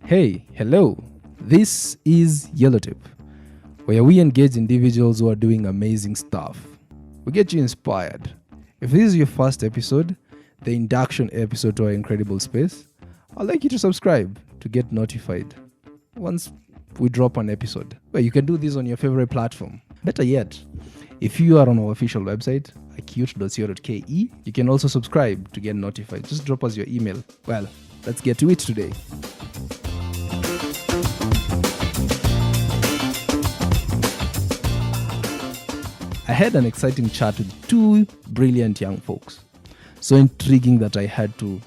Hey, hello. This is Yellowtape, where we engage individuals who are doing amazing stuff. We get you inspired. If this is your first episode, the induction episode to our incredible space, I'd like you to subscribe to get notified once we drop an episode. Well, you can do this on your favorite platform. Better yet, if you are on our official website, acute.co.ke, you can also subscribe to get notified. Just drop us your email. Well, let's get to it today. I had an exciting chat with two brilliant young folks. So intriguing that I had to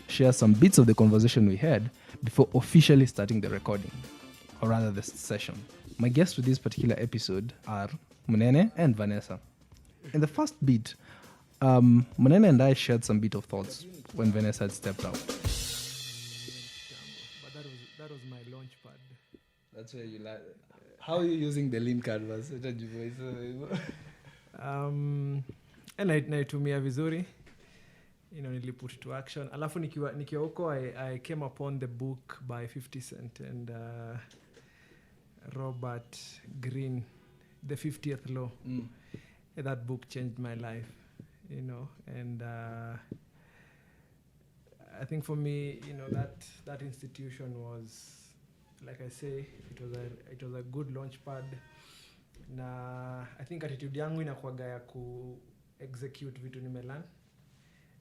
share some bits of the conversation we had before officially starting the recording, or rather the session. My guests with this particular episode are Munene and Vanessa. In the first bit, Munene and I shared some bit of thoughts when Vanessa had stepped out. But that was my launch pad. That's where you like. How are you using the lean canvas? Naitumia vizuri, niliput to action. Alafu nikiwa huko, I came upon the book by 50 Cent and Robert Greene, The 50th Law. That book changed my life, and I think for me, that institution was, like I say, it was a good launch pad. Na I think attitude yangu inakuwaga ya ku execute vitu nimelearn.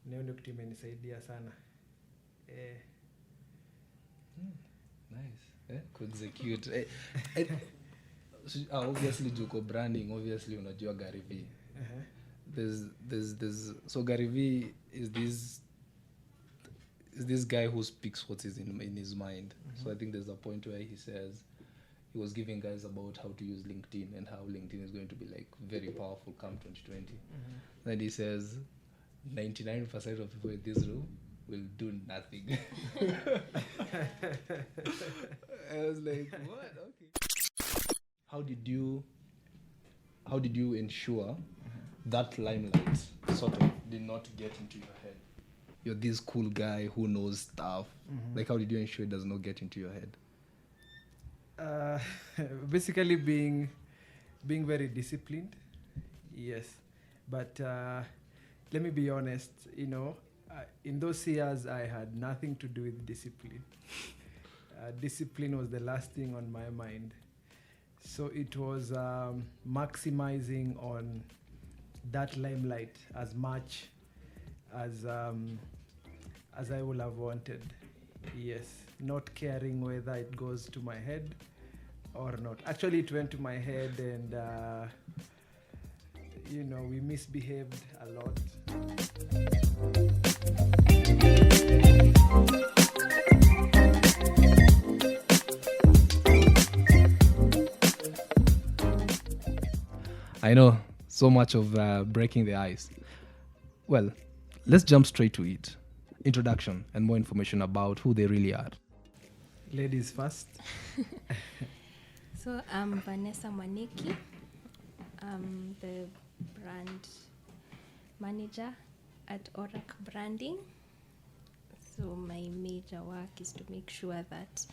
Ndio ndio kitu imenisaidia sana. Nice. Ku execute. Obviously juko branding, obviously unajua Gary V. There's so Gary V is this guy who speaks what is in his mind. So I think there's a point where he says he was giving guys about how to use LinkedIn and how LinkedIn is going to be like very powerful come 2020. Then he says 99% of people in this room will do nothing. I was like, what? Okay. How did you ensure that limelight sort of did not get into your head? You're this cool guy who knows stuff. Like, how did you ensure it does not get into your head? Basically being very disciplined, yes. But let me be honest, in those years I had nothing to do with discipline. Discipline was the last thing on my mind. So it was maximizing on that limelight as much as I would have wanted. Yes, not caring whether it goes to my head or not. Actually, it went to my head and, we misbehaved a lot. I know, so much of breaking the ice. Well, let's jump straight to it. Introduction and more information about who they really are. Ladies first. So I'm Munene Mwaniki. I'm the brand manager at Orac Branding. So my major work is to make sure that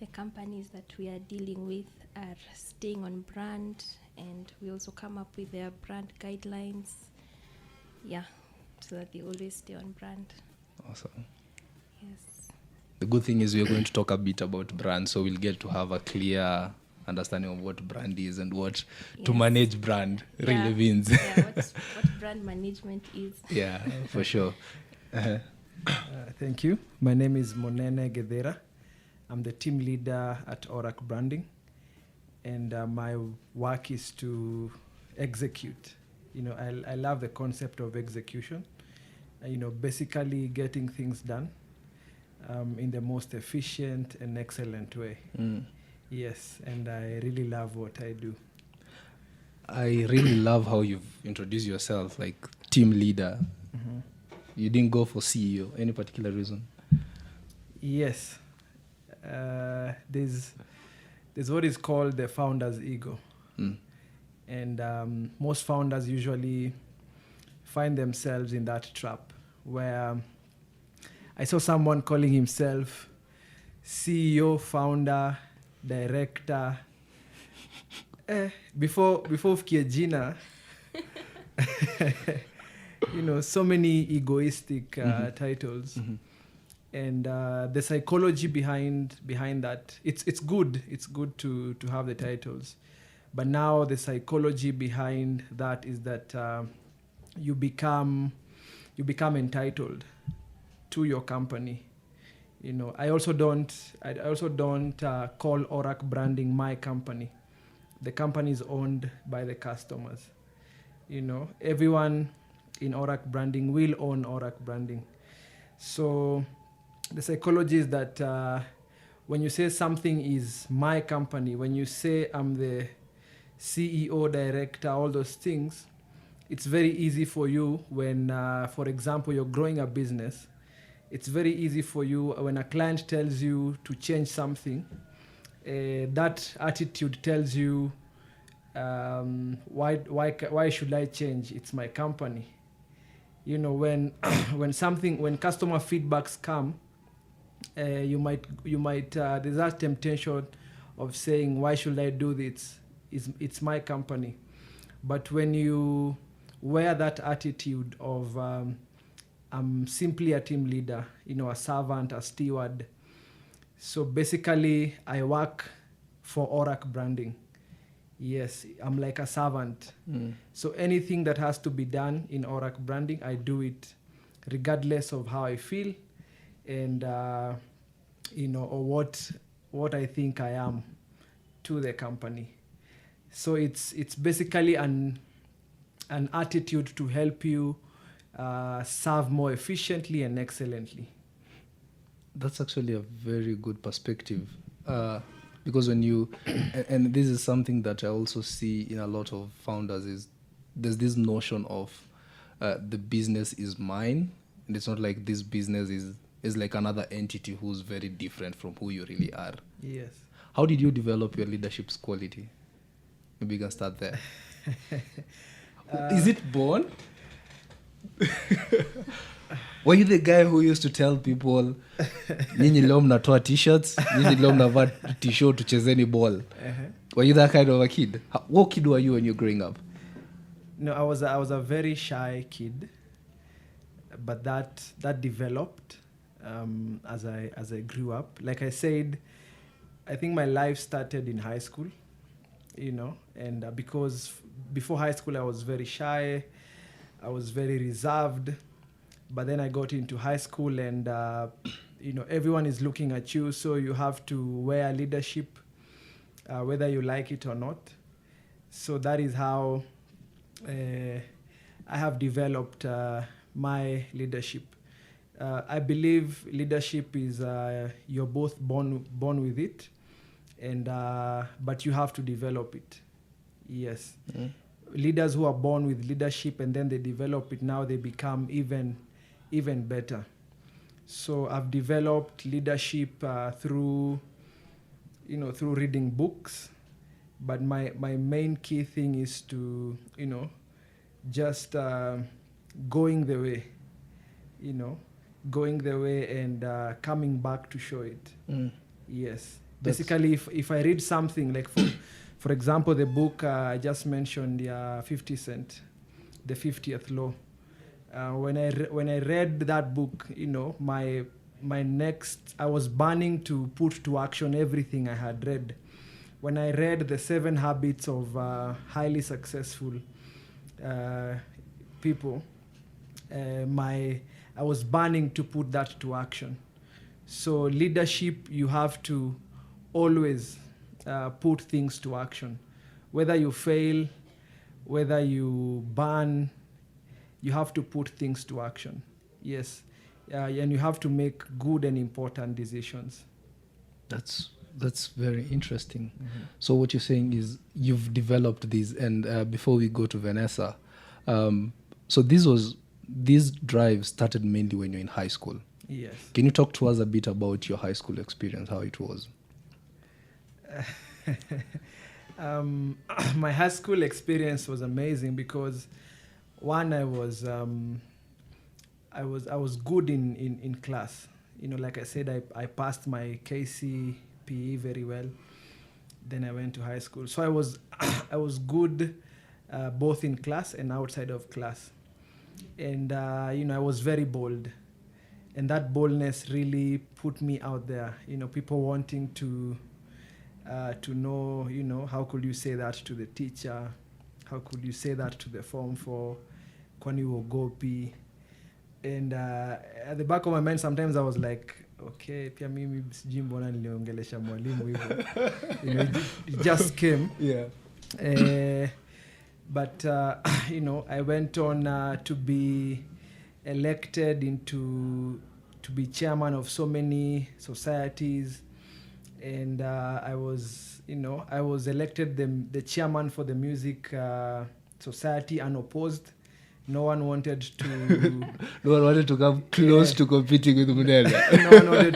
the companies that we are dealing with are staying on brand, and we also come up with their brand guidelines. Yeah, so that they always stay on brand. Awesome. Yes. The good thing is we're going to talk a bit about brand, so we'll get to have a clear understanding of what brand is and what to manage brand really means. What brand management is. Yeah, for sure. Thank you. My name is Munene Githira. I'm the team leader at Orac Branding, and my work is to execute. I love the concept of execution. Basically getting things done in the most efficient and excellent way. Yes, and I really love what I do. I really love how you've introduced yourself, like team leader. You didn't go for CEO. Any particular reason? Yes. There's what is called the founder's ego. And most founders usually find themselves in that trap where I saw someone calling himself CEO, founder, director. Before ufikie jina, so many egoistic titles. And the psychology behind that, it's good to have the titles, but now the psychology behind that is that you become entitled to your company. I also don't call Orac Branding my company. The company is owned by the customers. Everyone in Orac Branding will own Orac Branding. So the psychology is that when you say something is my company, when you say I'm the CEO, director, all those things, it's very easy for you when, for example, you're growing a business. It's very easy for you when a client tells you to change something. That attitude tells you, why should I change? It's my company. When when customer feedbacks come, you might there's that temptation of saying, why should I do this? It's my company. But when you wear that attitude of I'm simply a team leader, a servant, a steward. So basically, I work for Orac Branding. Yes, I'm like a servant. So anything that has to be done in Orac Branding, I do it regardless of how I feel and, or what I think I am to the company. So it's basically an attitude to help you serve more efficiently and excellently. That's actually a very good perspective, because when you and this is something that I also see in a lot of founders, is there's this notion of the business is mine, and it's not like this business is like another entity who's very different from who you really are. Yes. How did you develop your leadership quality? Maybe you can start there. Is it born? Were you the guy who used to tell people, nyinyi leo mnatoa t-shirts, nyinyi leo mnavaa t-shirt tuchezeni ball? Were you that kind of a kid? What kid were you when you were growing up? No, I was a very shy kid, but that developed as I grew up. Like I said, I think my life started in high school, and because before high school I was very shy, I was very reserved, but then I got into high school and, everyone is looking at you, so you have to wear leadership, whether you like it or not. So that is how I have developed my leadership. I believe leadership is you're both born with it, and but you have to develop it. Yes. Leaders who are born with leadership and then they develop it, now they become even better. So I've developed leadership through reading books, but my main key thing is to just going the way and coming back to show it. Yes. Basically, if I read something like for example, the book I just mentioned, 50 Cent, The 50th Law. When I read that book, my next, I was burning to put to action everything I had read. When I read the 7 Habits of Highly Successful People, I was burning to put that to action. So leadership, you have to always put things to action. Whether you fail, whether you burn, you have to put things to action. Yes. And you have to make good and important decisions. That's very interesting. So what you're saying is you've developed these, and before we go to Vanessa, so these drives started mainly when you're in high school. Yes. Can you talk to us a bit about your high school experience, how it was? My high school experience was amazing because, one, I was good in class. like I said, I passed my KCPE very well. Then I went to high school. So I was I was good both in class and outside of class. And, I was very bold. And that boldness really put me out there. People wanting to know, how could you say that to the teacher? How could you say that to the Form 4? Kwani uogopi? And at the back of my mind, sometimes I was like, okay, pia mimi sijui mbona niliongelesha mwalimu hivyo. It just came. Yeah. But, I went on to be elected to be chairman of so many societies. And I was elected the chairman for the music society unopposed. No one wanted to... No one wanted to come close to competing with Munene. No one wanted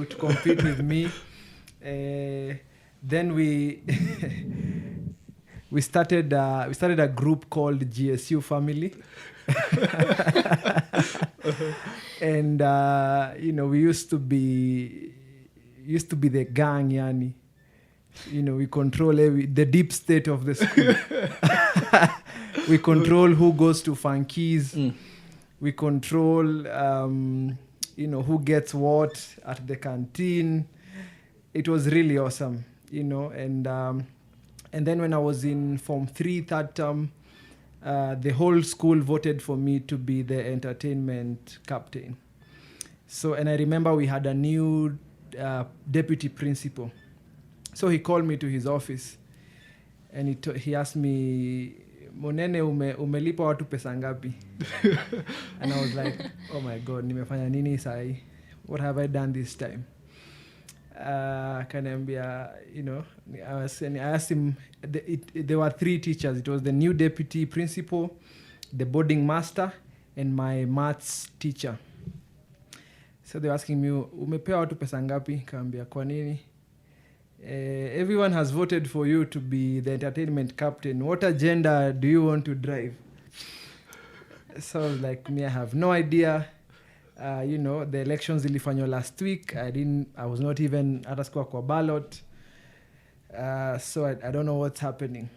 to compete with me. Then we started a group called GSU Family. And we used to be the gang, yani. We control the deep state of the school. We control who goes to funkies. We control who gets what at the canteen. It was really awesome, and then when I was in Form 3 third term, the whole school voted for me to be the entertainment captain. So, and I remember we had a new deputy principal. So he called me to his office and he asked me, Munene, umelipa watu pesa ngapi? And I was like, oh my God, nimefanya nini sahi? What have I done this time? Kaniambia, I asked him, there were 3 teachers. It was the new deputy principal, the boarding master, and my maths teacher. So they were asking me, umepewa watu pesa ngapi? Kaniambia, kwa nini? Everyone has voted for you to be the entertainment captain. What agenda do you want to drive? So I was like, I have no idea. The elections ilifanywa last week. I was not even hata sikuwa kwa ballot. So I don't know what's happening.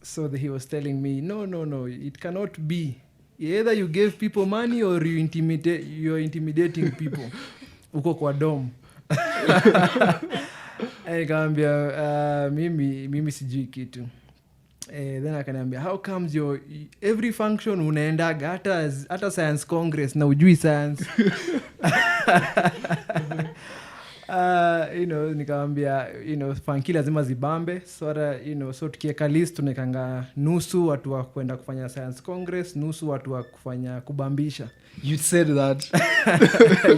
So he was telling me, no, it cannot be. Either you gave people money or you're intimidating people. Uko kwa dom. Nikamwambia mimi sijui kitu. Then akaniambia, how comes every function unaendaga hata science congress na ujui science? Nikamwambia, funky lazima zibambe. So tukieka list tunekanga nusu watu wa kwenda kufanya science congress, nusu watu wa kufanya kubambisha. You said that?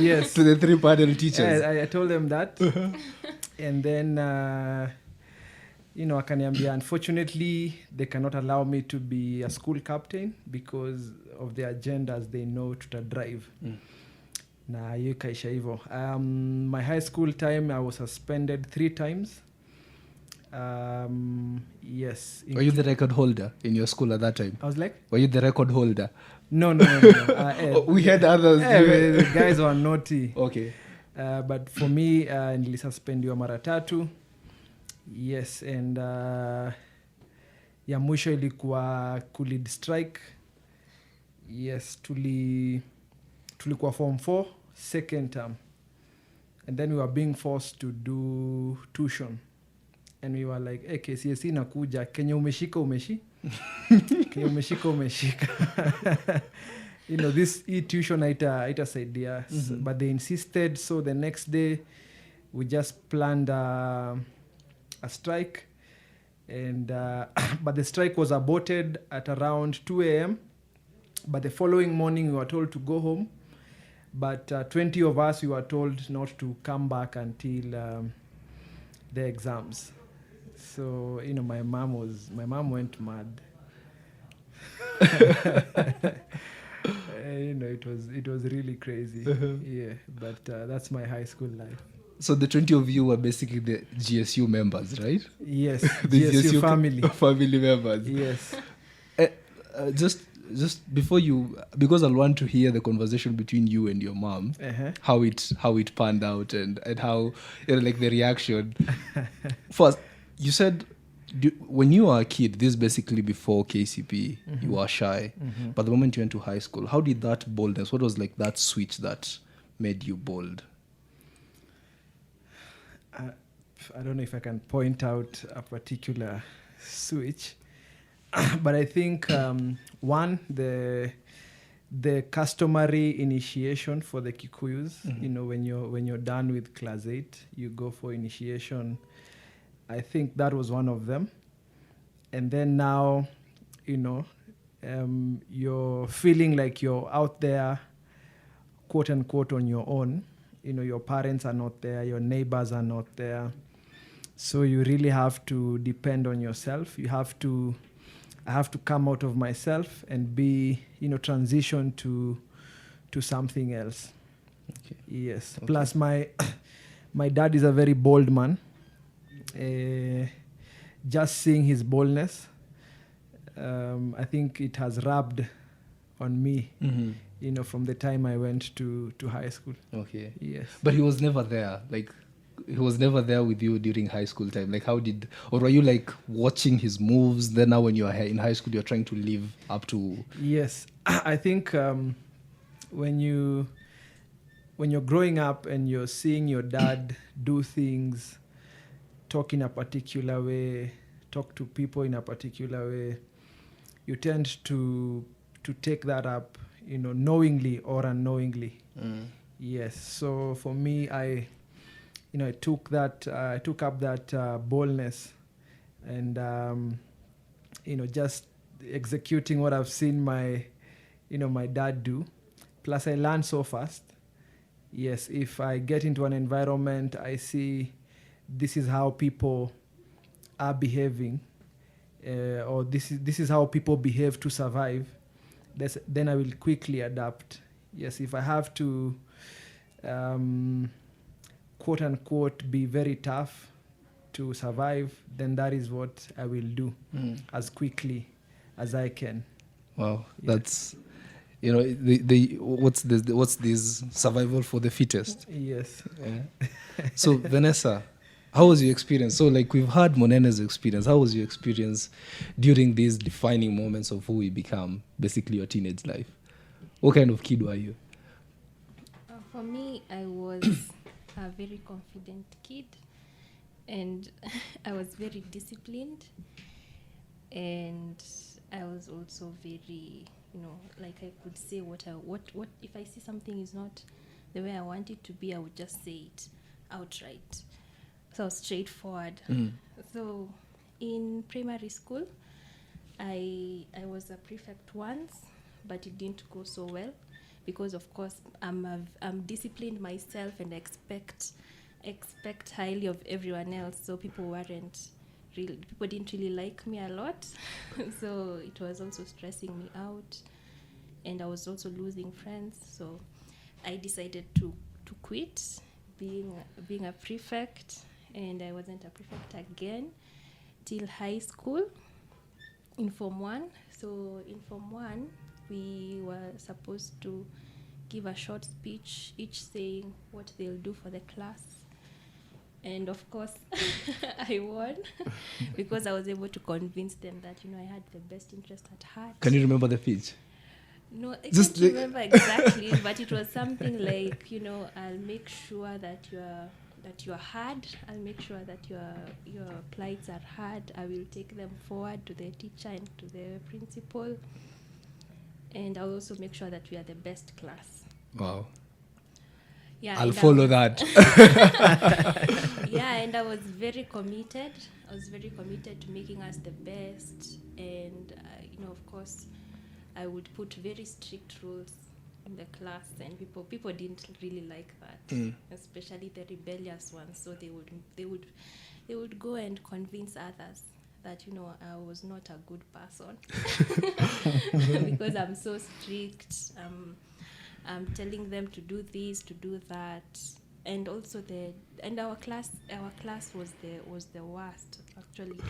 Yes. To the 3 panel teachers? I told them that. And then, akaniambia, unfortunately, they cannot allow me to be a school captain because of the agendas they know to drive. Na hiyo kaisha hivyo. My high school time, I was suspended 3 times. Yes. Were you the record holder in your school at that time? I was like? Were you the record holder? No. We had others. The guys were naughty. Okay. But for me, nilisuspendiwa mara 3. Yes, and ya mwisho ilikuwa kulead strike. Yes, tulikuwa Form 4 second term. And then we were being forced to do tuition. And we were like, KCSE inakuja, Kenya umeshika. Kenya umeshika. This tuition haitasaidia. But they insisted, so the next day we just planned a strike. And but the strike was aborted at around 2 a.m. But the following morning we were told to go home. But 20 of us, we were told not to come back until the exams. So, my mom went mad. It was really crazy. Yeah, but that's my high school life. So the 20 of you were basically the GSU members, right? Yes, the GSU family. Family members. Yes. Just just before you, because I'll want to hear the conversation between you and your mom, how it panned out and how, like the reaction. First, you said when you were a kid, this basically before KCP, you were shy. But the moment you went to high school, how did that boldness, what was like that switch that made you bold? I don't know if I can point out a particular switch, but I think one, the customary initiation for the Kikuyus, when you're done with class 8, you go for initiation. I think that was one of them. And then now, you're feeling like you're out there, quote unquote, on your own. Your parents are not there, your neighbors are not there. So you really have to depend on yourself. I have to come out of myself and be, transition to something else. Okay. Yes. Okay. Plus my dad is a very bold man. Just seeing his boldness, I think it has rubbed on me, from the time I went to high school. Okay. Yes. But he was never there. Like, he was never there with you during high school time. Like, or were you like watching his moves? Then now when you're in high school, you're trying to live up to... Yes. I think when you're growing up and you're seeing your dad do things, talk in a particular way, talk to people in a particular way, you tend to take that up, knowingly or unknowingly. Yes. So for me, I took up that boldness, and just executing what I've seen my dad do. Plus, I learn so fast. Yes, if I get into an environment, I see this is how people are behaving, or this is how people behave to survive. Then I will quickly adapt. Yes, if I have to, quote unquote, be very tough to survive, then that is what I will do as quickly as I can. Wow, that's what's this survival for the fittest. Yes. Yeah. So Vanessa, how was your experience? So like we've heard Munene's experience. How was your experience during these defining moments of who we become, basically your teenage life? What kind of kid were you? For me, I was a very confident kid, and I was very disciplined, and I was also very, like I could say what if I see something is not the way I want it to be, I would just say it outright. So straightforward. So in primary school, I was a prefect once, but it didn't go so well because, of course, I'm disciplined myself and expect highly of everyone else. So people didn't really like me a lot. So it was also stressing me out, and I was also losing friends. So I decided to quit being a prefect. And I wasn't a prefect again till high school in Form 1. So in Form 1, we were supposed to give a short speech, each saying what they'll do for the class. And of course, I won because I was able to convince them that, I had the best interest at heart. Can you remember the speech? No, I can't remember exactly, but it was something like, I'll make sure that you're hard. I'll make sure that your plights are hard. I will take them forward to the teacher and to the principal. And I'll also make sure that we are the best class. Wow. Yeah, I'll follow that. Yeah, and I was very committed. I was very committed to making us the best. And, of course, I would put very strict rules in the class, and people didn't really like that, especially the rebellious ones. So they would go and convince others that I was not a good person because I'm so strict. I'm telling them to do this, to do that, and also our class was the worst. Actually,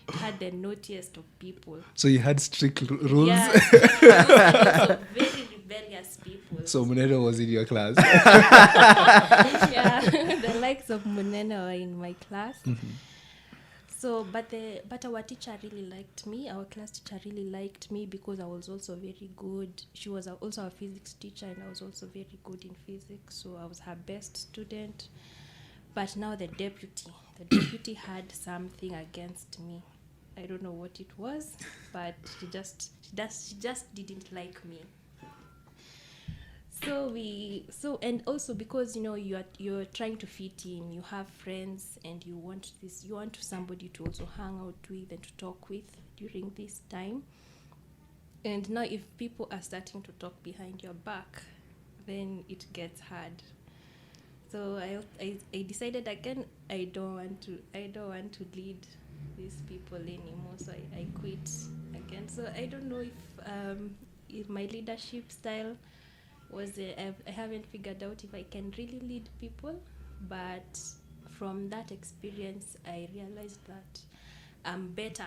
it had the naughtiest of people. So you had strict rules? Yeah, also very rebellious people. So Munene was in your class? Yeah, the likes of Munene were in my class. So, but our teacher really liked me. Our class teacher really liked me because I was also very good. She was also a physics teacher, and I was also very good in physics. So I was her best student. But now the deputy had something against me. I don't know what it was, but she just didn't like me. And also because you're trying to fit in, you have friends and you want somebody to also hang out with and to talk with during this time. And now if people are starting to talk behind your back, then it gets hard. So I decided again I don't want to lead these people anymore. So I quit again. So I don't know if my leadership style I haven't figured out if I can really lead people, but from that experience I realized that I'm better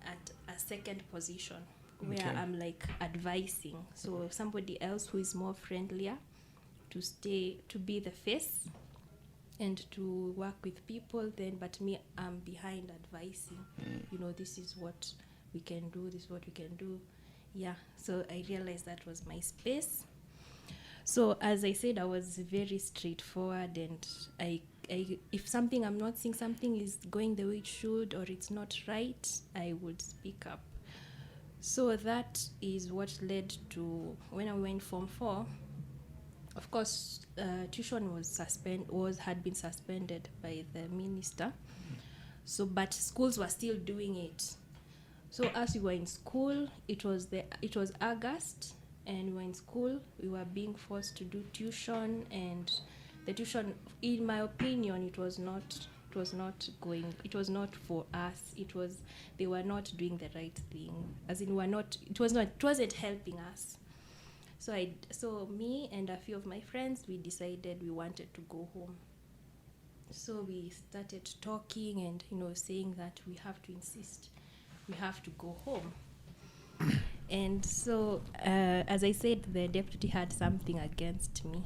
at a second position where I'm like advising. So somebody else who is more friendlier to be the face and to work with people, but me, I'm behind advising. This is what we can do, this is what we can do. Yeah, so I realized that was my space. So as I said, I was very straightforward, and I if I'm not seeing something is going the way it should or it's not right, I would speak up. So that is what led to when I went Form 4. Of course, tuition had been suspended by the minister. So, but schools were still doing it. So as we were in school, it was August. And we were in school, we were being forced to do tuition, and the tuition, in my opinion, it was not for us. They were not doing the right thing. As in, it wasn't helping us. So me and a few of my friends, we decided we wanted to go home. So we started talking and saying that we have to insist, we have to go home. And so, as I said, the deputy had something against me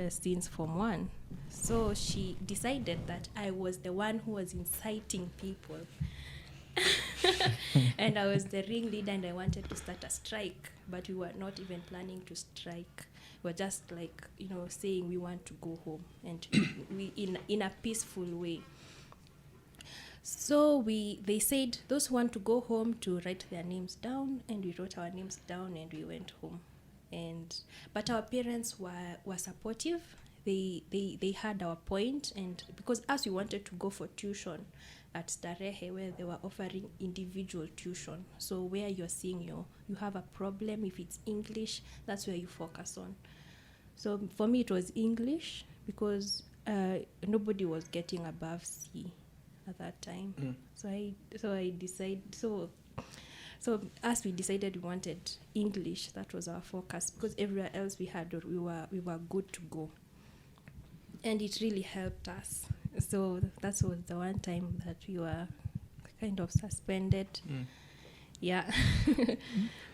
since Form 1. So she decided that I was the one who was inciting people. And I was the ringleader, and I wanted to start a strike. But we were not even planning to strike. We were just saying we want to go home, and we in a peaceful way. So they said those who want to go home to write their names down, and we wrote our names down and we went home. But our parents were supportive. They had our point, and because as we wanted to go for tuition at Starehe, where they were offering individual tuition, so where you're seeing you have a problem, if it's English, that's where you focus on. So for me it was English because nobody was getting above C at that time. So I decided. So as we decided we wanted English, that was our focus, because everywhere else we were good to go, and it really helped us. So that was the one time that we were kind of suspended. Yeah.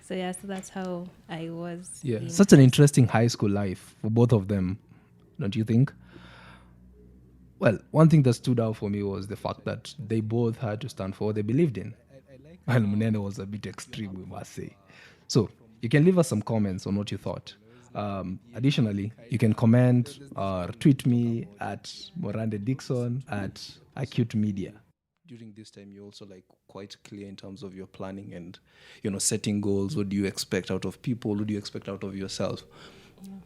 So that's how I was. Yeah, such an interesting high school life for both of them, don't you think? Well, one thing that stood out for me was the fact that they both had to stand for what they believed in. And Munene was a bit extreme, we must say. So you can leave us some comments on what you thought. Additionally, you can comment or tweet me at Morande Dixon at Acute Media. During this time, you're also quite clear in terms of your planning and setting goals. What do you expect out of people? What do you expect out of yourself?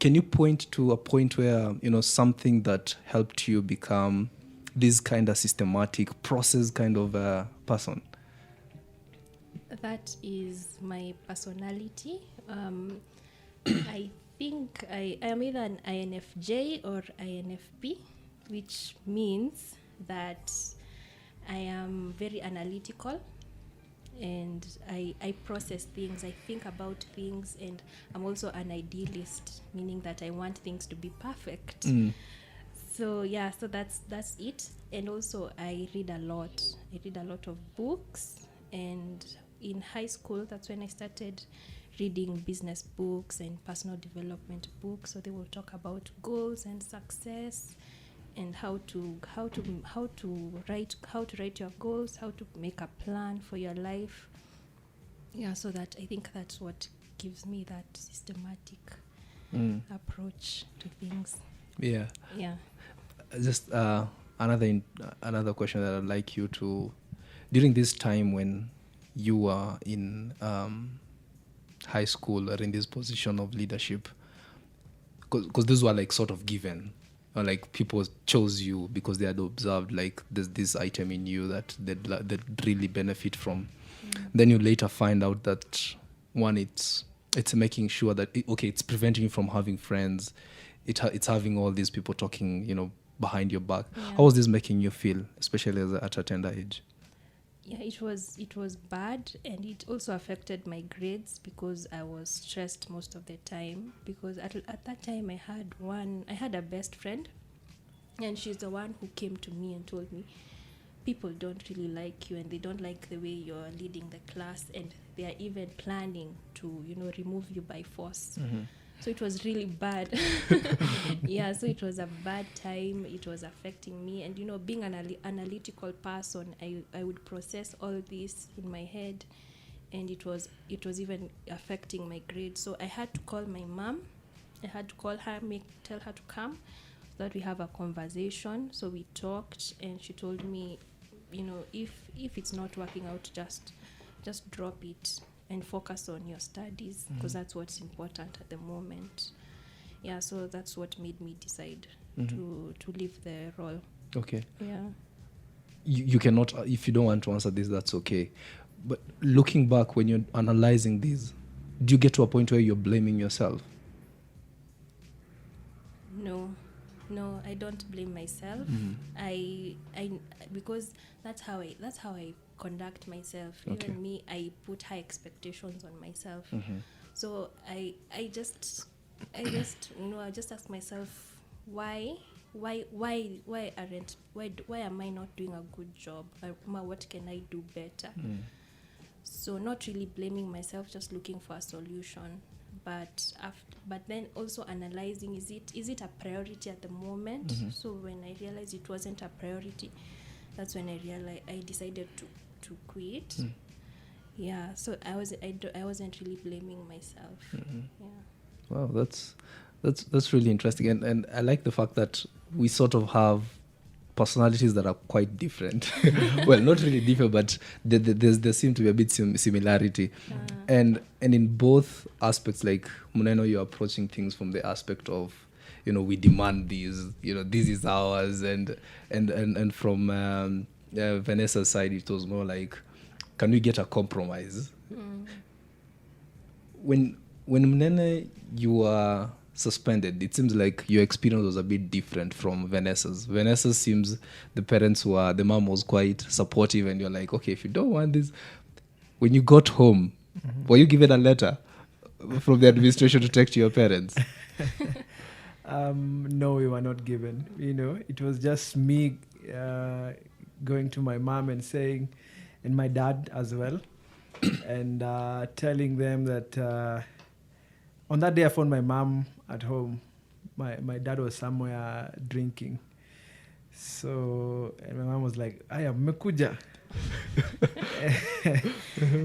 Can you point to a point where, something that helped you become this kind of systematic process kind of person? That is my personality. I think I am either an INFJ or INFP, which means that I am very analytical, and I process things, I think about things, and I'm also an idealist, meaning that I want things to be perfect. So yeah, so that's it. And also I read a lot. I read a lot of books, and in high school that's when I started reading business books and personal development books. So they will talk about goals and success, and how to write your goals, how to make a plan for your life. Yeah, so that I think that's what gives me that systematic approach to things. Yeah. Yeah. Just another question that I'd like you to, during this time when you were in high school or in this position of leadership, because those were like sort of given, or like people chose you because they had observed like there's this item in you that they'd really benefit from. Then you later find out that one, it's making sure that it's preventing you from having friends. It's having all these people talking, behind your back. Yeah. How was this making you feel, especially at a tender age? Yeah, it was bad, and it also affected my grades because I was stressed most of the time. Because at that time I had a best friend, and she's the one who came to me and told me, people don't really like you, and they don't like the way you're leading the class, and they are even planning to remove you by force. So it was really bad. Yeah, so it was a bad time. It was affecting me. And, being an analytical person, I would process all this in my head. And it was even affecting my grades. So I had to call my mom. I had to call her, tell her to come, so that we have a conversation. So we talked, and she told me, if it's not working out, just drop it and focus on your studies, because that's what's important at the moment. Yeah, so that's what made me decide to leave the role. Okay. Yeah. You cannot, if you don't want to answer this, that's okay. But looking back, when you're analyzing these, do you get to a point where you're blaming yourself? No, I don't blame myself. I because that's how I conduct myself. Okay. Even me, I put high expectations on myself. So I just ask myself, why am I not doing a good job? What can I do better? So not really blaming myself, just looking for a solution. But then also analyzing, is it a priority at the moment? So when I realized it wasn't a priority, that's when I decided to quit. Yeah, so I wasn't really blaming myself. Yeah. Wow, that's really interesting, and I like the fact that we sort of have personalities that are quite different. Well, not really different, but there seem to be a bit similarity. And in both aspects, like Munene, you're approaching things from the aspect of, we demand these, this is ours, and from Vanessa's side, it was more like, can we get a compromise? When Munene, you were suspended, it seems like your experience was a bit different from Vanessa's. Vanessa seems the mom was quite supportive, and you're like, okay, if you don't want this. When you got home, were you given a letter from the administration to take to your parents? No, we were not given. It was just me going to my mom and saying, and my dad as well, and telling them that on that day I found my mom at home. My dad was somewhere drinking. So, and my mom was like, "Aya, mmekuja?"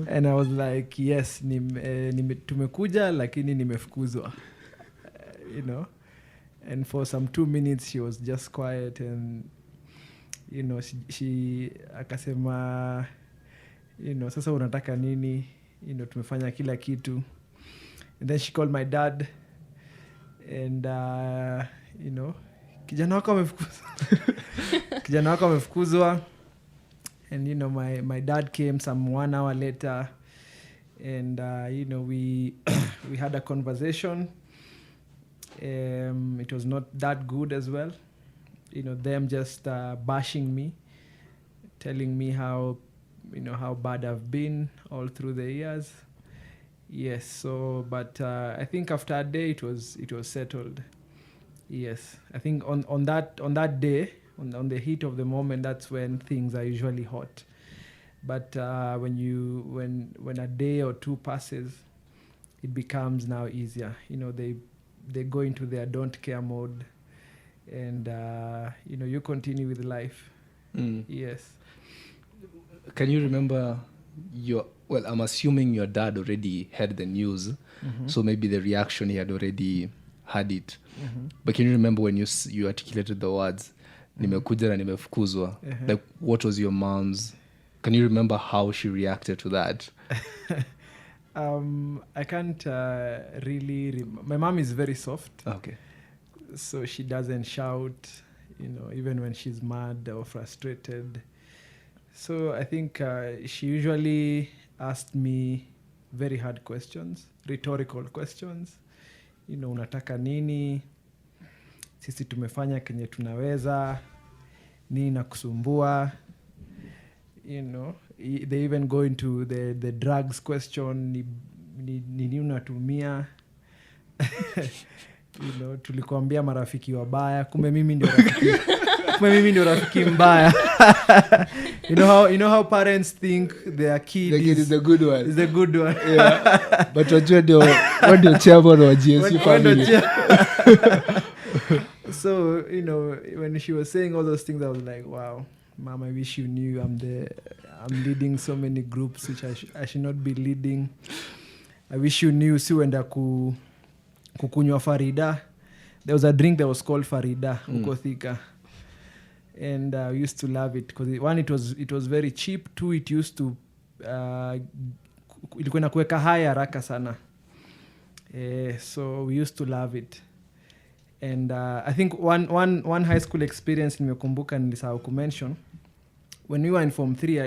And I was like, "Yes, tumekuja, lakini nimefukuzwa." And for some 2 minutes she was just quiet, and she akasema, sasa unataka nini? Tumefanya kila kitu. And then she called my dad, and kijana wako amefukuzwa. And my dad came some 1 hour later, and we had a conversation. It was not that good as well. Them just bashing me, telling me how bad I've been all through the years. Yes, so but I think after a day it was settled. Yes, I think on that day, on the heat of the moment, that's when things are usually hot. But when a day or two passes, it becomes now easier. They go into their don't care mode, and you continue with life. Yes. Can you remember I'm assuming your dad already had the news, so maybe the reaction, he had already had it. But can you remember when you articulated the words, nimekuja na nimefukuzwa? Like, what was your mom's? Can you remember how she reacted to that? I can't really. My mom is very soft. Okay. So she doesn't shout, even when she's mad or frustrated. So I think she usually asked me very hard questions, rhetorical questions. Unataka nini? Sisi tumefanya kenye tunaweza. Nini nakusumbua? They even go into the drugs question. Nini unatumia? Tulikuambia marafiki wabaya, kumbe mimi ndio rafiki mbaya. you know how parents think their kid is the good one. Is the good one. Yeah. But what chairman wa GSU family. So, when she was saying all those things, I was like, wow, Mom, I wish you knew I'm leading so many groups which I should not be leading. I wish you knew siwenda kukunywa Farida. There was a drink that was called Farida, huko Thika. And we used to love it because one, it was very cheap. Two, it used to ilikuwa inakuweka high haraka sana. So we used to love it. And I think one high school experience nimekumbuka nilisahau kumention. When we were in Form 3,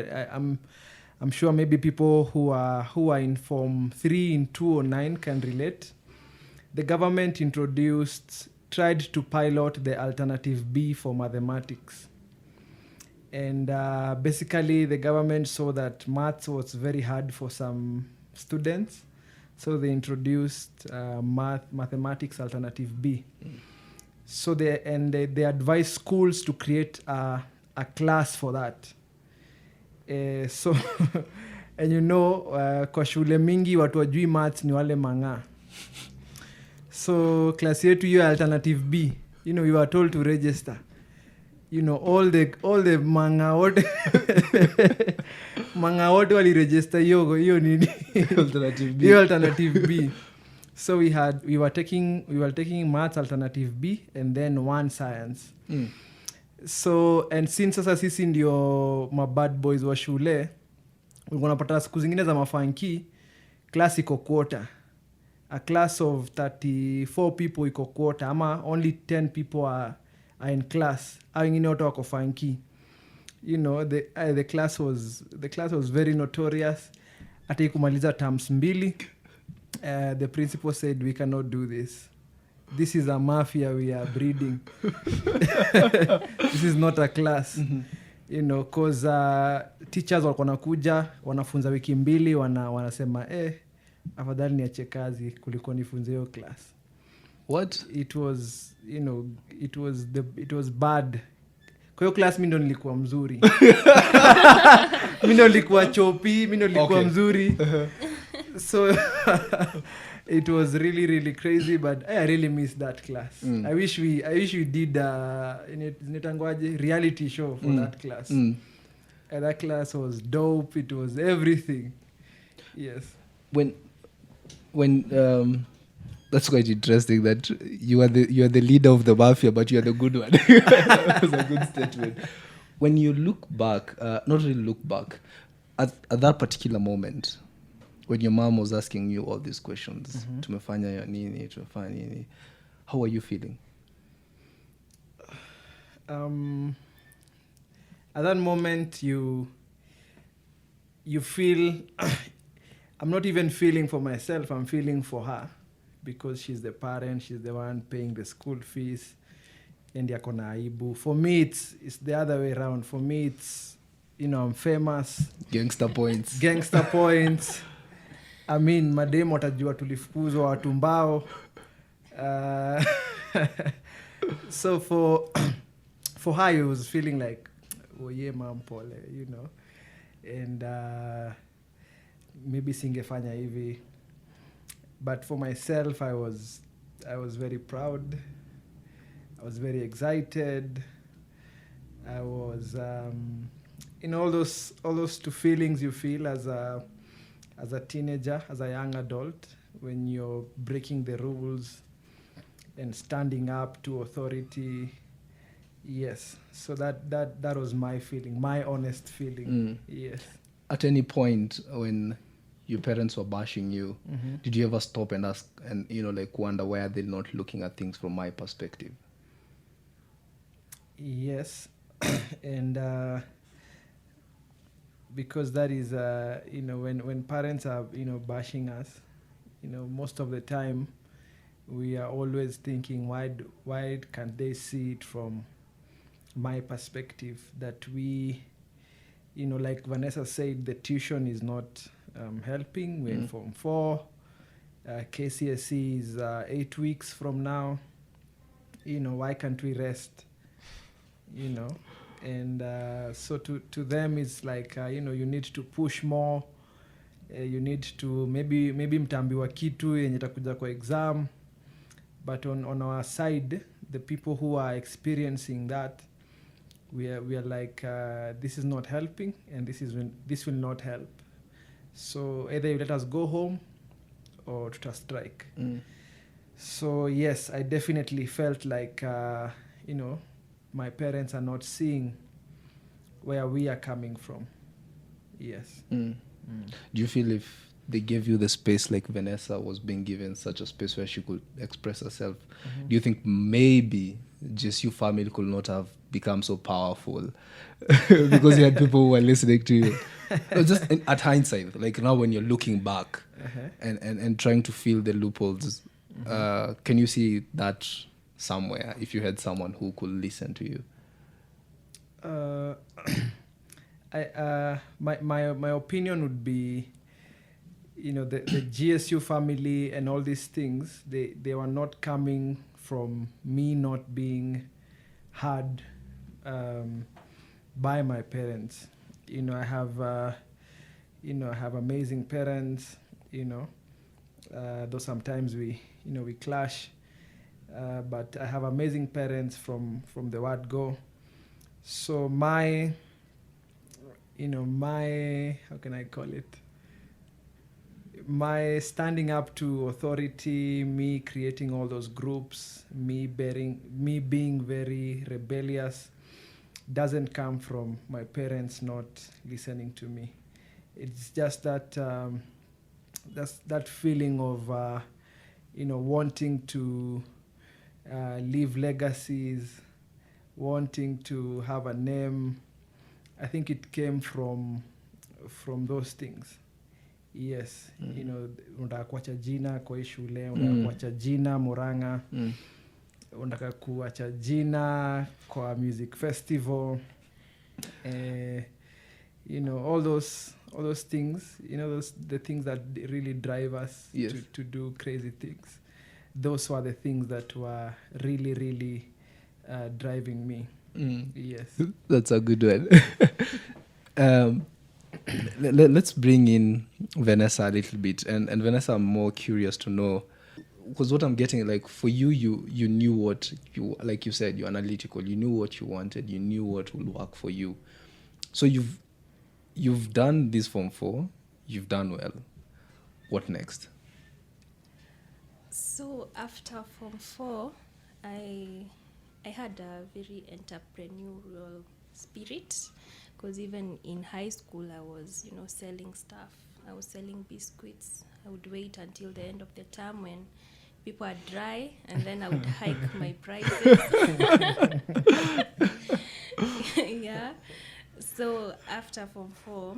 I'm sure maybe people who are in Form 3 in 209 can relate. The government tried to pilot the alternative B for mathematics. And basically the government saw that maths was very hard for some students. So they introduced mathematics alternative B. So they advised schools to create a class for that. So and kwa shule mingi watu wajui maths ni wale manga. So class yetu hiyo alternative B, we were told to register. All the manga wote wali register hiyo nini alternative B. Hiyo alternative B. So we were taking maths alternative B and then one science. So and since sasa sisi ndio bad boys wa shule, unapata siku zingine za mafanki class iko quarter. A class of 34 people iko quarter, ama only 10 people are in class. Au wengine wote wako funky. The class was very notorious. Hata kumaliza terms 2, the principal said we cannot do this. This is a mafia we are breeding. This is not a class. Cause teachers walikuwa nakuja wanafunza wiki 2 wanasema afadhali niache kazi kuliko nifunze hiyo class. What? It was bad. Kwa hiyo class mimi ndo nilikuwa mzuri. Mimi ndo nilikuwa chopi, mimi ndo nilikuwa mzuri. So it was really really crazy, but I really missed that class. I wish we did nitangwaje reality show for that class. That class was dope. It was everything. Yes. When that's quite interesting that you are the leader of the mafia, but you are the good one. That's a good statement. When you look back, not really look back, at that particular moment, when your mom was asking you all these questions, tumefanya nini, how are you feeling? At that moment, you feel... I'm not even feeling for myself, I'm feeling for her. Because she's the parent, she's the one paying the school fees. And yako na aibu. For me, it's the other way around. For me, it's, I'm famous. Gangster points. I mean, mademu watajua tulifukuzwa watu mbao. So for for her, it was feeling like, oh yeah, mom, pole, you know, and maybe singefanya hivi. But for myself, I was very proud. I was very excited. I was in all those two feelings you feel as a teenager, as a young adult, when you're breaking the rules and standing up to authority. Yes, so that was my feeling, my honest feeling. Yes. At any point when your parents were bashing you, Mm-hmm. did you ever stop and ask and like wonder why are they not looking at things from my perspective? Yes, and because that is when parents are bashing us, most of the time we are always thinking why can't they see it from my perspective, that we like Vanessa said, the tuition is not helping. We're in Form 4, KCSE is 8 weeks from now. Why can't we rest? And so to them it's like you need to push more. You need to maybe mtaambiwa kitu yenye takuja kwa exam, but on our side, the people who are experiencing that, we are like this is not helping, and this will not help. So either you let us go home or to strike. So yes, I definitely felt like my parents are not seeing where we are coming from. Yes. Do you feel if they gave you the space like Vanessa was being given, such a space where she could express herself, do you think maybe just your family could not have become so powerful because you had people who were listening to you? Just at hindsight, like now when you're looking back and trying to fill the loopholes, can you see that somewhere if you had someone who could listen to you? My opinion would be, the GSU family and all these things, they were not coming from me not being heard by my parents. I have amazing parents. Though sometimes we clash, but I have amazing parents from the word go. So my how can I call it? My standing up to authority, me creating all those groups, me being very rebellious, doesn't come from my parents not listening to me. It's just that that feeling of wanting to leave legacies, wanting to have a name. I think it came from those things. Yes. Unataka kuacha jina kwa hii shule, unataka kuacha jina Murang'a, unataka kuacha jina kwa music festival, all those things, the things that really drive us. Yes. to do crazy things. Those were the things that were really, really driving me. Yes. That's a good one. Let's bring in Vanessa a little bit. And Vanessa, I'm more curious to know, because what I'm getting, like for you knew what you, like you said, you're analytical. You knew what you wanted. You knew what will work for you. So you've done this Form 4. You've done well. What next? So after Form 4, I had a very entrepreneurial spirit, because even in high school I was, selling stuff. I was selling biscuits. I would wait until the end of the term when people are dry, and then I would hike my prices. Yeah. So after Form 4,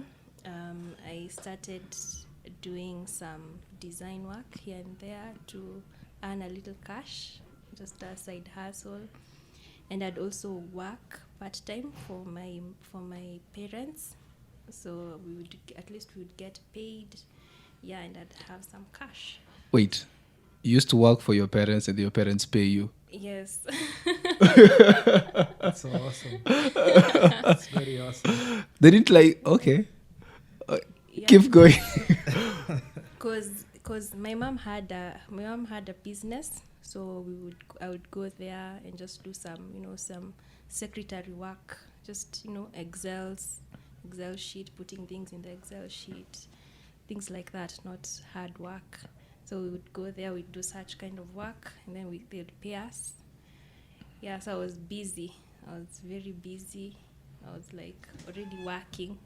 I started doing some design work here and there to earn a little cash, just a side hustle. And I'd also work part-time for my parents, so we would get paid, and I'd have some cash. Wait, You used to work for your parents and your parents pay you. Yes. That's so awesome. That's very awesome. They didn't okay, Yeah. keep going. Cause my mom had a business, so I would go there and just do some secretary work, just Excel sheet, putting things in the Excel sheet, things like that, not hard work. So we would go there, we'd do such kind of work, and then they'd pay us. Yeah, so I was busy. I was very busy. I was like already working.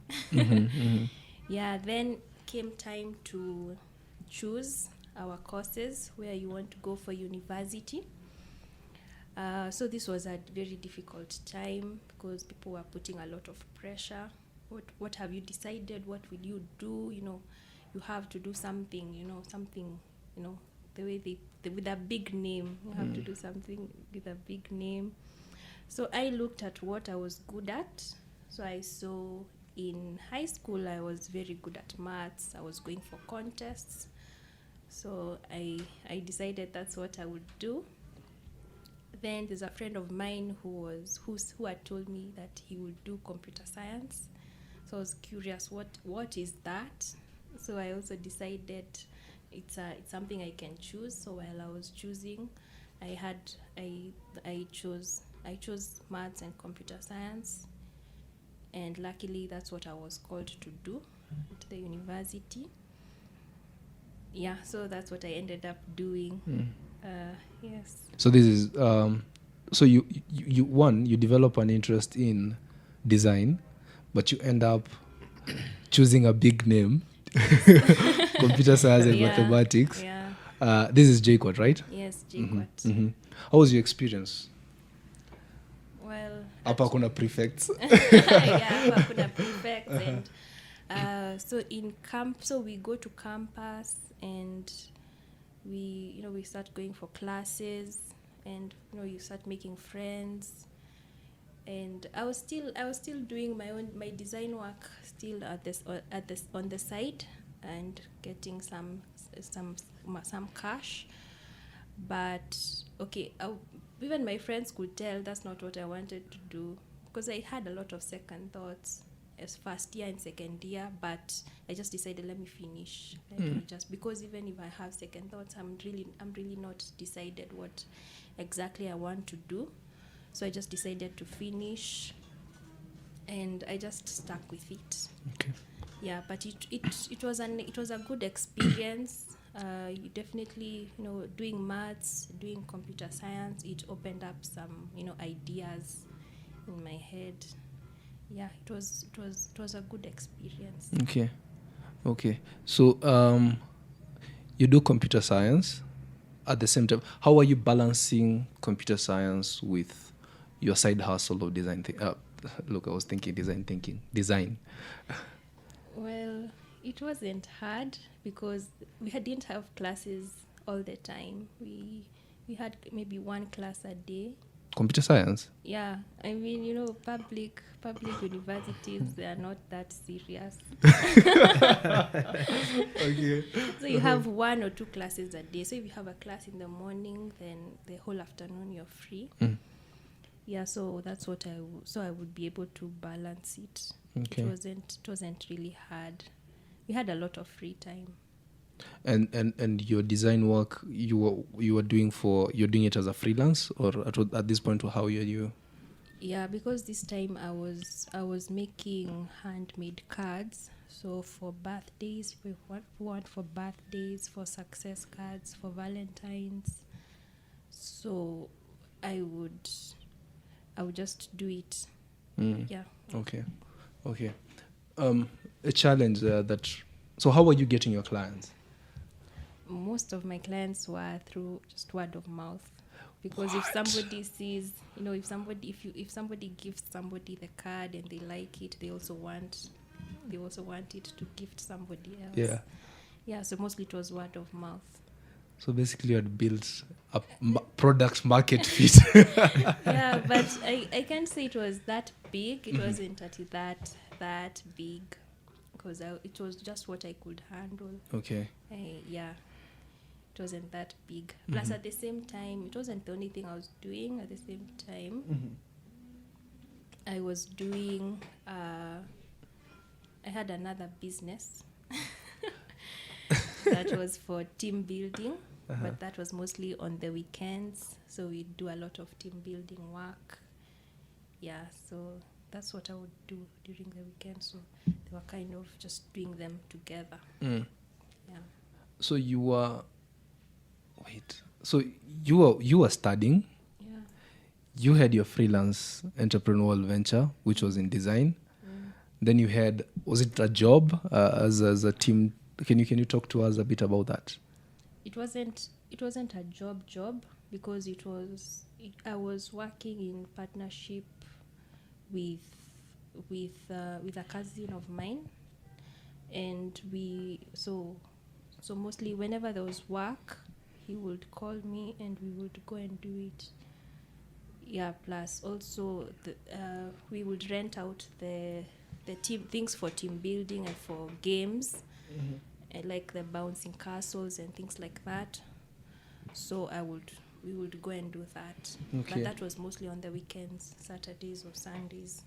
Yeah, then came time to choose our courses, where you want to go for university. So this was a very difficult time because people were putting a lot of pressure. What have you decided? What will you do? You have to do something, the way with a big name. You have to do something with a big name. So I looked at what I was good at. So I saw in high school I was very good at maths. I was going for contests. So I decided that's what I would do. Then there's a friend of mine who had told me that he would do computer science. So I was curious, what is that? So I also decided it's something I can choose. So while I was choosing, I chose maths and computer science, and luckily that's what I was called to do at the university. Yeah, so that's what I ended up doing. Yes. So this is so you develop an interest in design, but you end up choosing a big name, computer science and mathematics. Yeah. This is JQuat, right? Yes, JQuat. How was your experience? Well, Hapa kuna prefects. yeah, hapa kuna prefects, and so we go to campus, and we start going for classes, and you start making friends. And I was still doing my design work still on the side, and getting some cash. But okay, even my friends could tell that's not what I wanted to do, because I had a lot of second thoughts as first year and second year, but I just decided, let me finish. Just because even if I have second thoughts, I'm really not decided what exactly I want to do. So I just decided to finish, and I just stuck with it. Okay. Yeah, but it was a good experience. You definitely, doing maths, doing computer science, it opened up some, ideas in my head. Yeah, it was a good experience. Okay. So you do computer science at the same time. How are you balancing computer science with your side hustle of design? Look, I was thinking design. Well, it wasn't hard because we didn't have classes all the time. We had maybe one class a day. Computer science? Yeah, I mean, public universities, they are not that serious. Okay. So you have one or two classes a day. So if you have a class in the morning, then the whole afternoon you're free. Yeah, so that's what I would be able to balance it. Okay. It wasn't really hard. We had a lot of free time. And your design work you're doing it as a freelance, or at this point, how are you? Yeah, because this time I was making handmade cards. So for birthdays, we want for birthdays, for success cards, for Valentine's. So I would just do it. Yeah. Okay. A challenge so how are you getting your clients? Most of my clients were through just word of mouth, because if somebody sees, if somebody gives somebody the card and they like it, they also want it to gift somebody else. Yeah, so mostly it was word of mouth. So basically you had built a product market fit. Yeah, but I can't say it was that big. It wasn't that big, because it was just what I could handle. Okay. Yeah. it wasn't that big. Plus, at the same time, it wasn't the only thing I was doing. At the same time, I was doing. I had another business that was for team building, but that was mostly on the weekends. So we do a lot of team building work. Yeah, so that's what I would do during the weekend. So they were kind of just doing them together. Yeah. So you were you were studying. Yeah. You had your freelance entrepreneurial venture, which was in design. Then you had, was it a job as a team? Can you talk to us a bit about that? It wasn't a job because I was working in partnership with a cousin of mine, and so mostly whenever there was work, he would call me and we would go and do it. Yeah, plus also we would rent out the team things for team building and for games, and like the bouncing castles and things like that. So we would go and do that. Okay. But that was mostly on the weekends, Saturdays or Sundays.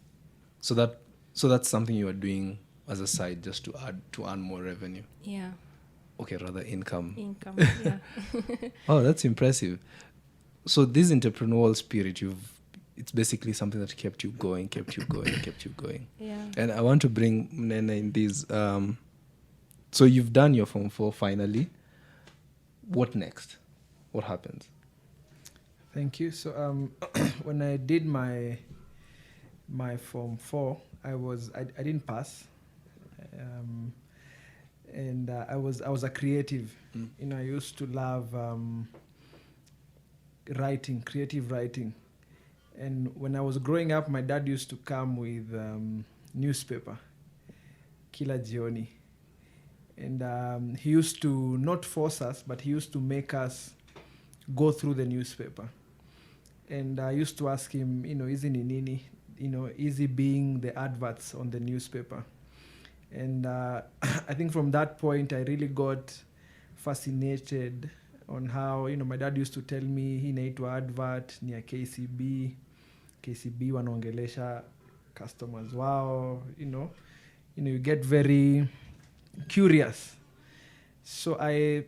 So that's something you are doing as a side, just to earn more revenue. Yeah. Okay, rather income. Yeah. Oh, that's impressive. So this entrepreneurial spirit, it's basically something that kept you going. Yeah. And I want to bring Munene in this. So you've done your Form 4 finally. What next? What happens? Thank you. So when I did my Form 4, I didn't pass, and I was a creative. You know, I used to love creative writing, and when I was growing up, my dad used to come with newspaper, Kila Jioni, and he used to not force us, but he used to make us go through the newspaper. And I used to ask him, is it nini? Is he being the adverts on the newspaper? And I think from that point, I really got fascinated on how, my dad used to tell me, hii inaitwa advert, ni ya KCB wanaongelesha customers wao, you get very curious. So I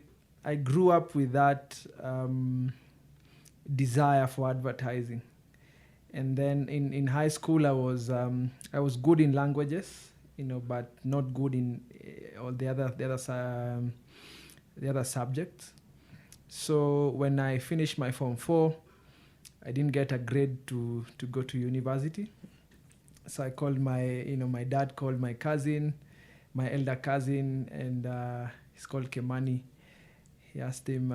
grew up with that desire for advertising. And then in high school, I was good in languages, but not good in all the other subjects. So when I finished my Form 4, I didn't get a grade to go to university. So I called my dad called my cousin, my elder cousin, and he's called Kemani. He asked him,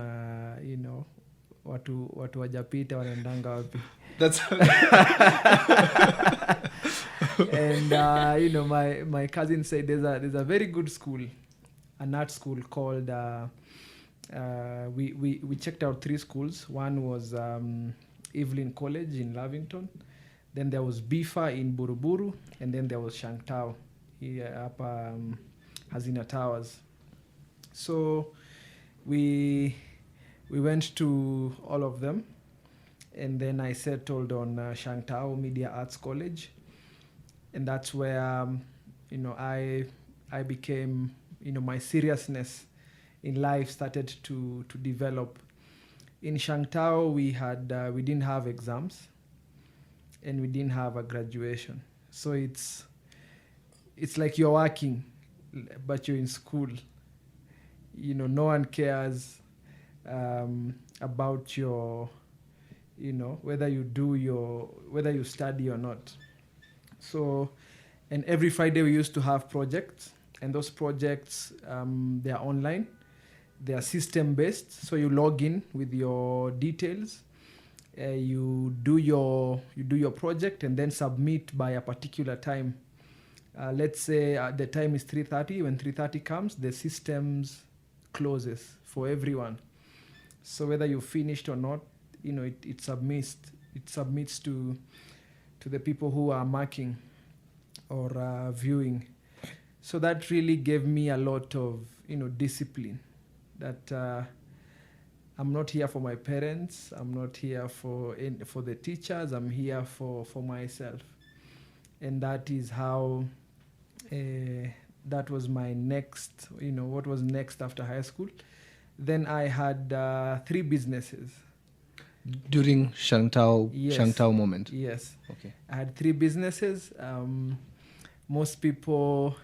watu wajapita wanaendanga wapi. That's and my cousin said there's a very good school, an art school called we checked out 3 schools. One was Evelyn College in Lavington, then there was Bifa in Buruburu, and then there was Shangtao here up Hazina Towers. So we went to all of them, and then I settled on Shangtao Media Arts College, and that's where I became, my seriousness in life started to develop. In Shangtao, we didn't have exams, and we didn't have a graduation. So it's like you're working, but you're in school. No one cares about your, whether you study or not. So, and every Friday we used to have projects, and those projects, they are online. They are system-based, so you log in with your details. You do your project and then submit by a particular time. Let's say the time is 3:30. When 3:30 comes, the systems closes for everyone. So whether you finished or not, it submits to the people who are marking or viewing. So that really gave me a lot of discipline. That I'm not here for my parents. I'm not here for the teachers. I'm here for myself. And that is how, that was my next, what was next after high school. Then I had 3 businesses. During Shangtao, Yes. Shangtao moment. Yes. Okay. I had 3 businesses. Most people,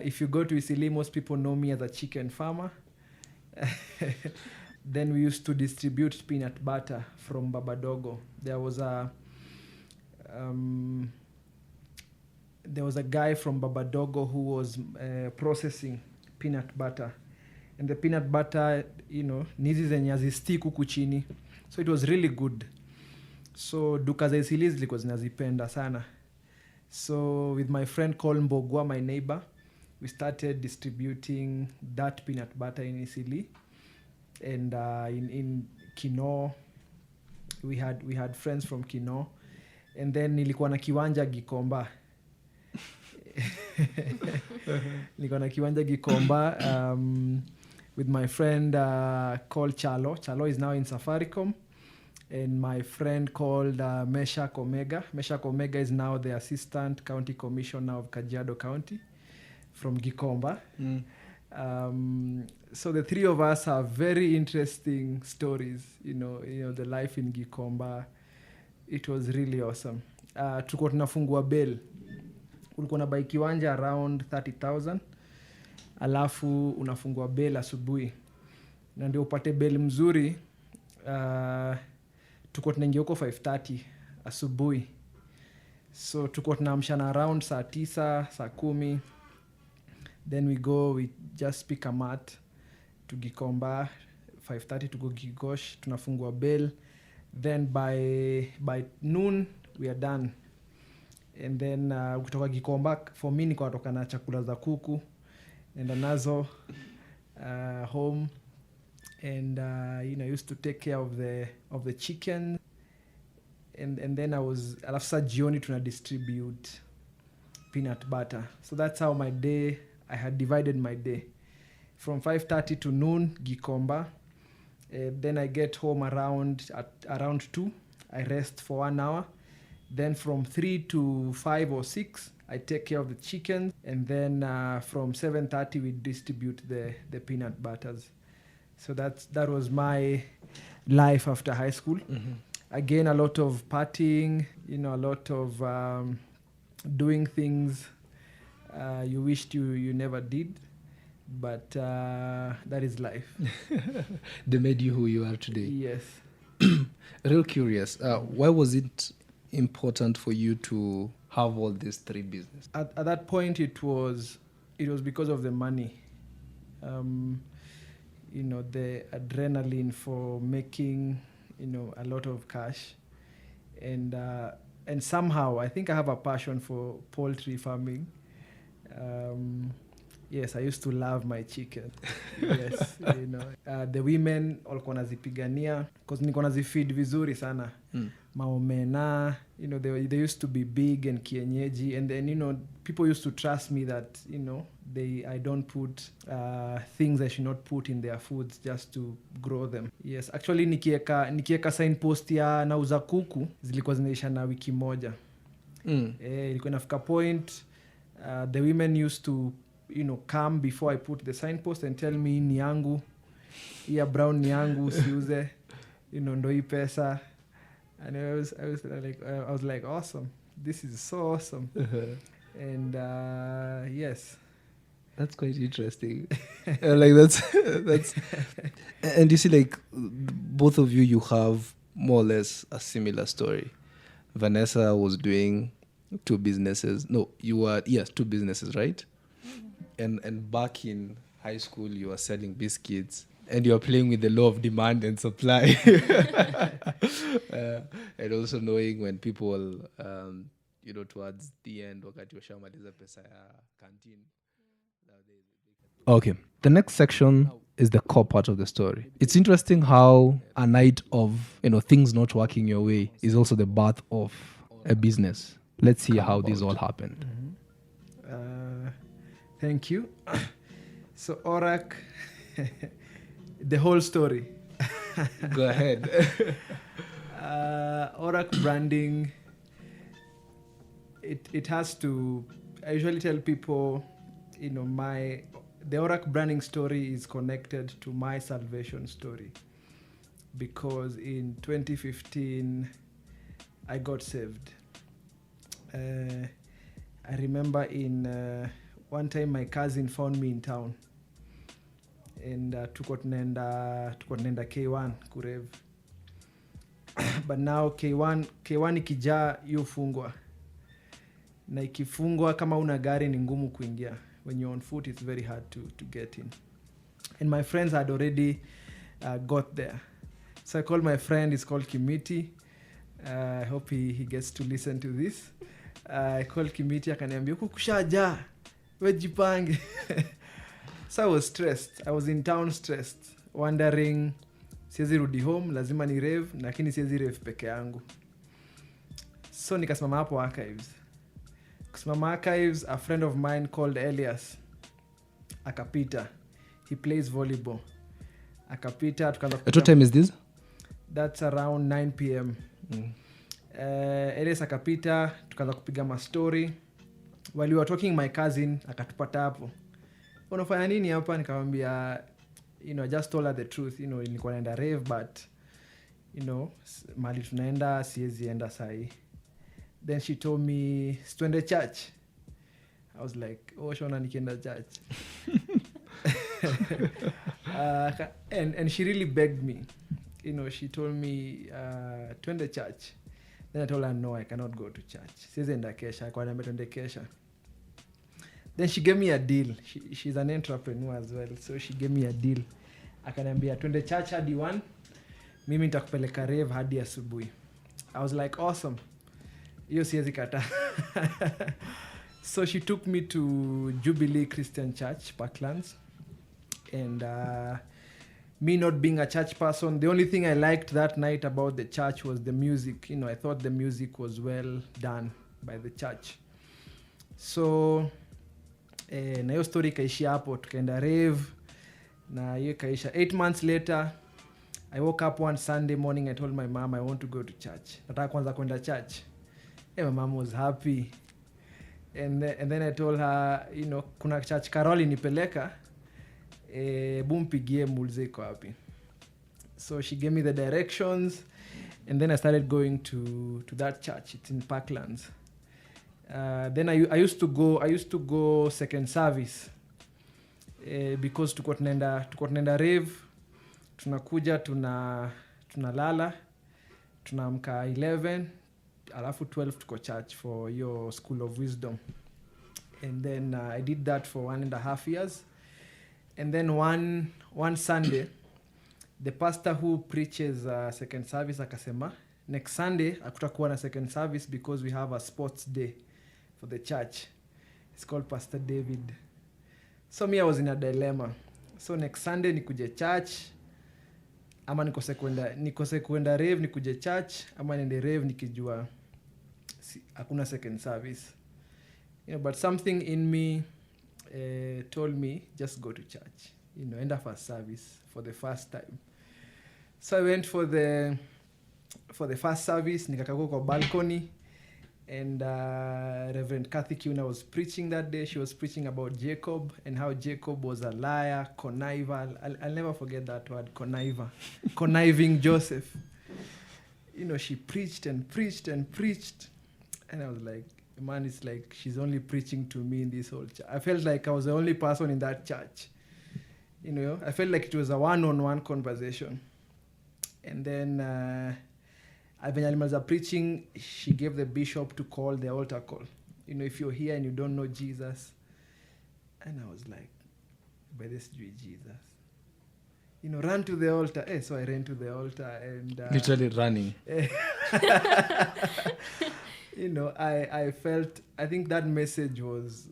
if you go to Isili, most people know me as a chicken farmer. Then we used to distribute peanut butter from Babadogo. There was a guy from Babadogo who was processing peanut butter. And the peanut butter, nizi zenye hazistick huku chini. So it was really good. So duka za Isili zilikuwa zinazipenda sana. So with my friend called Mbogwa, my neighbor, we started distributing that peanut butter in Isili. And in Kino, we had friends from Kino. And then nilikuwa na kiwanja Gikomba. Nilikuwa na kiwanja Gikomba with my friend called Chalo. Chalo is now in Safaricom. And my friend called Meshak Omega. Meshak Omega is now the Assistant County Commissioner of Kajiado County from Gikomba. So the 3 of us have very interesting stories, the life in Gikomba. It was really awesome. Tulikuwa tunafungua bail. Ulikuwa unabai kiwanja around 30,000. Alafu unafungua bail asubuhi. Na ndio upate bail mzuri. Tulikuwa tunaingia huko 5:30 asubuhi. So tulikuwa tunaamshana around saa 9, saa 10. Then we just pick a mat to Gikomba, 5:30 to go Gigosh, tunafungua bail. Then by noon we are done. And then kutoka Gikomba, for me niko natoka na chakula za kuku and nazo home. And I used to take care of the chicken. And then alafu saa jioni tuna distribute peanut butter. So that's how I had divided my day. From 5:30 to noon, Gikomba. Then I get home around 2. I rest for 1 hour. Then from 3 to 5 or 6, I take care of the chicken. And then from 7:30, we distribute the peanut butters. So that was my life after high school. Mm-hmm. Again, a lot of partying, a lot of doing things you wished you never did. But that is life. They made you who you are today. Yes. Real curious. Why was it important for you to have all these 3 businesses? At that point, it was because of the money. The adrenaline for making, a lot of cash. And somehow, I think I have a passion for poultry farming. Yes, I used to love my chicken. Yes, the women walikuwa nazipigania because nilikuwa nazifeed vizuri sana. Maomena, they used to be big and kienyeji, and then people used to trust me that I don't put things I should not put in their foods just to grow them. Yes, actually nikieka signpost ya nauza kuku zilikuwa zinaisha na wiki moja. Ilikuwa inafika point the women used to come before I put the signpost and tell me ni yangu, iya brown ni yangu, usiuze, ndo hii pesa. And I was like, awesome, this is so awesome. And yes, that's quite interesting. That's and you see, like, both of you have more or less a similar story. Vanessa was doing 2 businesses. No, you were 2 businesses, right? And back in high school, you were selling biscuits, and you were playing with the law of demand and supply. And also knowing when people, towards the end, wakati washamaliza pesa ya canteen. Okay, the next section is the core part of the story. It's interesting how a night of, things not working your way is also the birth of a business. Let's see how this all happened. Thank you. So Orac, the whole story. Go ahead. Orac branding, it has to, I usually tell people, the Orac branding story is connected to my salvation story, because in 2015 I got saved. I remember one time my cousin found me in town, and tuko tunaenda K1 kurev. But now K1 ikijaa yufungwa, na ikifungwa kama una gari ni ngumu kuingia. When you're on foot, it's very hard to get in. And my friends had already got there. So I called my friend, he's called Kimiti. I hope he gets to listen to this. I called Kimiti, akaniambia huku kushaja, we jipange. So I was stressed. I was in town stressed, wondering, siwezi rudi home, lazima ni rave, lakini siwezi rave peke yangu. So nikasimama hapo Archives. Kusimama Archives, a friend of mine called Elias akapita. He plays volleyball. Akapita, tukaanza. At what time is this? That's around 9 p.m. Elias akapita, tukaanza kupiga ma story. While we were talking, my cousin akatupata hapo. Unafanya nini hapa? Nikamwambia, I just told her the truth. Nilikuwa naenda rave, but mali tunaenda siwezi enda sahi. Then she told me, twende church. I was like, shona nikienda church. And she really begged me. She told me, twende church. Then I told her, no, I cannot go to church. Siwezi enda kesha. Kwa niambia twende kesha. Then she gave me a deal. She's an entrepreneur as well. So she gave me a deal. Akaniambia, twende church hadi 1. Mimi nitakupeleka rave hadi asubuhi. I was like, awesome. Hiyo siwezi kata. So she took me to Jubilee Christian Church, Parklands. And me not being a church person, the only thing I liked that night about the church was the music. I thought the music was well done by the church. So na hiyo story ikaishia hapo, tukaenda rave na hiyo ikaisha. 8 months later, I woke up one Sunday morning. I told my mom I want to go to church. Nataka kwanza kwenda church. My mom was happy. And then I told her, kuna church Karoli nipeleka, bumpigie muulize iko wapi. So she gave me the directions, and then I started going to that church. It's in Parklands. Then I used to go second service, because tuko tunaenda rave, tunakuja tunalala, tunaamka 11, alafu 12 tuko church for your School of Wisdom. And then I did that for 1.5 years. And then one Sunday, the pastor who preaches second service akasema, next Sunday hakutakuwa na second service because we have a sports day for the church. It's called Pastor David. So me, I was in a dilemma. So next Sunday nikuje church, ama nikose kwenda rave nikuje church, ama niende rave nikijua hakuna second service. But something in me told me, just go to church. Enda first service for the first time. So I went for the first service, nikakakuwa kwa balcony. And Reverend Kathy Kiuna was preaching that day. She was preaching about Jacob and how Jacob was a liar, conniver. I'll never forget that word, conniver. Conniving Joseph. She preached and preached and preached. And I was like, man, it's like she's only preaching to me in this whole church. I felt like I was the only person in that church. I felt like it was a one-on-one conversation. And then when I was preaching, she gave the bishop to call the altar call. If you're here and you don't know Jesus. And I was like, by this Jesus. Run to the altar. So I ran to the altar and... literally running. I felt, I think that message was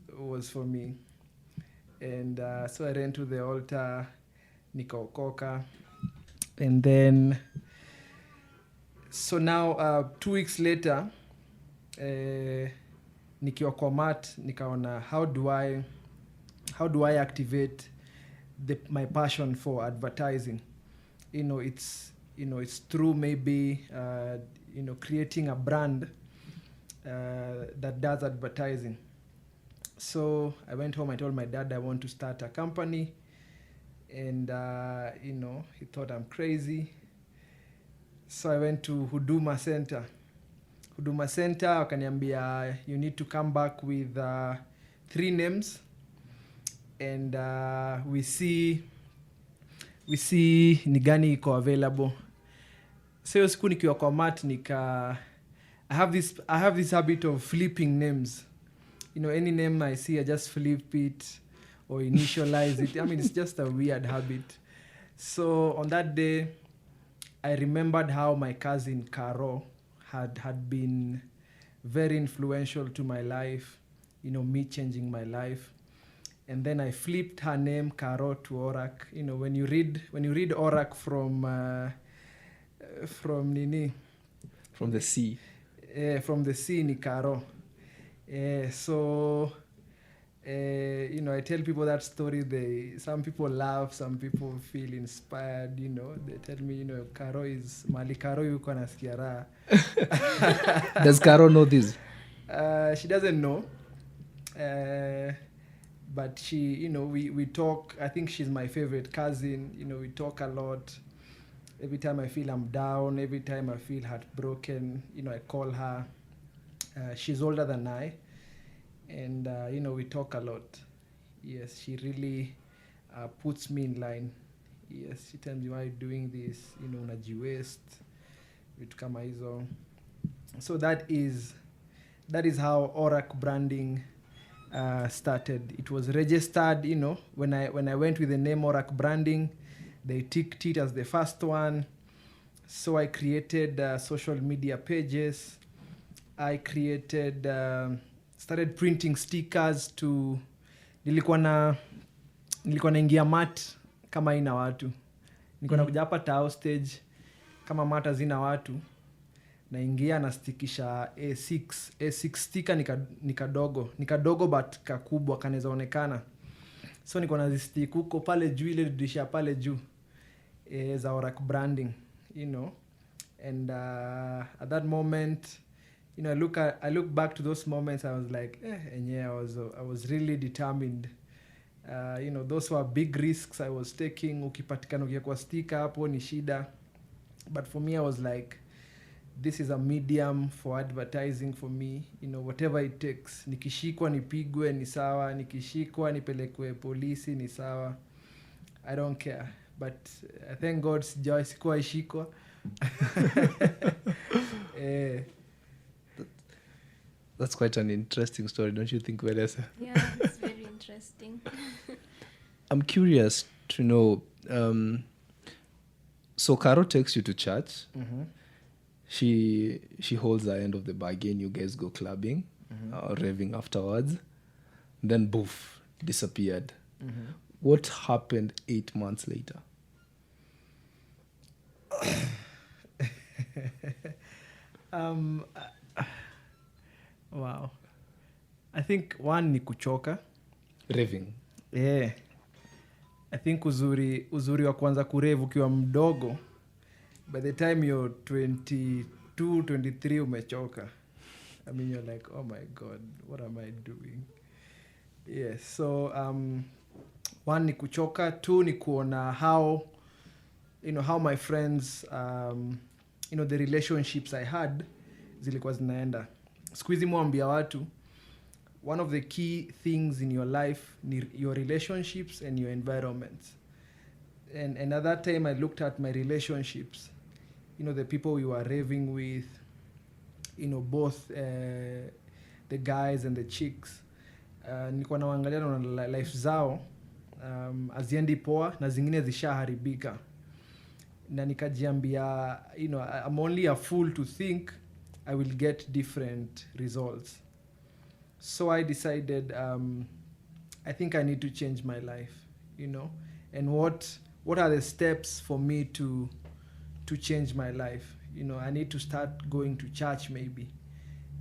for me. And so I ran to the altar, nikaokoka. And then... So now, 2 weeks later, nikiwa kwa mat, nikaona how do I activate my passion for advertising? It's it's through maybe creating a brand that does advertising. So I went home, I told my dad I want to start a company, and he thought I'm crazy. So I went to Huduma Center. Wakaniambia, you need to come back with 3 names, and we see ni gani iko available. So hiyo siku nikiwa kwa mat I have this habit of flipping names. Any name I see, I just flip it or initialize it. I mean, it's just a weird habit. So on that day, I remembered how my cousin Caro had been very influential to my life, me changing my life. And then I flipped her name, Caro, to Orac. When you read Orac from Nini? From the sea. From the sea, ni Caro. So I tell people that story. Some people laugh, some people feel inspired. They tell me, Caro is mali Caro yuko nasikia raha. Does Caro know this? She doesn't know. But she, we talk. I think she's my favorite cousin. We talk a lot. Every time I feel I'm down, every time I feel heartbroken, I call her. She's older than I, and we talk a lot. Yes, she really puts me in line. Yes, she tells me, why are you doing this? Unajiwaste, vitu kama hizo. So that is how Orac branding started. It was registered. When I went with the name Orac branding, they ticked it as the first one. So I created social media pages. I created, started printing stickers to, nilikuwa naingia mat kama ina watu. Nilikuwa nakuja hapa Tao stage kama mat hazina watu. Naingia na stikisha A6 sticker ni kadogo but kakubwa kanaweza onekana. So nilikuwa nazistick huko pale juu, ile dirisha pale juu za Orac branding, and at that moment, I look back to those moments. I was like, I was really determined. Those were big risks I was taking. Ukipatikana ukiwekwa sticker hapo ni shida. But for me, I was like, this is a medium for advertising for me. Whatever it takes. Nikishikwa nipigwe ni sawa. Nikishikwa nipelekwe polisi ni sawa. I don't care. But thank God sikuwa ishikwa. That's quite an interesting story, don't you think, Vanessa? Yeah, it's very interesting. I'm curious to know, so Caro takes you to church. Mm-hmm. She holds the end of the bargain. You guys go clubbing, raving afterwards. Then, boof, disappeared. Mm-hmm. What happened 8 months later? Wow. I think one ni kuchoka. Raving. Yeah. I think uzuri wa kwanza kurevu ukiwa mdogo, by the time you're 22, 23 umechoka. I mean, you're like, oh my God, what am I doing? Yeah, so one ni kuchoka, 2 ni kuona how my friends, the relationships I had zilikuwa zinaenda. Siku hizi mwambia watu, one of the key things in your life ni your relationships and your environment. And at that time I looked at my relationships, the people we were raving with, both the guys and the chicks. Nilikuwa naangalia na life zao haziendi poa na zingine zishaharibika. Na nikajiambia, I'm only a fool to think I will get different results. So I decided, I think I need to change my life, and what are the steps for me to change my life? I need to start going to church maybe.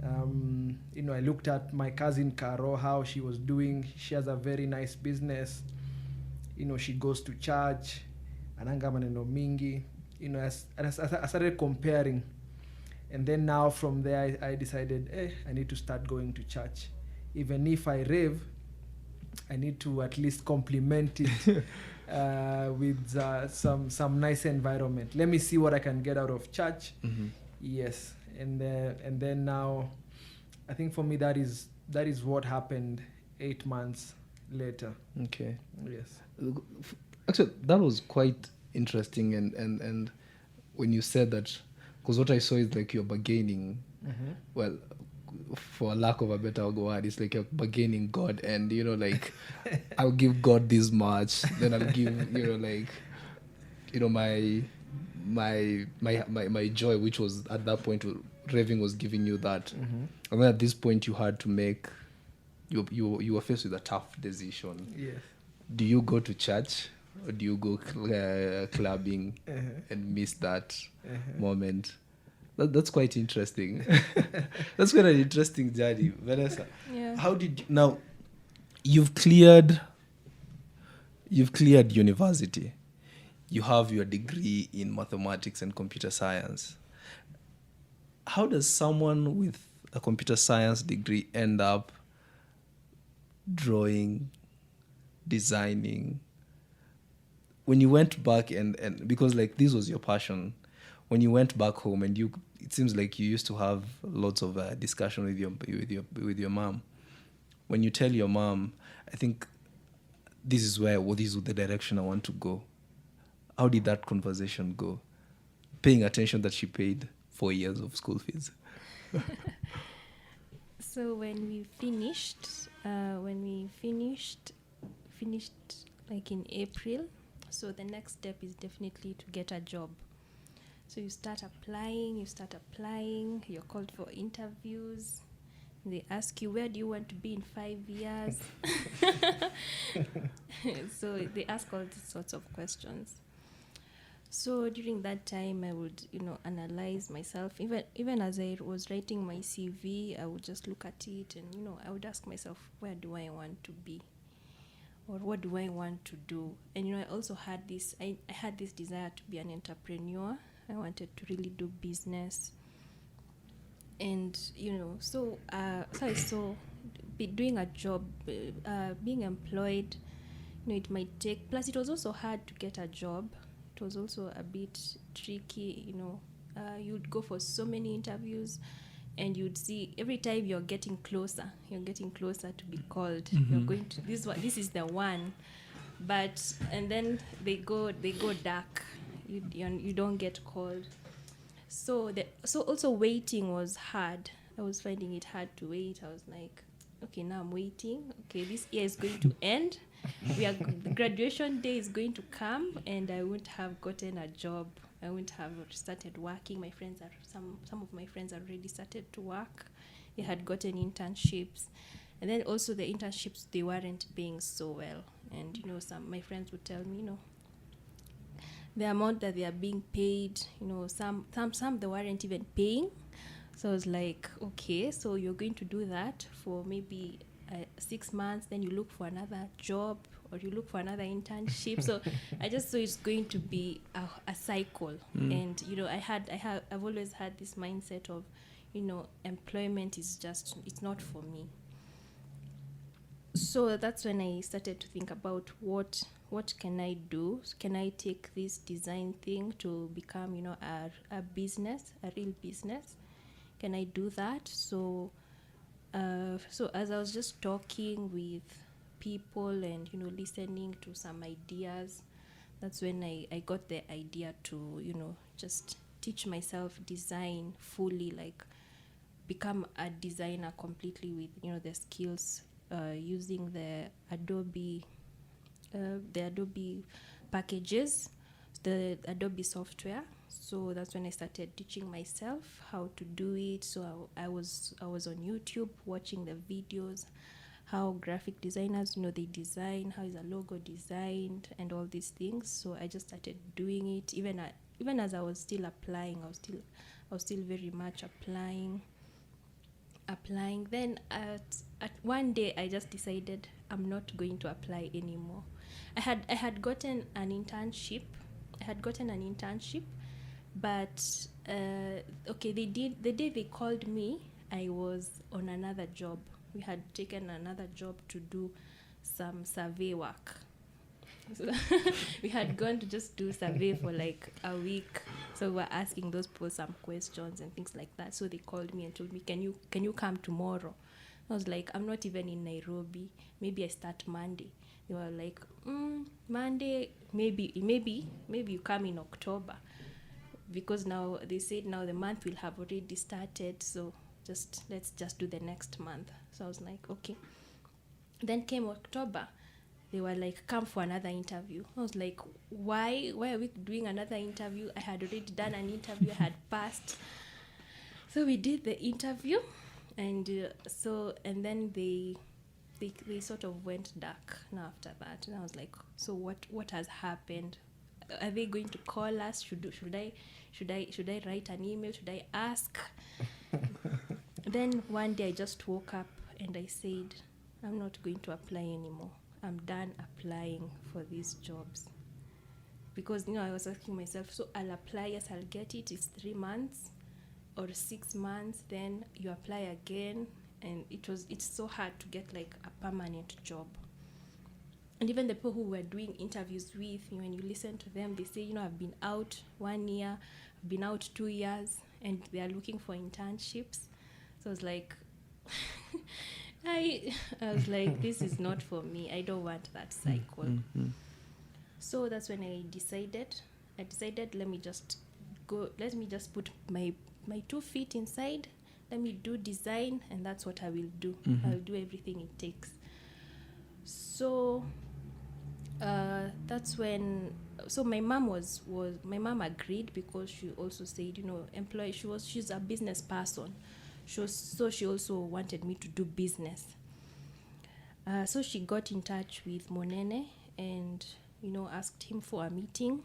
I looked at my cousin Caro, how she was doing. She has a very nice business. She goes to church, ananga maneno mingi. I started comparing. And then now from there, I decided, I need to start going to church. Even if I rave, I need to at least complement it with some nice environment. Let me see what I can get out of church. Mm-hmm. Yes, and then now, I think for me that is what happened 8 months later. Okay. Yes. Actually, that was quite interesting, and when you said that, because what I saw is like you're bargaining. Mm-hmm. Well, for lack of a better word, it's like you're bargaining God, and like I'll give God this much, then I'll give my joy, which was at that point raving was giving you that, Mm-hmm. and then at this point you had to make you were faced with a tough decision. Yes. Do you go to church or do you go clubbing Uh-huh. and miss that Uh-huh. moment? That's quite interesting. That's quite an interesting journey, Vanessa. Yeah. How did now you've cleared university, you have your degree in mathematics and computer science. How does someone with a computer science degree end up drawing, designing? When you went back and because like this was your passion, when you went back home and it seems like you used to have lots of discussion with your mom. When you tell your mom, I think this is the direction I want to go. How did that conversation go? Paying attention that she paid 4 years of school fees. So when we finished like in April, so the next step is definitely to get a job. So you start applying, you're called for interviews. They ask you, where do you want to be in 5 years? So they ask all these sorts of questions. So during that time, I would, analyze myself. Even as I was writing my CV, I would just look at it and, I would ask myself, where do I want to be? Or what do I want to do? And, I also had this, I had this desire to be an entrepreneur. I wanted to really do business. And, so I saw doing a job, being employed, it might take, plus it was also hard to get a job. It was also a bit tricky, you'd go for so many interviews and you'd see every time you're getting closer to be called. Mm-hmm. You're going to, this is the one. And then they go dark. You don't get called. So also waiting was hard. I was finding it hard to wait. I was like, okay, now I'm waiting. Okay, this year is going to end. The graduation day is going to come, and I wouldn't have gotten a job. I wouldn't have started working. My friends some of my friends already started to work. They had gotten internships, and then also the internships, they weren't paying so well. And some my friends would tell me, the amount that they are being paid, some they weren't even paying. So I was like, okay, so you're going to do that for maybe 6 months, then you look for another job or you look for another internship. So I just saw it's going to be a cycle. And I've always had this mindset of, employment is just, it's not for me. So that's when I started to think about what can I do? Can I take this design thing to become, a business, a real business? Can I do that? So as I was just talking with people and, listening to some ideas, that's when I got the idea to, just teach myself design fully, like become a designer completely with, the skills, using the Adobe packages, the Adobe software. So that's when I started teaching myself how to do it. So I was on YouTube watching the videos, how graphic designers, they design, how is a logo designed and all these things. So I just started doing it. Even as I was still applying, I was still very much applying. Then at one day I just decided I'm not going to apply anymore. I had gotten an internship. But okay, the day they called me, I was on another job. We had taken another job to do some survey work. So we had gone to just do survey for like a week. So we were asking those people some questions and things like that. So they called me and told me, can you come tomorrow? I was like, I'm not even in Nairobi. Maybe I start Monday. They were like, Monday, maybe you come in October. Because now they said now the month will have already started, so let's just do the next month. So I was like, okay. Then came October. They were like, come for another interview. I was like, why are we doing another interview? I had already done an interview. I had passed. So we did the interview, and then they sort of went dark now after that. And I was like, so what has happened? Are they going to call us? Should I write an email? Should I ask? Then one day I just woke up and I said, I'm not going to apply anymore. I'm done applying for these jobs. Because I was asking myself, so I'll apply, yes, I'll get it. It's 3 months or 6 months. Then you apply again, and it's so hard to get like a permanent job. And even the people who were doing interviews with, when you listen to them, they say, I've been out 1 year, I've been out 2 years, and they are looking for internships. So I was like, I was like, this is not for me. I don't want that cycle. Mm-hmm. So that's when I decided, let me just put my 2 feet inside, let me do design, and that's what I will do. Mm-hmm. I'll do everything it takes. So that's when. So my mom my mom agreed, because she also said, she's a business person. So she also wanted me to do business. So she got in touch with Munene and asked him for a meeting,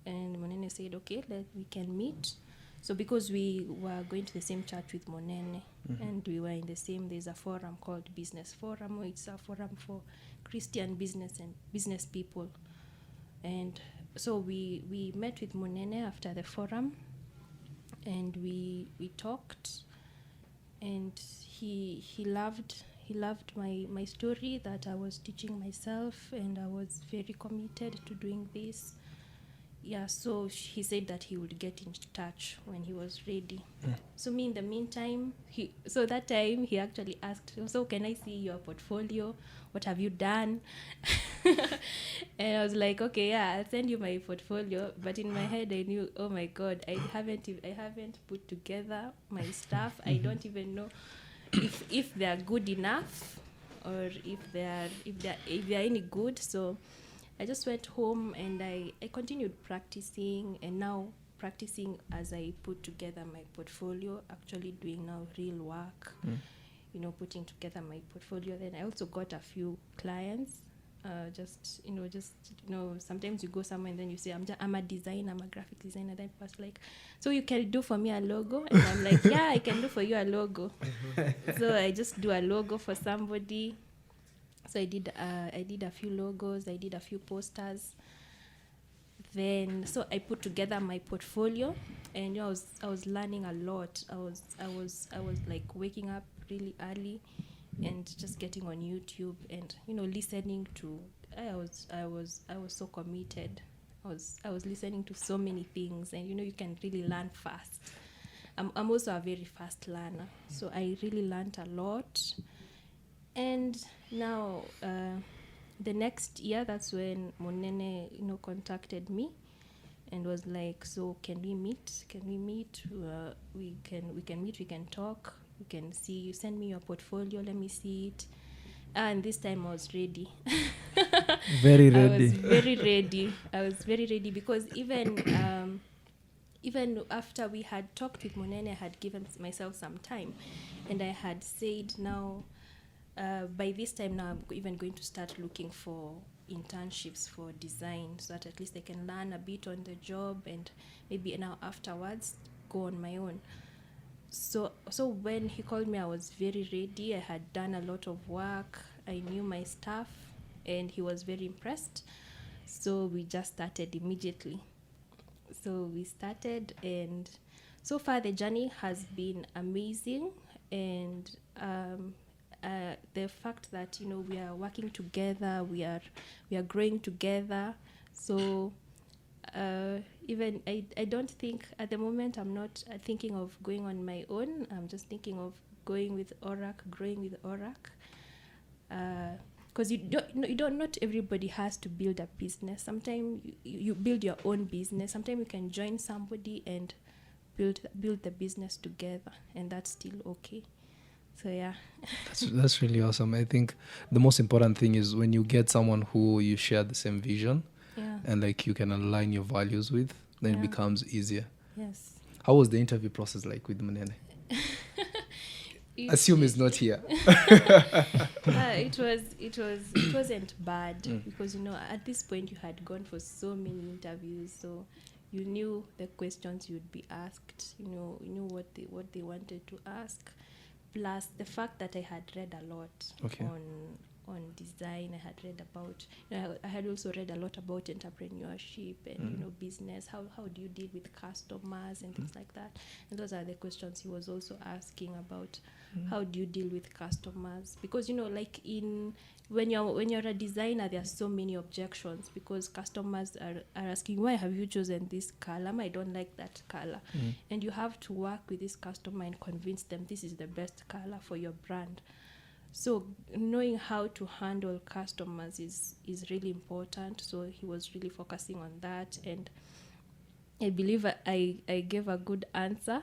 and Munene said, okay, we can meet. So because we were going to the same church with Munene, mm-hmm. and we were in the same, there's a forum called Business Forum. It's a forum for Christian business and business people. And so we met with Munene after the forum, and we talked, and he loved my story that I was teaching myself, and I was very committed to doing this. Yeah, so he said that he would get in touch when he was ready. So me, in the meantime, that time he actually asked, so can I see your portfolio? What have you done? And I was like, okay, yeah, I'll send you my portfolio. But in my head, I knew, oh my God, I haven't put together my stuff. Mm-hmm. I don't even know if they are good enough, or if they are any good. So I just went home and I continued practicing, and now practicing as I put together my portfolio, actually doing now real work, putting together my portfolio. Then I also got a few clients, sometimes you go somewhere and then you say, I'm a designer, I'm a graphic designer. Then people are like, so you can do for me a logo? And I'm like, yeah, I can do for you a logo. So I just do a logo for somebody. So I did a few logos, I did a few posters. Then so I put together my portfolio, and I was learning a lot. I was like waking up really early and just getting on YouTube and listening to. I was so committed. I was listening to so many things, and you can really learn fast. I'm also a very fast learner, so I really learned a lot. And now, the next year, that's when Munene, contacted me, and was like, "So can we meet? Can we meet? We can meet. We can talk. We can see. You send me your portfolio. Let me see it." And this time I was ready. Very ready. I was very ready because even after we had talked with Munene, I had given myself some time, and I had said now. By this time now, I'm even going to start looking for internships for design, so that at least I can learn a bit on the job, and maybe now afterwards go on my own. So when he called me, I was very ready. I had done a lot of work. I knew my stuff, and he was very impressed. So we just started immediately. So we started, and so far the journey has been amazing. And the fact that we are working together, we are growing together. So even I don't think at the moment I'm not thinking of going on my own. I'm just thinking of going with Orac, growing with Orac. Because not everybody has to build a business. Sometimes you build your own business. Sometimes you can join somebody and build the business together, and that's still okay. So yeah. That's really awesome. I think the most important thing is when you get someone who you share the same vision, Yeah. and like you can align your values with, then it Yeah. becomes easier. Yes. How was the interview process like with Munene? Assume he's not here. It wasn't bad because at this point you had gone for so many interviews, so you knew the questions you'd be asked. You knew what they wanted to ask. Plus the fact that I had read a lot on design. I had read about, I had also read a lot about entrepreneurship and business. How do you deal with customers and things like that? And those are the questions he was also asking about. How do you deal with customers? Because like when you're a designer, there are so many objections because customers are asking, why have you chosen this color? I don't like that color. And you have to work with this customer and convince them this is the best color for your brand. So knowing how to handle customers is really important. So he was really focusing on that, and I believe I gave a good answer.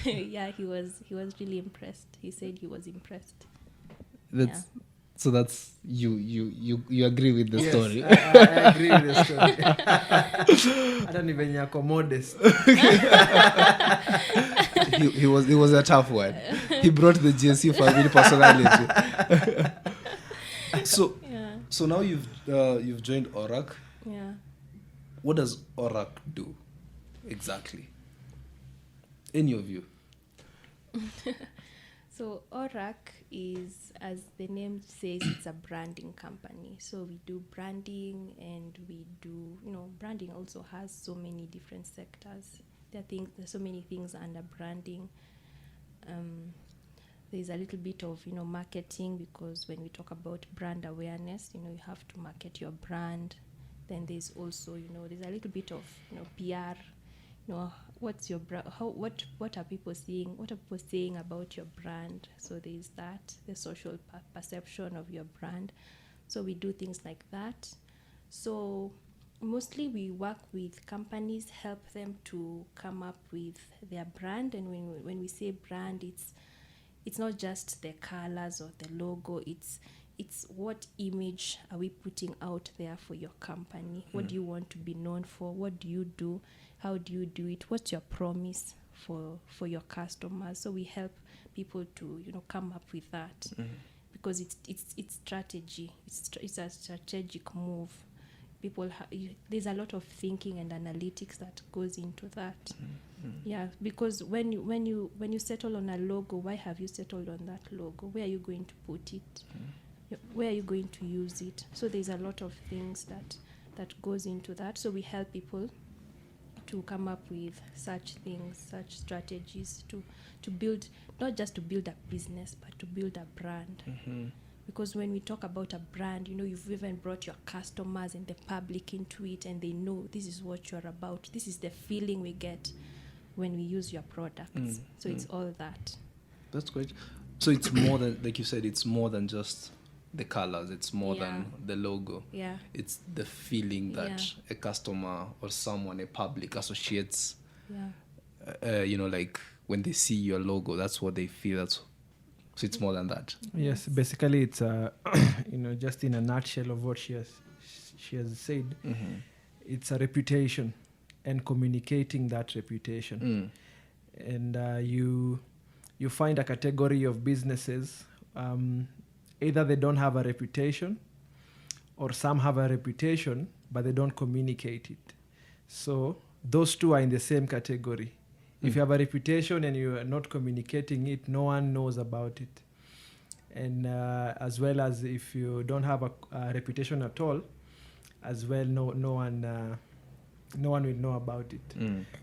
Yeah, he was really impressed. He said he was impressed. So that's you agree with the story. I agree with the story. I don't even yako modest. He was a tough one. He brought the GSU family personality. So now you've joined Orac. Yeah. What does Orac do exactly, in your view? So Orac is, as the name says, it's a branding company. So we do branding, and we do, branding also has so many different sectors. There's so many things under branding. There's a little bit of, marketing, because when we talk about brand awareness, you have to market your brand. Then there's also, there's a little bit of, PR. What's your brand? What are people seeing? What are people saying about your brand? So there's that, the social perception of your brand. So we do things like that. So mostly we work with companies, help them to come up with their brand. And when we say brand, it's not just the colors or the logo. It's what image are we putting out there for your company? What do you want to be known for? What do you do? How do you do it? What's your promise for your customers? So we help people to come up with that, because it's strategy. It's a strategic move. There's a lot of thinking and analytics that goes into that. Yeah, because when you settle on a logo, why have you settled on that logo? Where are you going to put it? Where are you going to use it? So there's a lot of things that goes into that. So we help people to come up with such things, such strategies to build, not just to build a business, but to build a brand. Because when we talk about a brand, you've even brought your customers and the public into it, and they know this is what you're about. This is the feeling we get when we use your products. So it's all that. That's great. So it's more than, like you said, it's more than just the colors. It's more than the logo. Yeah. It's the feeling that a customer or someone, a public, associates. Yeah. Like when they see your logo, that's what they feel. So it's more than that. Yes, basically it's just in a nutshell of what she has said. It's a reputation and communicating that reputation. And you find a category of businesses, either they don't have a reputation, or some have a reputation but they don't communicate it. So those two are in the same category. If you have a reputation and you are not communicating it, no one knows about it. And as well as if you don't have a reputation at all, as well, no one no one will know about it.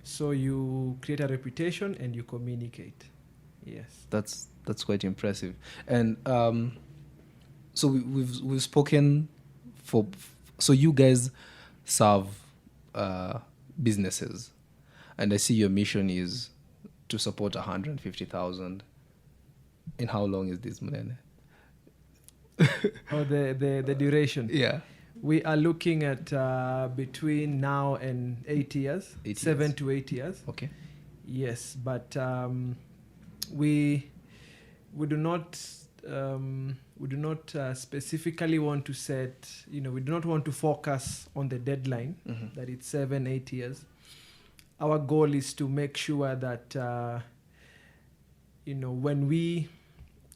So you create a reputation and you communicate. Yes. That's quite impressive. And so we've spoken for. So you guys serve businesses, and I see your mission is to support 150,000. In how long is this, Munene? Oh, the duration. Yeah. We are looking at between now and 8 years, 7 to 8 years. Okay. Yes, but we do not specifically want to set. We do not want to focus on the deadline that it's 7-8 years. Our goal is to make sure that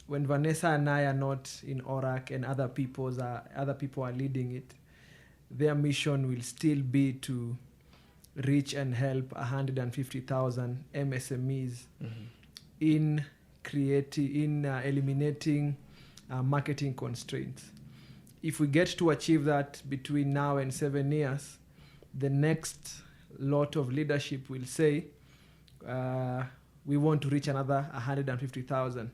when Vanessa and I are not in Orac and other people are leading it, their mission will still be to reach and help 150,000 MSMEs in eliminating marketing constraints. If we get to achieve that between now and 7 years, the next lot of leadership will say, we want to reach another 150,000.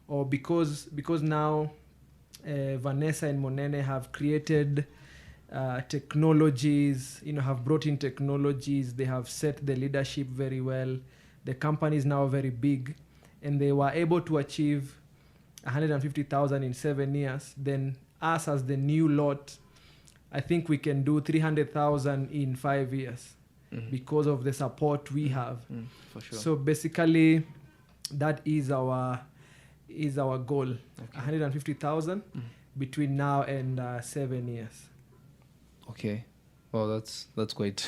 Or because now Vanessa and Munene have created technologies, have brought in technologies, they have set the leadership very well. The company is now very big, and they were able to achieve 150,000 in 7 years. Then us as the new lot, I think we can do 300,000 in 5 years because of the support we have. For sure. So basically, that is our goal. Okay. 150,000 between now and 7 years. Okay. Well, that's quite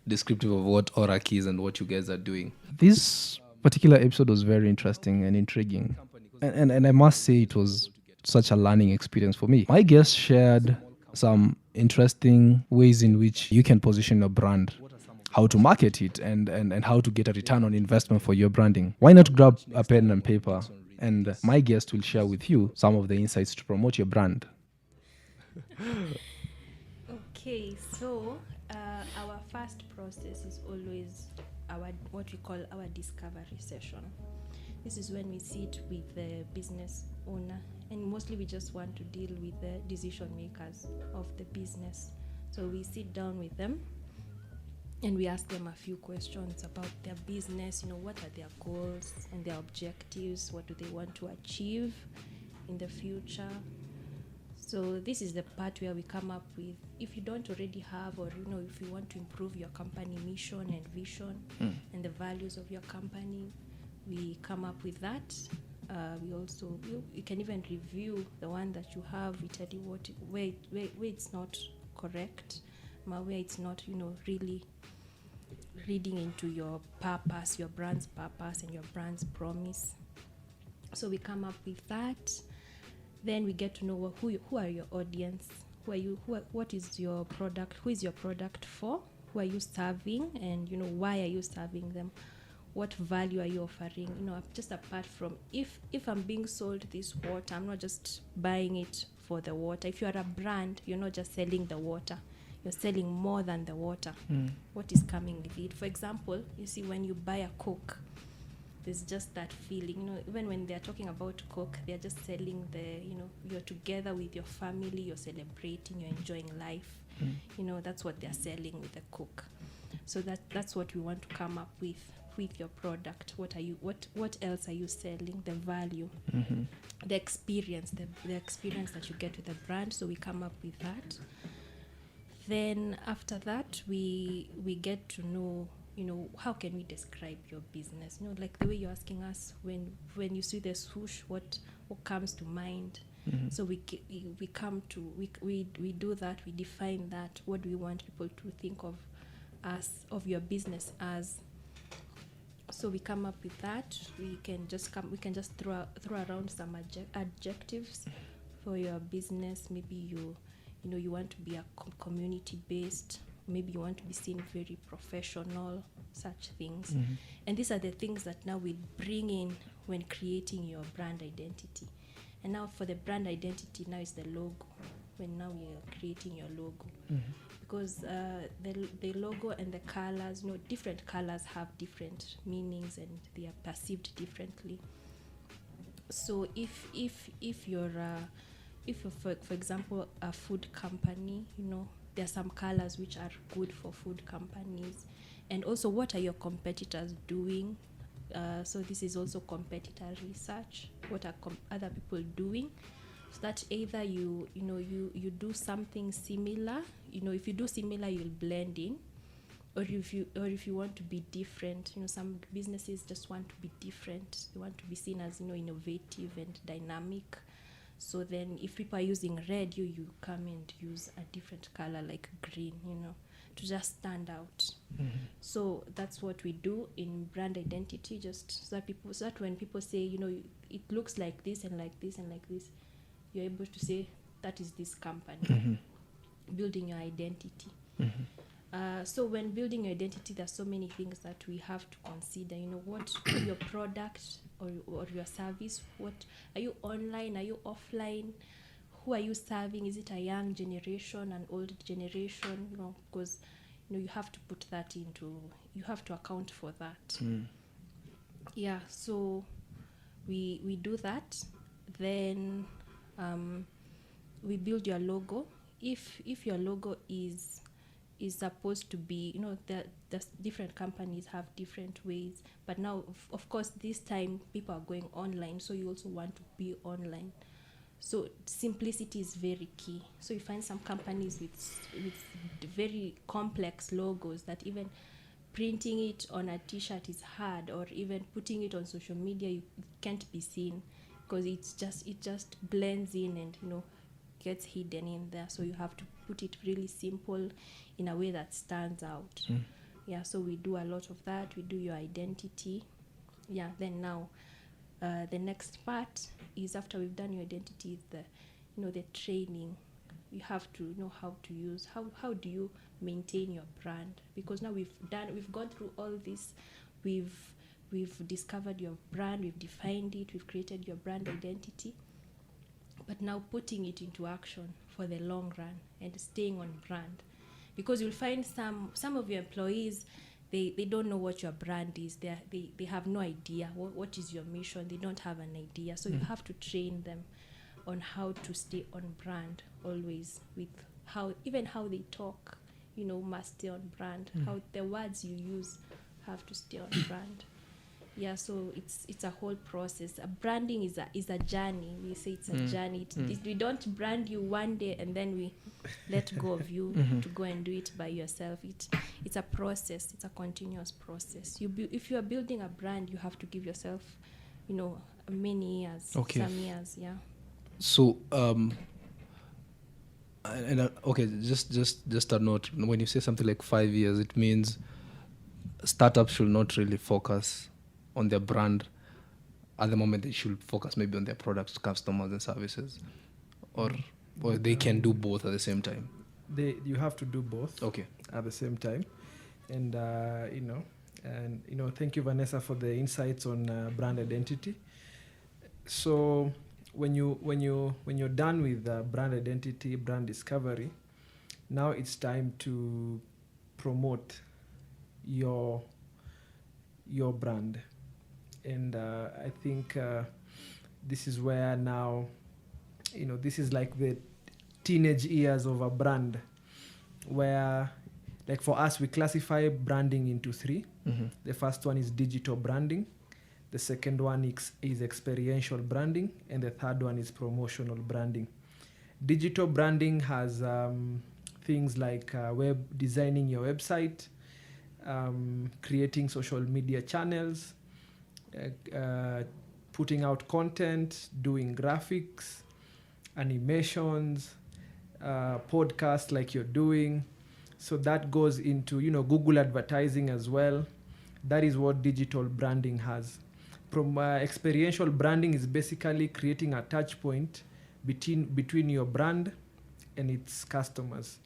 descriptive of what Orac is and what you guys are doing. This particular episode was very interesting and intriguing. And I must say it was such a learning experience for me. My guests shared some interesting ways in which you can position your brand, how to market it, and how to get a return on investment for your branding. Why not grab a pen and paper, and my guest will share with you some of the insights to promote your brand. Okay, so our first process is always what we call our discovery session. This is when we sit with the business owner, and mostly we just want to deal with the decision makers of the business. So we sit down with them and we ask them a few questions about their business, what are their goals and their objectives, what do they want to achieve in the future. So this is the part where we come up with, if you don't already have, or if you want to improve your company mission and vision and the values of your company, we come up with that. You can even review the one that you have. We tell you where it's not correct, where it's not really reading into your purpose, your brand's purpose and your brand's promise. So we come up with that. Then we get to know who are your audience, what is your product, who is your product for, who are you serving, and why are you serving them, what value are you offering. Just apart from if I'm being sold this water, I'm not just buying it for the water. If you are a brand, you're not just selling the water, you're selling more than the water. What is coming with it? For example, you see, when you buy a Coke, there's just that feeling, even when they're talking about Coke, they're just selling you're together with your family, you're celebrating, you're enjoying life. That's what they're selling with the Coke. So that's what we want to come up with your product. What else are you selling? The value, the experience, the experience that you get with the brand. So we come up with that. Then after that, we get to know, how can we describe your business? Like the way you're asking us, when you see the swoosh, what comes to mind? So we do that. We define that. What do we want people to think of us, of your business as? So we come up with that. We can just throw around some adjectives for your business. Maybe you want to be a community based. Maybe you want to be seen very professional, such things. And these are the things that now we bring in when creating your brand identity. And now for the brand identity, now is the logo. When now you're creating your logo, because the logo and the colors, different colors have different meanings and they are perceived differently. So if you're for example a food company, there are some colors which are good for food companies, and also what are your competitors doing. So this is also competitor research. What are other people doing? So that either you do something similar. If you do similar, you'll blend in, or if you want to be different. Some businesses just want to be different. They want to be seen as innovative and dynamic. So then, if people are using red, you come and use a different color like green. To just stand out. So that's what we do in brand identity, just so that when people say, it looks like this and like this and like this, you're able to say that is this company. Building your identity. So when building your identity, there's so many things that we have to consider. What your product or your service, what are you online, are you offline, who are you serving? Is it a young generation, an old generation? Because you have to put that you have to account for that. Yeah, so we do that. Then we build your logo. If your logo is supposed to be, the different companies have different ways, but now of course this time people are going online, so you also want to be online. So simplicity is very key. So you find some companies with very complex logos that even printing it on a t-shirt is hard, or even putting it on social media, you can't be seen because it just blends in and gets hidden in there. So you have to put it really simple in a way that stands out. Yeah, so we do a lot of that. We do your identity. Yeah, then now the next part is, after we've done your identity, is the training. You have to know how to use, how do you maintain your brand, because now we've gone through all this. We've discovered your brand, we've defined it, we've created your brand identity, but now putting it into action for the long run and staying on brand, because you'll find some of your employees, they don't know what your brand is. They have no idea what is your mission. They don't have an idea. So you have to train them on how to stay on brand always, with how they talk, must stay on brand. How the words you use have to stay on brand. Yeah, so it's a whole process. Branding is a journey. We say it's a journey. We don't brand you one day and then we let go of you to go and do it by yourself. It's a process. It's a continuous process. If you are building a brand, you have to give yourself, many years, some years. Yeah. So just a note. When you say something like 5 years, it means startups should not really focus on their brand at the moment. They should focus maybe on their products, customers, and services, or they can do both at the same time. You have to do both. Okay. At the same time, and thank you, Vanessa, for the insights on brand identity. So when you're done with brand identity, brand discovery, now it's time to promote your brand. And I think this is where now, this is like the teenage years of a brand, where, like for us, we classify branding into three. The first one is digital branding. The second one is experiential branding. And the third one is promotional branding. Digital branding has things like designing your website, creating social media channels, putting out content, doing graphics, animations, podcasts like you're doing. So that goes into, Google advertising as well. That is what digital branding has. Experiential branding is basically creating a touch point between your brand and its customers.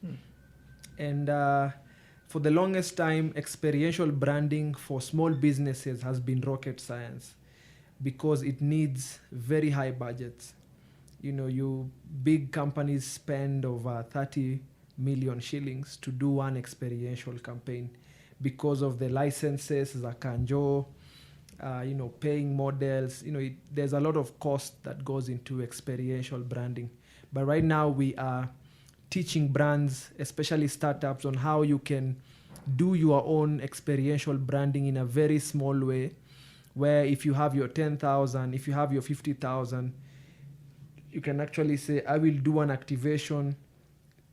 And for the longest time, experiential branding for small businesses has been rocket science, because it needs very high budgets. you big companies spend over 30 million shillings to do one experiential campaign because of the licenses, the kanjo, paying models. There's a lot of cost that goes into experiential branding. But right now we are teaching brands, especially startups, on how you can do your own experiential branding in a very small way, where if you have your 10,000, if you have your 50,000, you can actually say, I will do an activation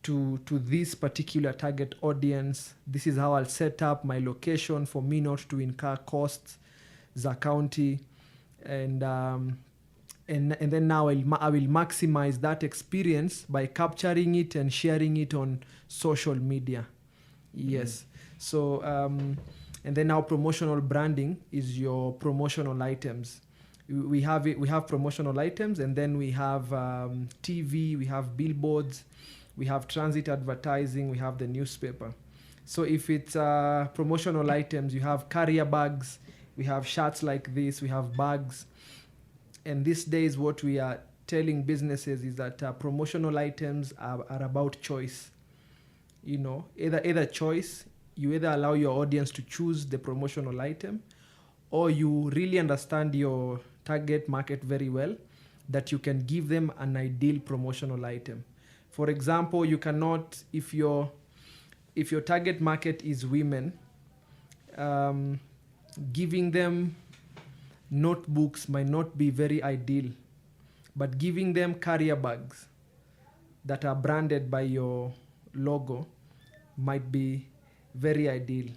to this particular target audience. This is how I'll set up my location for me not to incur costs, the county, and then now I will maximize that experience by capturing it and sharing it on social media. Yes. So and then now promotional branding is your promotional items. We have promotional items, and then we have TV, we have billboards, we have transit advertising, we have the newspaper. So if it's promotional items, you have carrier bags, we have shirts like this, we have bags. And these days what we are telling businesses is that promotional items are about choice. Either choice, you either allow your audience to choose the promotional item, or you really understand your target market very well, that you can give them an ideal promotional item. For example, you cannot, if your target market is women, giving them notebooks might not be very ideal, but giving them carrier bags that are branded by your logo might be very ideal,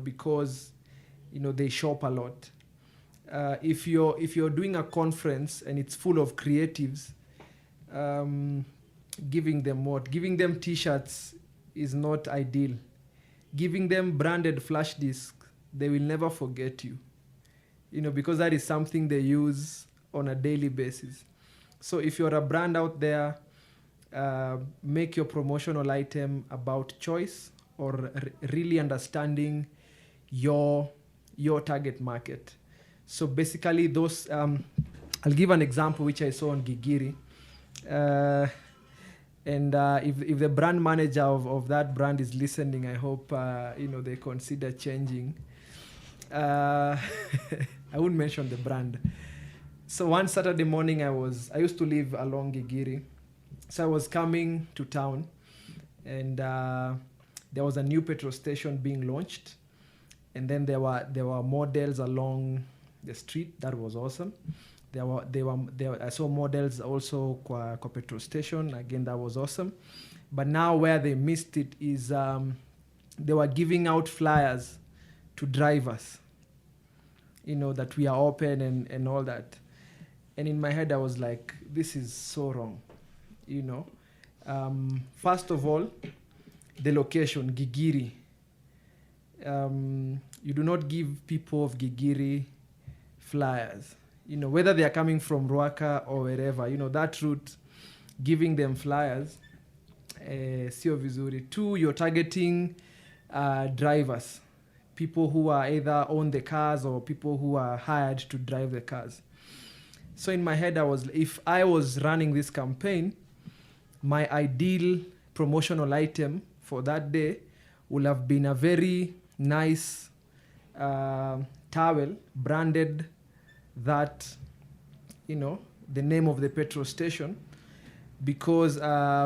because they shop a lot. If you're doing a conference and it's full of creatives, giving them t-shirts is not ideal. Giving them branded flash discs, they will never forget you, because that is something they use on a daily basis. So if you're a brand out there, make your promotional item about choice, or really understanding your target market. So basically those, I'll give an example which I saw on Githira. And if the brand manager of that brand is listening, I hope they consider changing. I wouldn't mention the brand. So one Saturday morning, I used to live along Githira. So I was coming to town, and there was a new petrol station being launched, and then there were models along the street. That was awesome. I saw models also kwa petrol station. Again, that was awesome. But now where they missed it is they were giving out flyers to drivers, that we are open and all that. And in my head, I was like, this is so wrong, First of all, the location, Githira. You do not give people of Githira flyers. Whether they are coming from Ruaka or wherever, that route, giving them flyers, sio vizuri. 2, you're targeting drivers, people who are either own the cars or people who are hired to drive the cars. So in my head, if I was running this campaign, my ideal promotional item for that day would have been a very nice towel branded that, the name of the petrol station, because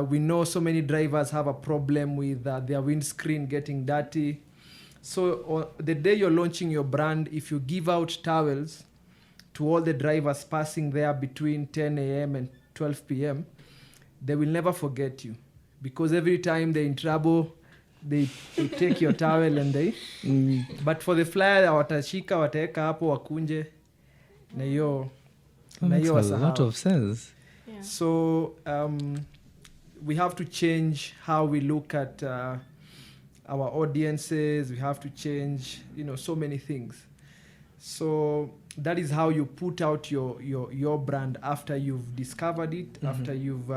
we know so many drivers have a problem with their windscreen getting dirty. So the day you're launching your brand, if you give out towels to all the drivers passing there between 10 a.m. and 12 p.m., they will never forget you, because every time they're in trouble, they take your towel and they... But for the flyer, watashika, wataeka hapo, wakunje, na hiyo makes a lot of sense. Yeah. So we have to change how we look at our audiences. We have to change, so many things. So that is how you put out your brand after you've discovered it, after you've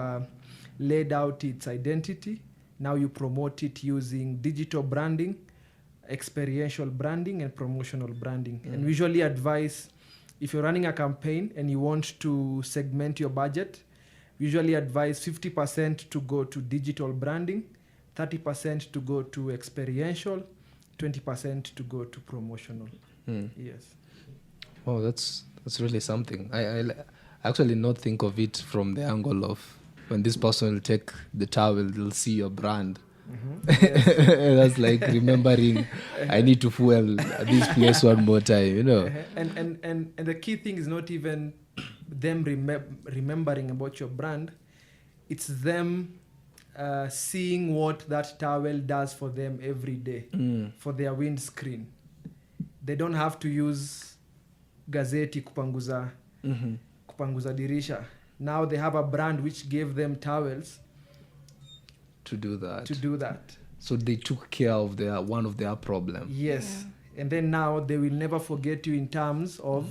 laid out its identity. Now you promote it using digital branding, experiential branding, and promotional branding. And we usually advise, if you're running a campaign and you want to segment your budget, We usually advise 50% to go to digital branding, 30% to go to experiential, 20% to go to promotional. Yes. Oh, that's really something. I actually not think of it from the angle of when this person will take the towel, they'll see your brand. Yes. That's like remembering I need to fuel this place one more time, you know. And the key thing is not even them remembering about your brand. It's them seeing what that towel does for them every day for their windscreen. They don't have to use gazeti kupanguza dirisha. Now they have a brand which gave them towels To do that. So they took care of one of their problems. Yes. Yeah. And then now they will never forget you in terms of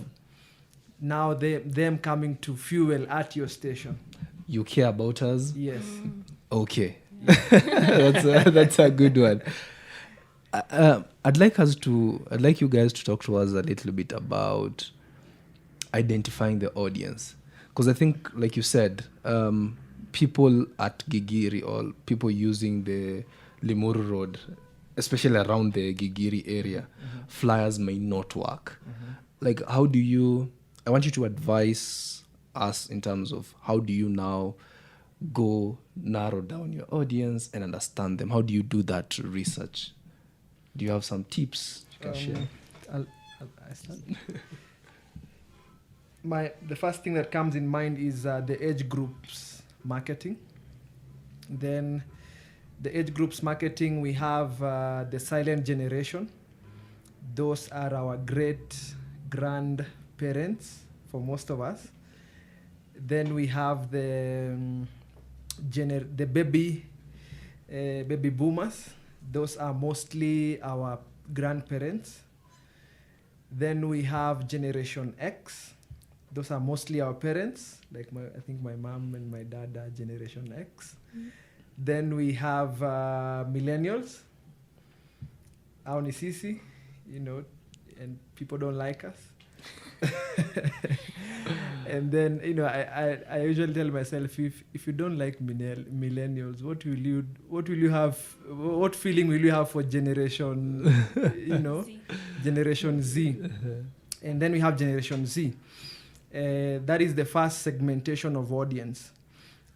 now them coming to fuel at your station. You care about us? Yes. Okay. That's a good one. I'd like you guys to talk to us a little bit about identifying the audience. Because I think, like you said, people at Githira or people using the Limuru Road, especially around the Githira area, flyers may not work. Like, I want you to advise us in terms of how do you now go narrow down your audience and understand them? How do you do that research? Do you have some tips you can share? I start. The first thing that comes in mind is the age groups marketing. Then the age groups marketing, we have the silent generation. Those are our great grandparents for most of us. Then we have the baby boomers. Those are mostly our grandparents. Then we have Generation X. Those are mostly our parents. Like I think my mom and my dad are Generation X. Then we have millennials. Au ni sisi, and people don't like us. And then, I usually tell myself, if you don't like millennials, what feeling will you have for Generation Generation Z? And then we have Generation Z. That is the first segmentation of audience.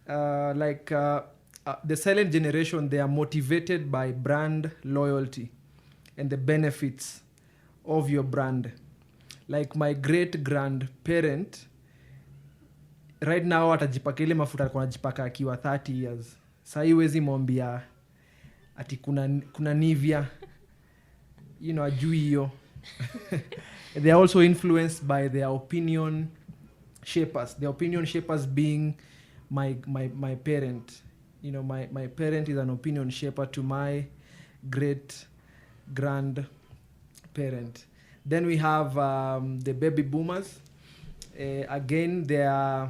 The silent generation, they are motivated by brand loyalty and the benefits of your brand. Like my great grandparent, right now atajipaka ile mafuta alikuwa anajipaka akiwa 30 years. Sasa hiwezi mwambia ati kuna Nivea, ajui hiyo. They are also influenced by their opinion shapers. The opinion shapers being my parent. My parent is an opinion shaper to my great grandparent. Then we have the baby boomers. Again, they are,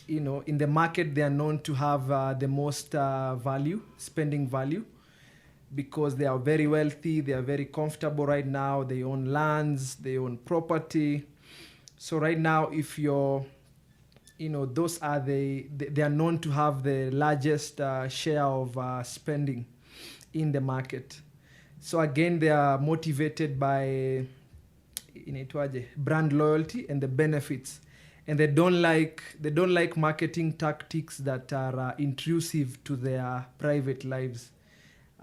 in the market, they are known to have the most spending value, because they are very wealthy, they are very comfortable right now, they own lands, they own property. So right now, if you're, those are they are known to have the largest share of spending in the market. So again, they are motivated by brand loyalty and the benefits, and they don't like marketing tactics that are intrusive to their private lives.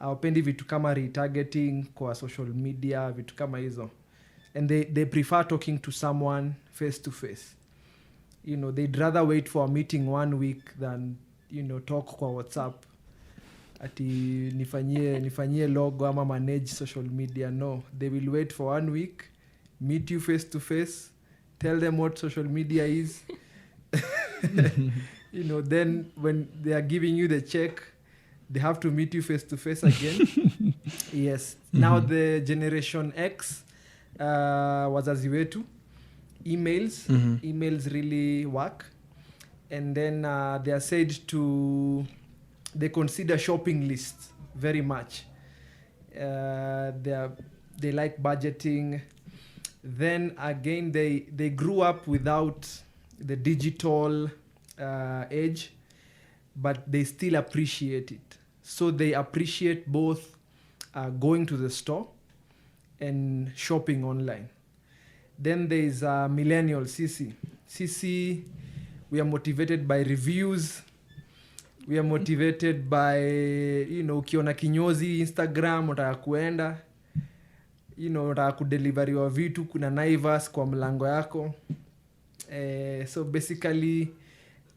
Hawapendi vitu kama retargeting kwa social media, vitu kama hizo, and they prefer talking to someone face to face. They'd rather wait for a meeting 1 week than talk kwa WhatsApp ati nifanyie logo ama manage social media. No, they will wait for 1 week, meet you face to face, tell them what social media is. Then when they are giving you the check, they have to meet you face to face again. Yes. Now the Generation X, wazazi wetu, emails really work. And then they are said they consider shopping lists very much. They like budgeting. Then again, they grew up without the digital age, but they still appreciate it. So they appreciate both going to the store and shopping online. Then there is millennial CC. CC, we are motivated by reviews. We are motivated by, ukiona kinyozi Instagram, utaka kuenda. Utaka kudeliveriwa vitu, kuna Naivas kwa mlango yako. So basically,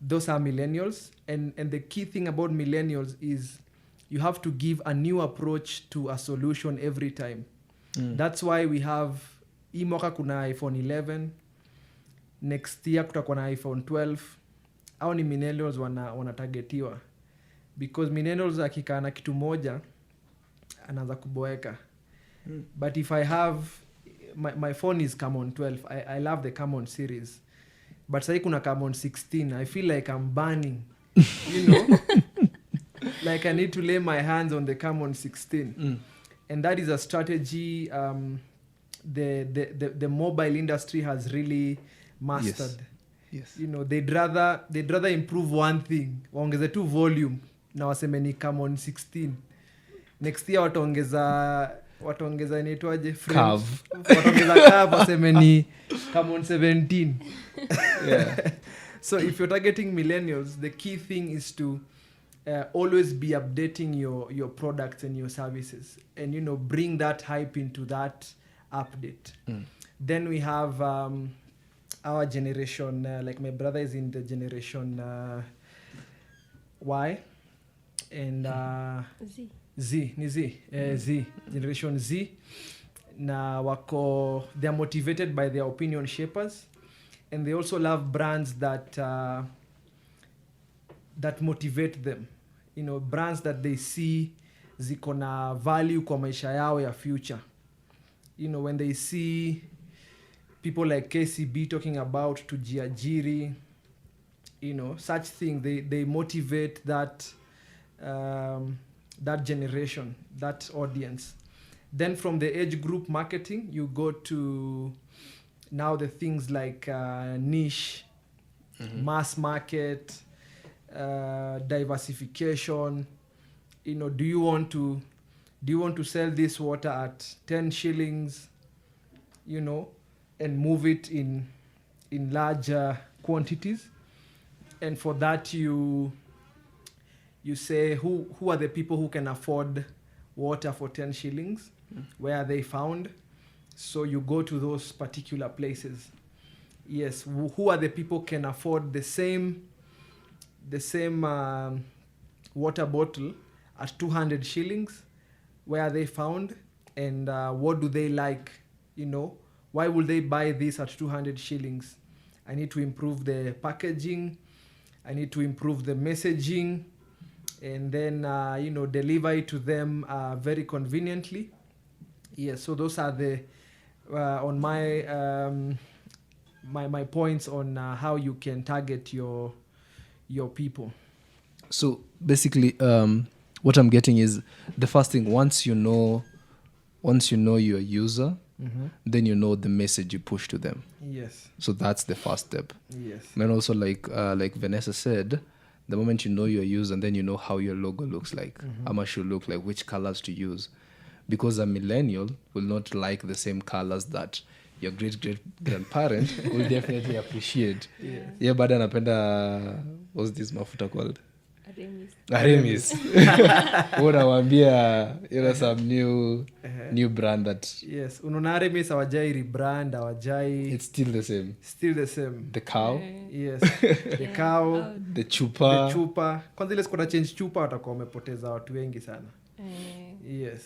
those are millennials. And the key thing about millennials is you have to give a new approach to a solution every time. That's why we have, hii mwaka kuna iPhone 11, next year kutakuwa na iPhone 12. Au ni millennials wanatagetiwa. Because millennials akikaa na kitu moja, anaanza kuboeka. But if I have, my phone is Camon 12. I love the Camon series. But sahi kuna Camon 16. I feel like I'm burning. Like I need to lay my hands on the Camon 16. And that is a strategy the mobile industry has really mastered. Yes. They'd rather improve one thing. Waongeze tu volume na waseme ni Camon 16. Next year wataongeza inaitwaje? Wataongeza curve waseme ni Camon 17. Yeah. So if you're targeting millennials, the key thing is to always be updating your products and your services, and bring that hype into that update. Then we have our generation, like my brother is in the generation Y, and Z generation Z. Na wako, they are motivated by their opinion shapers, and they also love brands that motivate them. Brands that they see ziko na value kwa maisha yao ya future. When they see people like KCB talking about tujiajiri, such thing, they motivate that generation, that audience. Then from the age group marketing, you go to now the things like niche, mass market, diversification. Do you want to sell this water at 10 shillings, and move it in larger quantities? And for that you say who are the people who can afford water for 10 shillings? Where are they found? So you go to those particular places. Yes, who are the people can afford the same water bottle at 200 shillings? Where are they found? And what do they like? Why will they buy this at 200 shillings? I need to improve the packaging. I need to improve the messaging. And then, deliver it to them very conveniently. Yes, so those are the, on my points on how you can target your people. So basically, what I'm getting is the first thing, once you know your user, then you know the message you push to them. Yes. So that's the first step. Yes. And also like Vanessa said, the moment you know your user, and then you know how your logo looks like, how much should look like, which colors to use. Because a millennial will not like the same colors that your great-great-grandparent will definitely appreciate. Yeah, but anapenda, what's this mafuta called? Aremis. Unawambia, some new brand that... Yes, unaona Aremis hawajai rebrand, hawajai... It's still the same. The cow. Yes, the cow. The chupa. Kwanza ile siku na change chupa watakuwa wamepoteza watu wengi sana. Yes.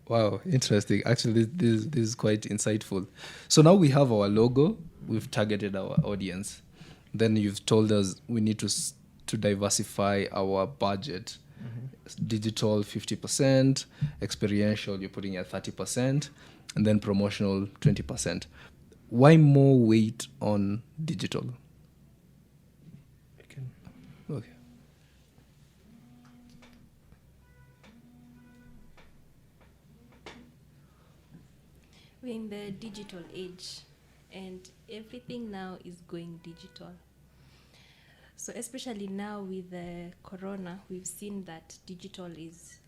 Wow, interesting. Actually, this is quite insightful. So now we have our logo. We've targeted our audience. Then you've told us we need to diversify our budget. Digital 50%, experiential you're putting at 30%, and then promotional 20%. Why more weight on digital? Okay. We're in the digital age, and everything now is going digital. So especially now with the corona, we've seen that digital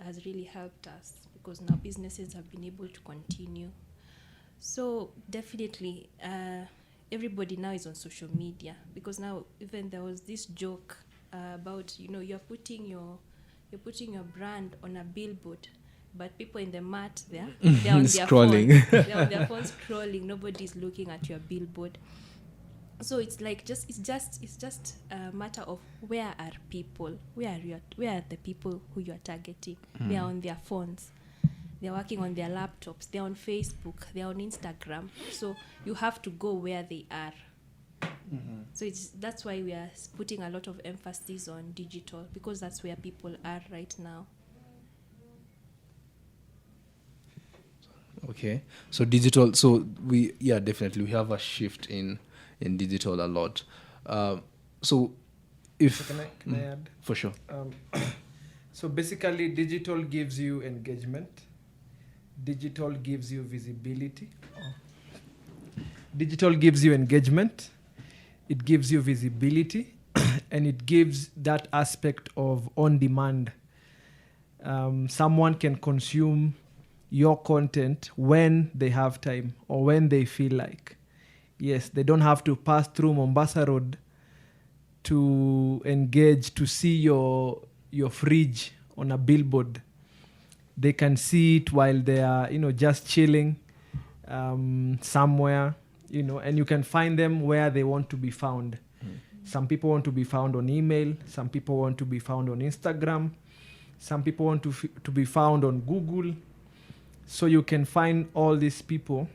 has really helped us, because now businesses have been able to continue. So definitely, everybody now is on social media, because now even there was this joke about, you're putting your brand on a billboard, but people in the mat they're on their Scrolling. phone. They're on their phone scrolling. Nobody's looking at your billboard. So it's like it's just a matter of where are people? Where are the people who you are targeting? They are on their phones. They're working on their laptops. They're on Facebook. They're on Instagram. So you have to go where they are. So that's why we are putting a lot of emphasis on digital, because that's where people are right now. Okay, so digital. So definitely we have a shift in digital a lot. So if So can I add? For sure. So basically, digital gives you engagement. Digital gives you visibility. Digital gives you engagement. It gives you visibility, and it gives that aspect of on-demand. Someone can consume your content when they have time or when they feel like. Yes, they don't have to pass through Mombasa Road to engage, to see your fridge on a billboard. They can see it while they are, just chilling somewhere, and you can find them where they want to be found. Some people want to be found on email. Some people want to be found on Instagram. Some people want to be found on Google. So you can find all these people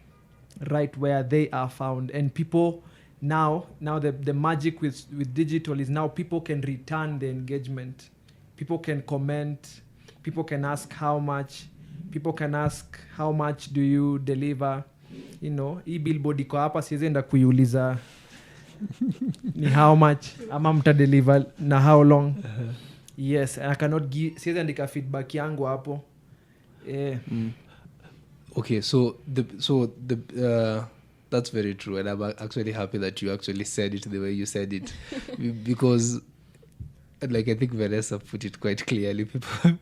right where they are found. And people now the magic with digital is now people can return the engagement. People can comment. People can ask how much. People can ask how much do you deliver. Hii billboard iko hapa, siwezi enda kuiuliza ni how much ama mta deliver na how long. Yes, and I cannot give, siwezi andika feedback yangu hapo. Okay, so the that's very true, and I'm actually happy that you actually said it the way you said it, because, like, I think Vanessa put it quite clearly. People,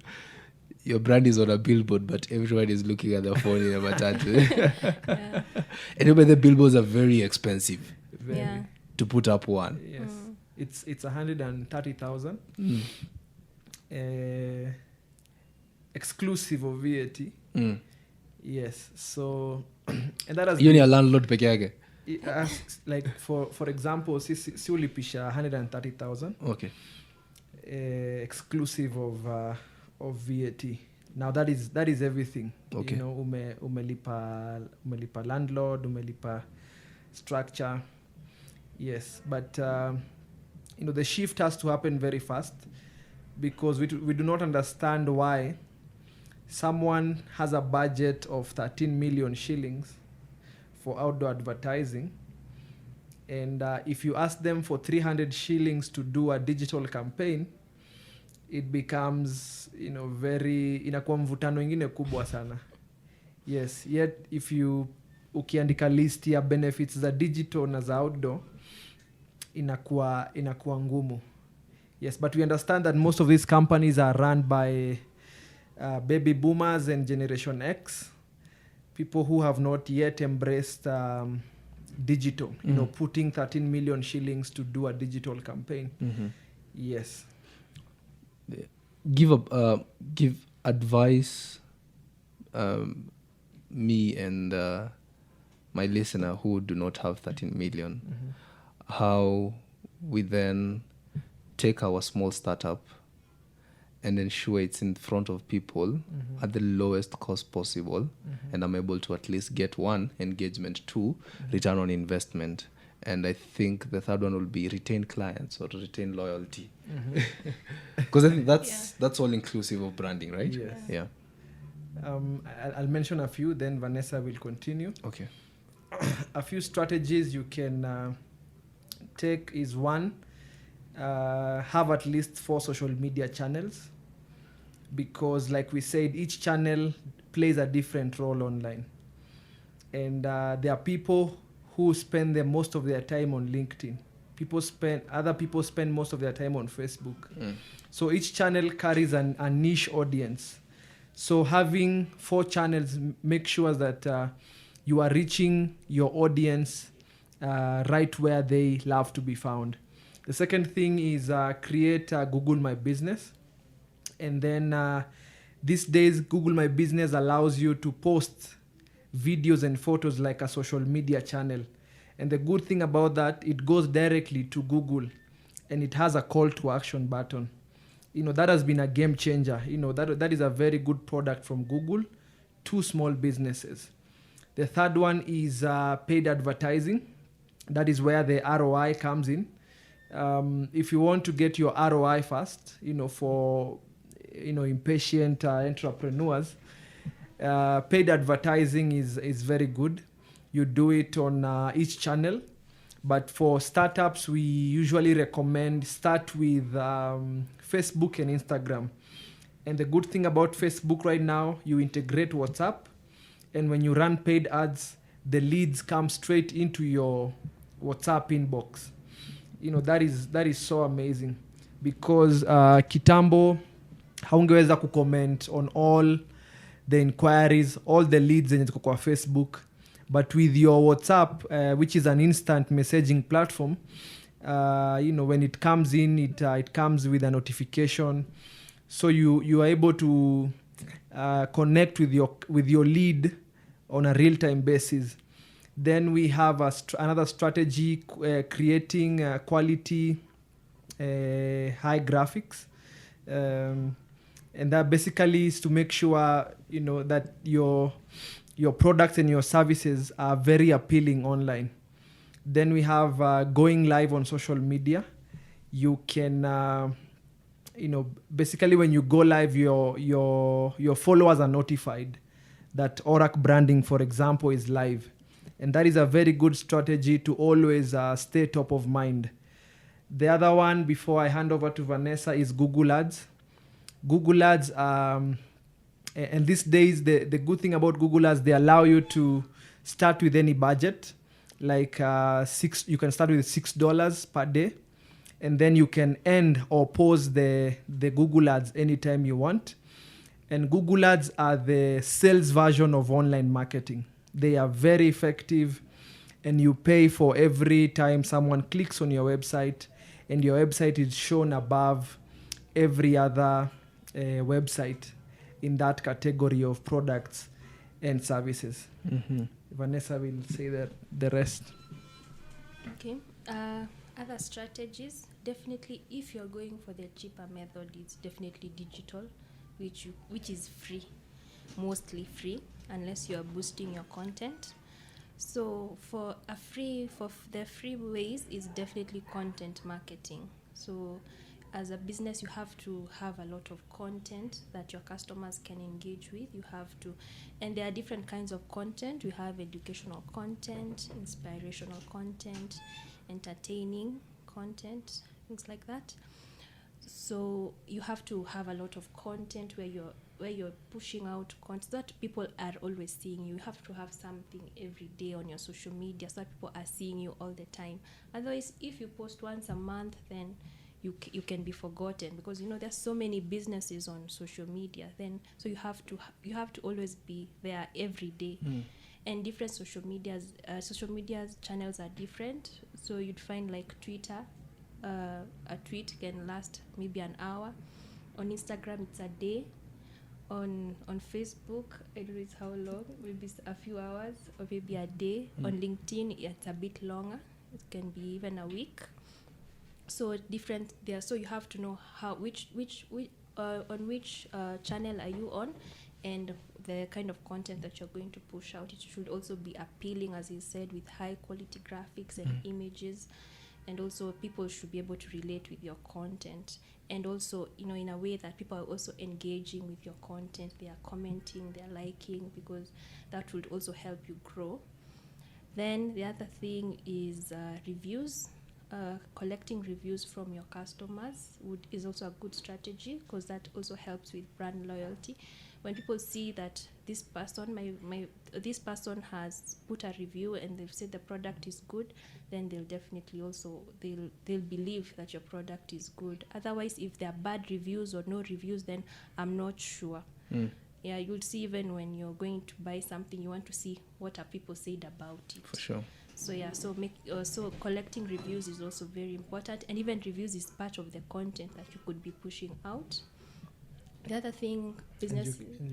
your brand is on a billboard, but everyone is looking at their phone in a matatu. Anyway, the billboards are very expensive. To put up one. Yes, it's 130,000. Exclusive of VAT. Yes, so and that has you need a landlord peke yake. Like for example, si ulipisha 130,000. Okay. Exclusive of VAT. Now that is everything. Okay. Umelipa landlord, umelipa structure. Yes, but the shift has to happen very fast, because we do not understand why someone has a budget of 13 million shillings for outdoor advertising, and if you ask them for 300 shillings to do a digital campaign, it becomes very inakuwa mvutano ingine kubwa sana. Yes, yet if ukiandika list ya benefits za digital na za outdoor, inakuwa ngumu. Yes, but we understand that most of these companies are run by baby boomers and Generation X, people who have not yet embraced digital, putting 13 million shillings to do a digital campaign. Yes. Give advice, me and my listener who do not have 13 million, how we then take our small startup and ensure it's in front of people at the lowest cost possible, and I'm able to at least get one, engagement, two, return on investment, and I think the third one will be retain clients or retain loyalty, because I think that's all inclusive of branding, right? Yes. Yeah. I'll mention a few, then Vanessa will continue. Okay. A few strategies you can take is one, have at least 4 social media channels, because like we said, each channel plays a different role online, and there are people who spend the most of their time on LinkedIn. other people spend most of their time on Facebook. So each channel carries a niche audience. So having 4 channels make sure that you are reaching your audience right where they love to be found. The second thing is create Google My Business. And then these days, Google My Business allows you to post videos and photos like a social media channel. And the good thing about that, it goes directly to Google and it has a call to action button. That has been a game changer. That is a very good product from Google to small businesses. The third one is paid advertising. That is where the ROI comes in. If you want to get your ROI fast, for impatient entrepreneurs, paid advertising is very good. You do it on each channel. But for startups, we usually recommend start with Facebook and Instagram. And the good thing about Facebook right now, you integrate WhatsApp. And when you run paid ads, the leads come straight into your WhatsApp inbox. That is so amazing. Because kitambo, haungeweza kucomment on all the inquiries, all the leads zenye ziko kwa Facebook. But with your WhatsApp, which is an instant messaging platform, when it comes in, it comes with a notification. So you are able to connect with your lead on a real-time basis. Then we have another strategy, creating quality, high graphics. And that basically is to make sure, that your products and your services are very appealing online. Then we have going live on social media. You can, basically when you go live, your followers are notified that Orac branding, for example, is live. And that is a very good strategy to always stay top of mind. The other one, before I hand over to Vanessa, is Google Ads. Google Ads, and these days, the good thing about Google Ads, they allow you to start with any budget. Like you can start with $6 per day. And then you can end or pause the Google Ads anytime you want. And Google Ads are the sales version of online marketing. They are very effective, and you pay for every time someone clicks on your website, and your website is shown above every other website in that category of products and services. Mm-hmm. Vanessa will say the rest. Okay. Other strategies, definitely if you're going for the cheaper method, it's definitely digital, which is free, mostly free, unless you're boosting your content. So the free ways is definitely content marketing. So as a business, you have to have a lot of content that your customers can engage with. And there are different kinds of content. We have educational content, inspirational content, entertaining content, things like that. So you have to have a lot of content where you're pushing out content that people are always seeing you. You have to have something every day on your social media so that people are seeing you all the time. Otherwise, if you post once a month, then you can be forgotten, because there's so many businesses on social media. So you have to always be there every day. And different social media channels are different. So you'd find like Twitter, a tweet can last maybe an hour. On Instagram, it's a day. On Facebook, I don't know how long, maybe a few hours or maybe a day. On LinkedIn, it's a bit longer. It can be even a week. So different there. So you have to know on which channel are you on, and the kind of content that you're going to push out. It should also be appealing, as you said, with high quality graphics and images. And also people should be able to relate with your content, and also in a way that people are also engaging with your content. They are commenting, they are liking, because that would also help you grow. Then the other thing is reviews. Collecting reviews from your customers is also a good strategy, because that also helps with brand loyalty. when people see that this person has put a review and they've said the product is good, then they'll definitely also they'll believe that your product is good. Otherwise, if there are bad reviews or no reviews, then I'm not sure. Yeah, you'll see even when you're going to buy something, you want to see what are people said about it. For sure. So yeah, so collecting reviews is also very important, and even reviews is part of the content that you could be pushing out. The other thing, business, and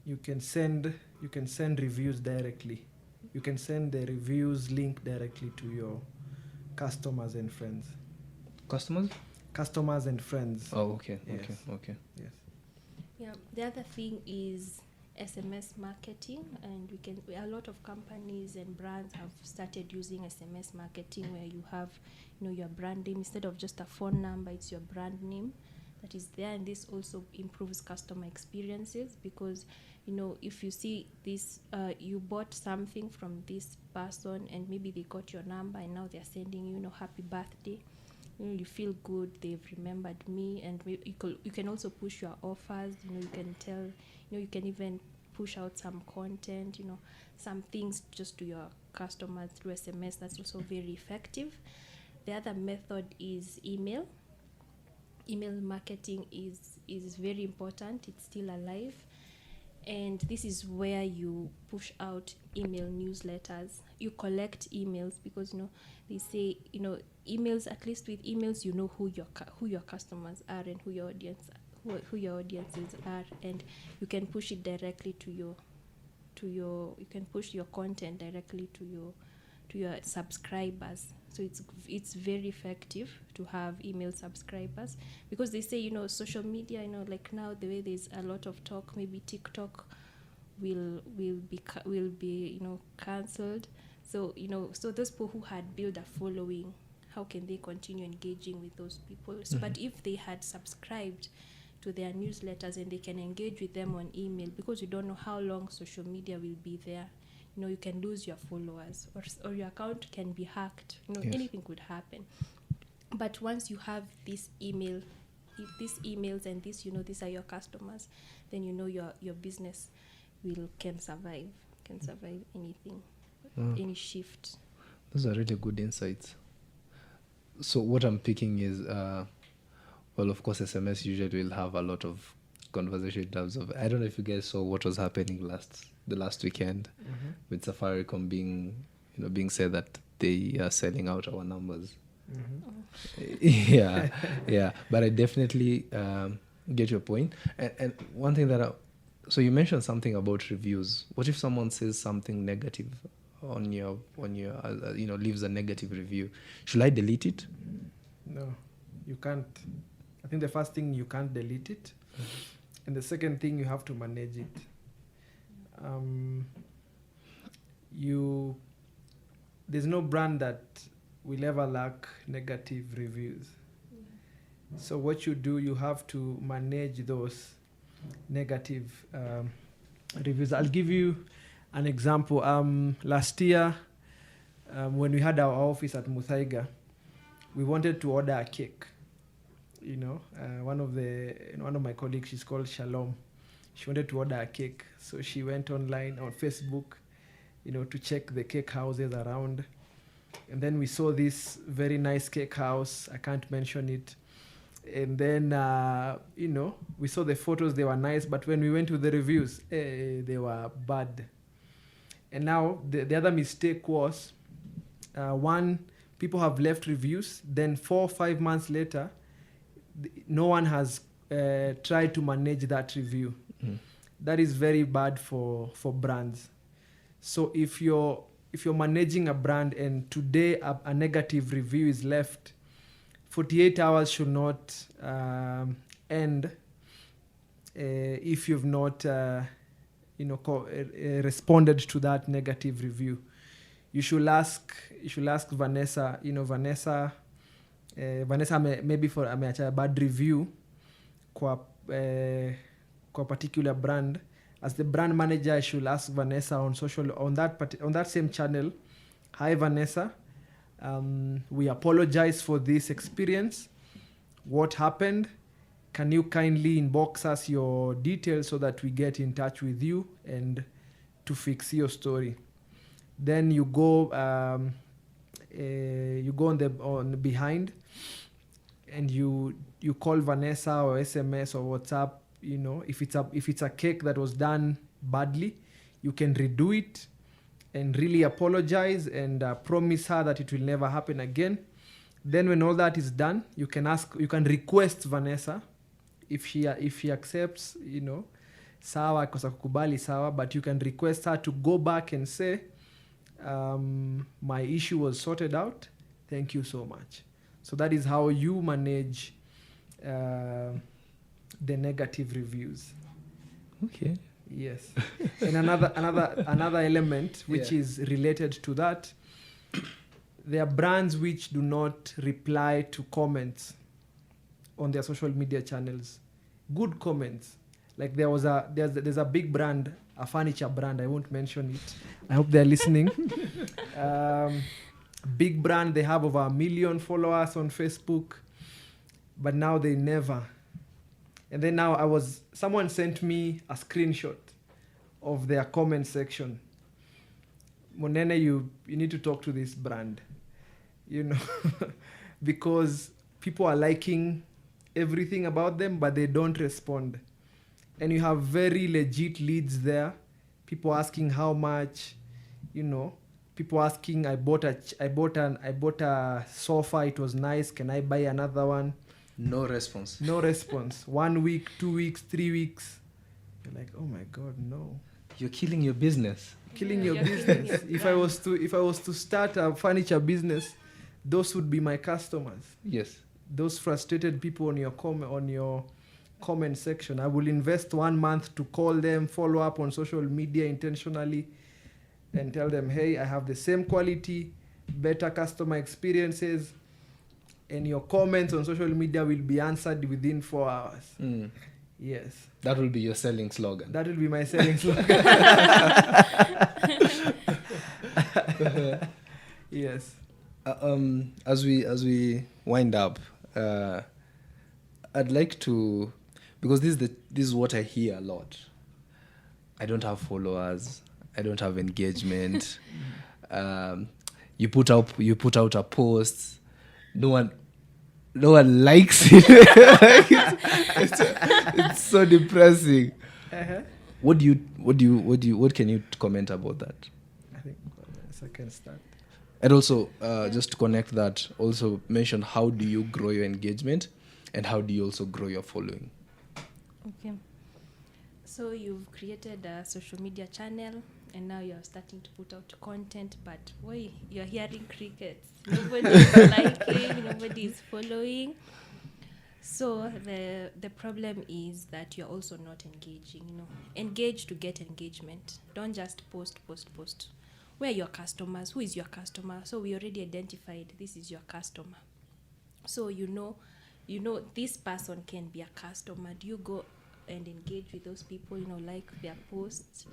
you can send reviews directly. You can send the reviews link directly to your customers and friends. Customers and friends. Oh, okay. Yes. Okay. Yes. Yeah, the other thing is SMS marketing, and a lot of companies and brands have started using SMS marketing, where you have, your brand name instead of just a phone number. It's your brand name that is there, and this also improves customer experiences, because if you see this, you bought something from this person and maybe they got your number and now they're sending you happy birthday. You feel good, they've remembered me. And you can also push your offers. You can tell, you can even push out some content, some things just to your customers through SMS. That's also very effective. The other method is email. Email marketing is very important. It's still alive. And this is where you push out email newsletters. You collect emails, because they say emails. At least with emails, who your customers are and who your audiences are, and you can push it directly you can push your content directly to your subscribers. So it's very effective to have email subscribers, because they say social media, like now the way there's a lot of talk, maybe TikTok will be cancelled. So so those people who had built a following, how can they continue engaging with those people? So, but if they had subscribed to their newsletters and they can engage with them on email, because you don't know how long social media will be there. You can lose your followers, or your account can be hacked. Yes. Anything could happen. But once you have this email, these emails and this, these are your customers, then your business can survive anything, any shift. Those are really good insights. So what I'm picking is, well, of course, SMS usually will have a lot of conversation in terms of, I don't know if you guys saw what was happening the last weekend, with Safaricom being said that they are selling out our numbers. Yeah. But I definitely get your point. And one thing so you mentioned something about reviews. What if someone says something negative on your leaves a negative review? Should I delete it? No, you can't. I think the first thing, you can't delete it. And the second thing, you have to manage it. There's no brand that will ever lack negative reviews. So what you do, you have to manage those negative reviews. I'll give you an example. Last year, when we had our office at Muthaiga, we wanted to order a cake. One of my colleagues, she's called Shalom. She wanted to order a cake, so she went online on Facebook, to check the cake houses around. And then we saw this very nice cake house. I can't mention it. And then, we saw the photos. They were nice, but when we went to the reviews, they were bad. And now the other mistake was, people have left reviews. Then 4 or 5 months later, no one has tried to manage that review. That is very bad for brands. So if you're managing a brand and today a negative review is left, 48 hours should not end if you've not responded to that negative review. You should ask Vanessa. Vanessa maybe ameacha a bad review kwa particular brand. As the brand manager, I should ask Vanessa on that same channel, hi Vanessa, we apologize for this experience. What happened? can you kindly inbox us your details so that we get in touch with you and to fix your story. Then you go on behind, and you call Vanessa or SMS or WhatsApp. You know, if it's a cake that was done badly, you can redo it and really apologize and promise her that it will never happen again. Then when all that is done, you can request Vanessa if she accepts, you know, sawa kosa kukubali sawa, but you can request her to go back and say, my issue was sorted out, thank you so much. So that is how you manage the negative reviews. Okay. Yes. And another element which is related to that, there are brands which do not reply to comments on their social media channels. Good comments. Like there's a big brand, a furniture brand, I won't mention it. I hope they're listening. Big brand, they have over 1 million followers on Facebook, but now they never. And then now someone sent me a screenshot of their comment section. Munene, you need to talk to this brand, you know, because people are liking everything about them, but they don't respond. And you have very legit leads there. People asking how much, you know, people asking, I bought a sofa, it was nice, can I buy another one? No response. 1 week, 2 weeks, 3 weeks. You're like, oh my God, no. You're killing your business. Killing your business. If I was to start a furniture business, those would be my customers. Yes. Those frustrated people on your comment section. I will invest 1 month to call them, follow up on social media intentionally, and tell them, hey, I have the same quality, better customer experiences, and your comments on social media will be answered within 4 hours. Yes. That will be your selling slogan. That will be my selling slogan. Yes. As we wind up, I'd like to, because this is what I hear a lot. I don't have followers. I don't have engagement. You put out a post. No one likes it. it's so depressing. Uh-huh. What can you comment about that? I think I can start. And also, just to connect that, also mention how do you grow your engagement and how do you also grow your following? Okay. So you've created a social media channel and now you're starting to put out content, but boy, you're hearing crickets. Nobody's liking, nobody's following. So the problem is that you're also not engaging, Engage to get engagement. Don't just post. Where are your customers? Who is your customer? So we already identified this is your customer. So you know this person can be a customer. Do you go and engage with those people, like their posts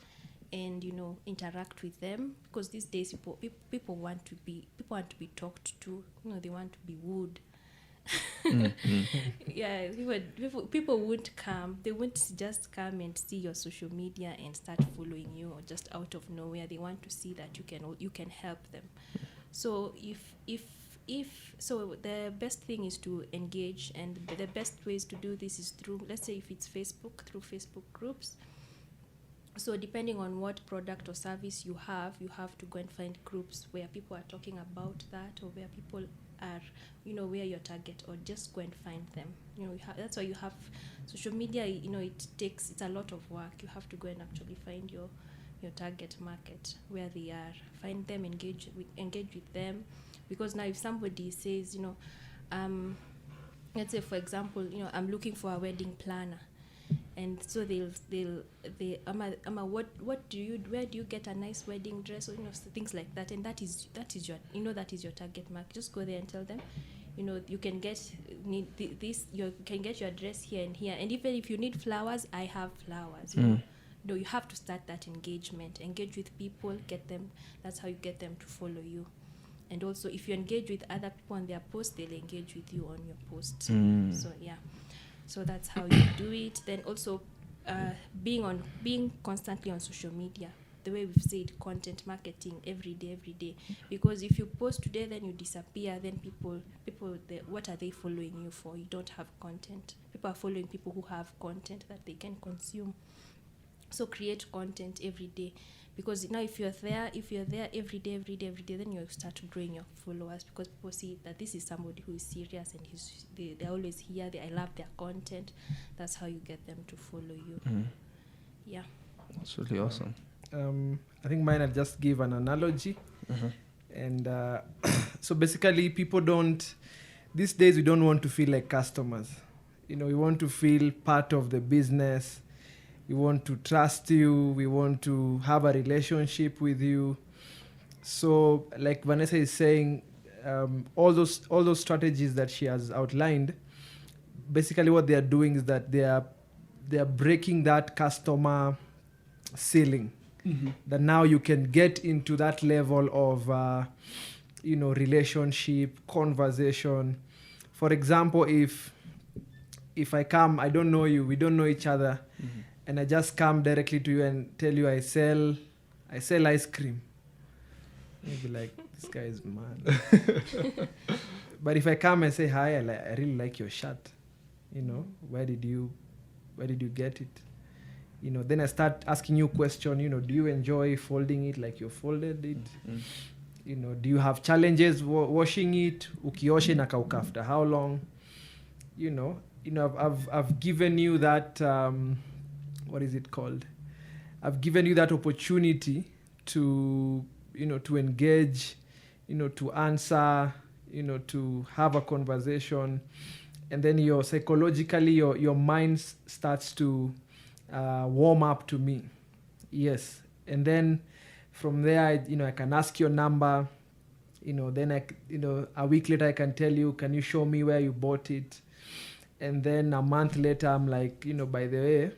and interact with them? Because these days people want to be talked to. They want to be wooed. Yeah, people won't come. They won't just come and see your social media and start following you, or just out of nowhere. They want to see that you can help them. So so the best thing is to engage, and the best ways to do this is through, let's say if it's Facebook, through Facebook groups. So depending on what product or service you have to go and find groups where people are talking about that, or where people are, where your target, or just go and find them. That's why you have social media. It's a lot of work. You have to go and actually find your target market, where they are, find them, engage with them. Because now if somebody says, let's say for example, I'm looking for a wedding planner, and so what do you, where do you get a nice wedding dress, or things like that, and that is your target market. Just go there and tell them, you can get you can get your dress here and here, and even if you need flowers, I have flowers. No, you have to start that engagement. Engage with people, get them. That's how you get them to follow you. And also, if you engage with other people on their posts, they'll engage with you on your posts. So yeah. So that's how you do it. Then also being constantly on social media, the way we've said, content marketing every day, because if you post today then you disappear, then people what are they following you for? You don't have content. People are following people who have content that they can consume. So create content every day, because now if you're there every day, then you start growing your followers, because people see that this is somebody who is serious and they're always here. I love their content. That's how you get them to follow you. Yeah, That's really awesome. I think mine, I'll just give an analogy. And so basically these days we don't want to feel like customers. We want to feel part of the business. We want to trust you. We want to have a relationship with you. So like Vanessa is saying, all those strategies that she has outlined, basically what they are doing is that they are breaking that customer ceiling. That now you can get into that level of relationship, conversation. For example, if I come, I don't know you, we don't know each other, and I just come directly to you and tell you I sell ice cream, you'd be like, this guy is mad. But if I come and say, hi, I really like your shirt, where did you get it? Then I start asking you question, do you enjoy folding it like you folded it? Do you have challenges washing it? Ukioshe nakauka after how long? I've given you that, what is it called? I've given you that opportunity to engage, to answer, to have a conversation. And then psychologically, your mind starts to warm up to me. Yes. And then from there, I can ask your number, then a week later I can tell you, can you show me where you bought it? And then a month later, I'm like, by the way,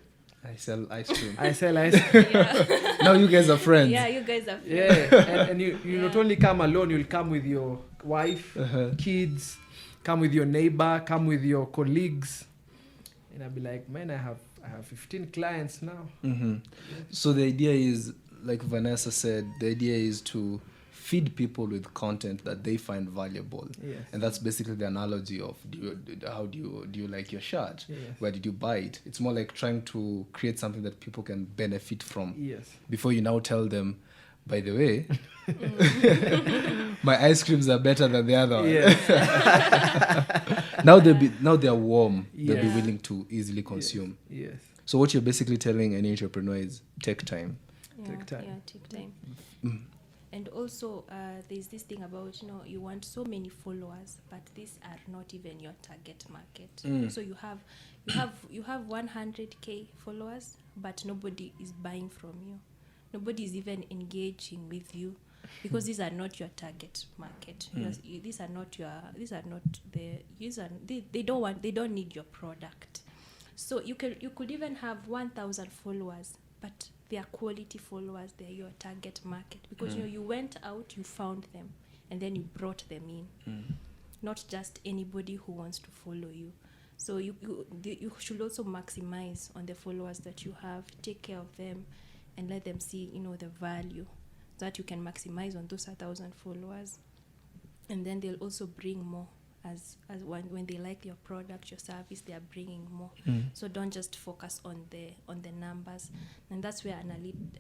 I sell ice cream. I sell ice cream. yeah. Now you guys are friends. Yeah, you guys are friends. Yeah. And you not only come alone, you'll come with your wife, kids, come with your neighbor, come with your colleagues. And I'll be like, man, I have 15 clients now. So the idea is, like Vanessa said, the idea is to feed people with content that they find valuable. Yes. And that's basically the analogy of how do you like your shirt? Yes. Where did you buy it? It's more like trying to create something that people can benefit from. Yes. Before you now tell them, by the way, my ice creams are better than the other one. Yes. Now they're warm. Yeah. They'll be willing to easily consume. Yes. So what you're basically telling any entrepreneur is take time. Take time. Yeah, take time. And also, there's this thing about, you want so many followers, but these are not even your target market. So you have 100K followers, but nobody is buying from you. Nobody is even engaging with you, because these are not your target market. They don't need your product. So you could even have 1,000 followers, but they are quality followers. They're your target market, because you went out, you found them, and then you brought them in. Not just anybody who wants to follow you. So you should also maximize on the followers that you have. Take care of them, and let them see the value, so that you can maximize on those 1,000 followers, and then they'll also bring more. As when they like your product, your service, they are bringing more. So don't just focus on the numbers, and that's where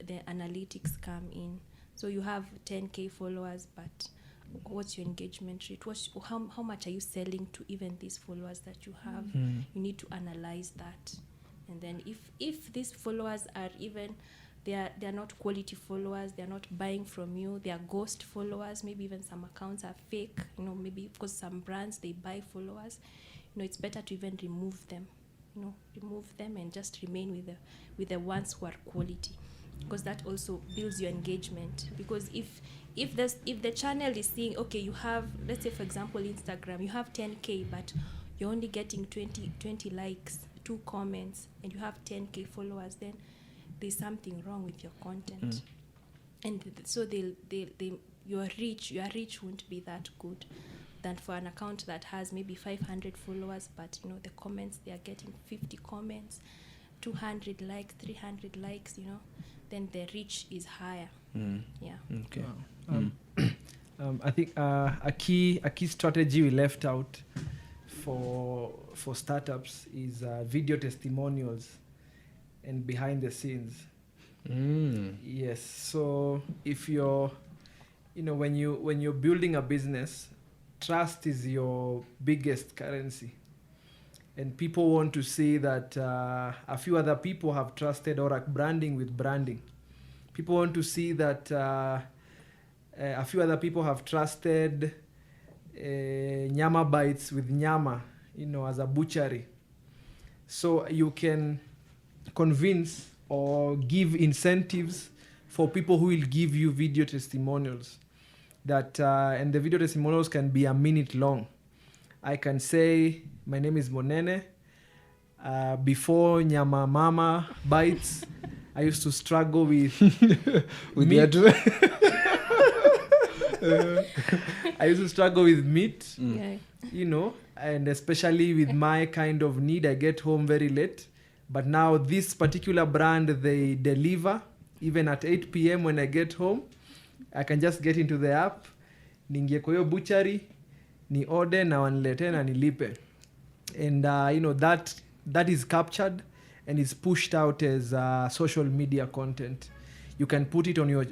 the analytics come in. So you have 10K followers, but what's your engagement rate? How much are you selling to even these followers that you have? You need to analyze that, and then if these followers are even they're not quality followers, they're not buying from you, they are ghost followers, maybe even some accounts are fake, maybe because some brands, they buy followers, it's better to even remove them and just remain with the ones who are quality, because that also builds your engagement. Because if the channel is seeing, okay, you have, let's say for example Instagram, you have 10K, but you're only getting 20 likes, 2 comments, and you have 10K followers, then there's something wrong with your content. And so your reach won't be that good. than for an account that has maybe 500 followers, but you know the comments, they are getting 50 comments, 200 likes, 300 likes, you know, then the reach is higher. Yeah. Okay. I think a key strategy we left out for startups is video testimonials and behind the scenes. Yes. So if you're, you know, when you're building a business, trust is your biggest currency, and people want to see that a few other people have trusted Orac branding with branding. People want to see that a few other people have trusted Nyama Bites with Nyama, you know, as a butchery. So you can convince or give incentives for people who will give you video testimonials. That and the video testimonials can be a minute long. I can say, my name is Munene. Before Nyama Mama Bites, I used to struggle with meat. I used to struggle with meat, you know, and especially with my kind of need, I get home very late. But now this particular brand, they deliver even at 8 p.m. when I get home. I can just get into the app, ningie kwa hiyo butchery, ni order na wanilete na nilipe. And you know, that is captured and is pushed out as social media content. You can put it on your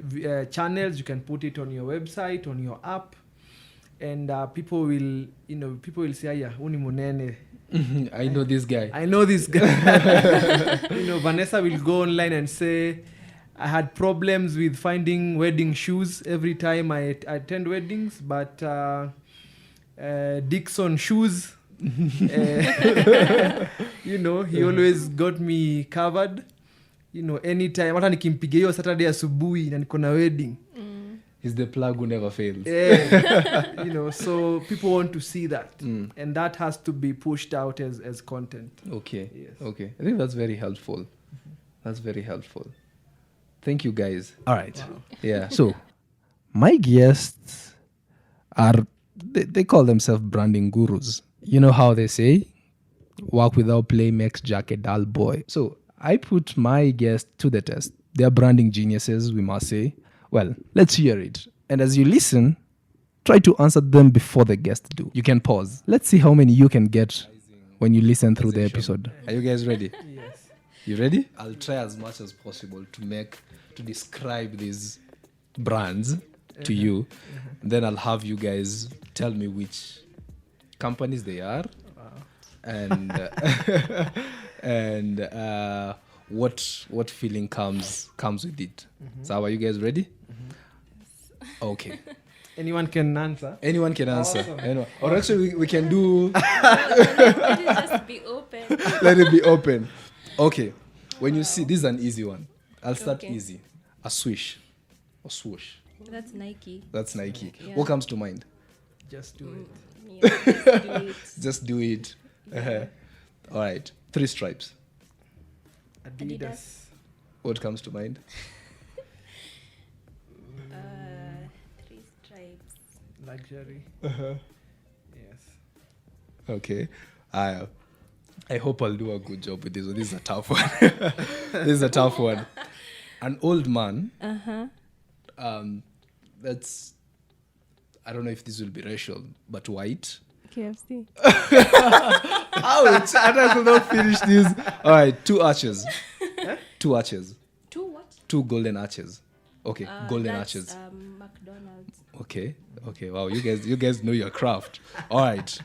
channels, you can put it on your website, on your app, and people will say, "Aya, uni Munene." I know this guy. You know, Vanessa will go online and say, I had problems with finding wedding shoes every time I attend weddings, but Dixon shoes, you know, he always got me covered. You know, anytime, hata nikimpigia hiyo Saturday asubuhi na niko na wedding. He's the plug who never fails. Yeah. You know, so people want to see that. And that has to be pushed out as content. Okay. Yes. Okay. I think that's very helpful. That's very helpful. Thank you, guys. All right. Wow. Yeah. So, my guests they call themselves branding gurus. You know how they say, work without play makes Jack a dull boy. So, I put my guests to the test. They're branding geniuses, we must say. Well, let's hear it. And as you listen, try to answer them before the guests do. You can pause. Let's see how many you can get when you listen through the episode. Are you guys ready? Yes. You ready? I'll try as much as possible to describe these brands to you. Then I'll have you guys tell me which companies they are. And and what feeling comes with it. So are you guys ready? Okay. Anyone can answer. Anyone can answer. Awesome. Anyone. Or actually we can do Let it just be open. let it be open. Okay. When you see, this is an easy one. I'll start Okay. easy. A swish or swoosh. That's Nike. That's Nike. Yeah. What comes to mind? Just do it. Yeah, let's do it. Just do it. Yeah. All right. 3 stripes. Adidas. What comes to mind? 3 stripes. Luxury. Yes. Okay. I hope I'll do a good job with this one. This is a tough one. This is a tough one. An old man. That's, I don't know if this will be racial, but white. KFC. Ouch! And I could not finish this. All right, 2 arches. 2 arches. 2 what? 2 golden arches. Okay, golden That's, arches. McDonald's. Okay. Wow, you guys know your craft. All right.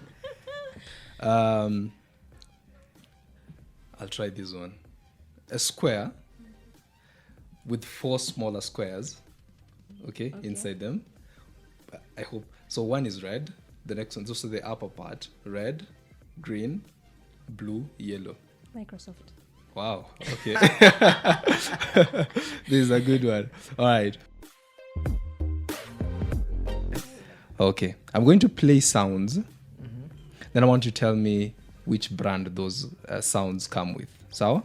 I'll try this one. A square with 4 smaller squares. Okay, inside them. I hope so. One is red. The next one's also the upper part. Red, green, blue, yellow. Microsoft. Wow. Okay. This is a good one. All right. Okay. I'm going to play sounds. Then I want you to tell me which brand those sounds come with. So?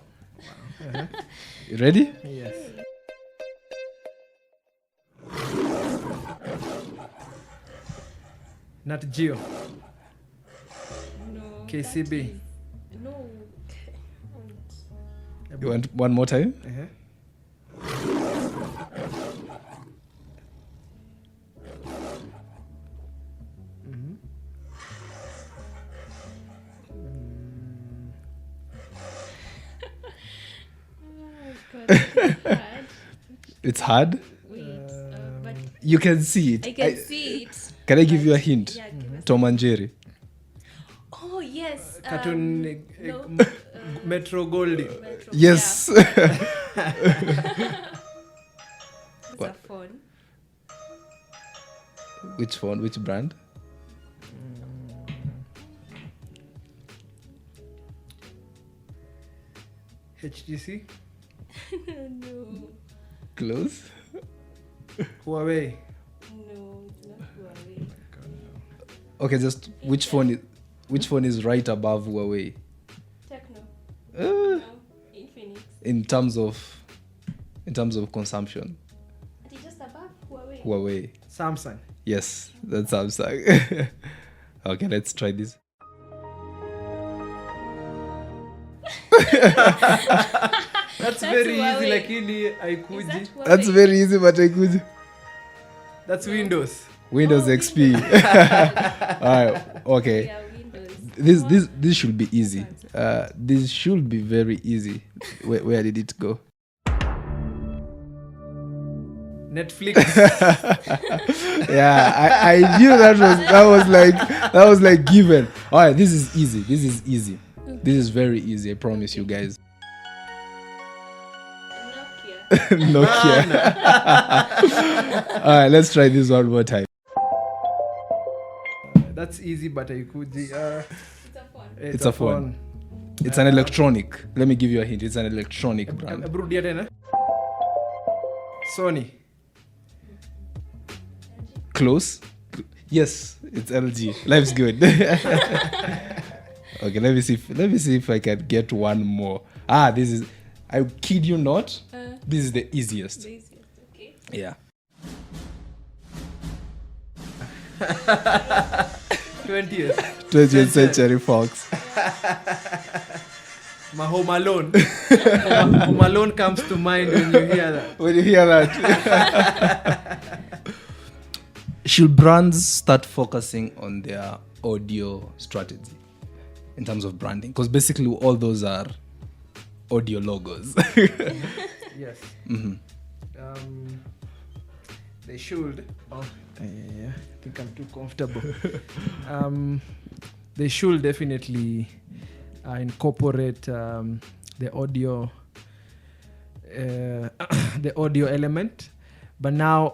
You ready? Yes. Nat Geo. No. KCB. that is- No. You want one more time? Uh-huh. Mhm. Oh God, that is hard. It's hard. Wait, but You can see it. I can see it. Can I give you a hint? Yeah, give us. Tom and Jerry. Oh yes. Cartoon no, Metro Goldie. Metro. Yes. Yeah, it's a What? phone. Which phone? Which brand? HTC. No, Close. Huawei. no, it's not Huawei. Okay, just which phone is right above Huawei? Techno. Uh, No, Infinix. in terms of consumption, It's just above Huawei. Huawei. Samsung. Yes, that's Samsung. Okay, let's try this. That's very easy, Huawei. lakini Is haikuji. that Huawei? That's very easy, but I could. That's Windows. Windows Oh, XP. Alright, okay. Yeah, Windows. This should be easy. This should be very easy. Where did it go? Netflix. Yeah, I knew that was like given. Alright, this is easy. This is very easy. I promise you guys. Nokia. Nokia. Alright, let's try this one more time. That's easy, but haikuji. It's a phone. It's a phone. It's an electronic. Let me give you a hint. It's an electronic brand. Brudia tena. Sony. Close? Yes, it's LG. Life's good. Okay, let me see if I can get one more. This is, I kid you not, this is the easiest. The easiest, okay. Yeah. 20th. 20th century Fox. My Home Alone. Home Alone comes to mind when you hear that. When you hear that. Should brands start focusing on their audio strategy in terms of branding? Because basically all those are audio logos. Yes. Mm-hmm. They should. Oh, yeah. I think I'm too comfortable. They should definitely incorporate the audio, the audio element. But now,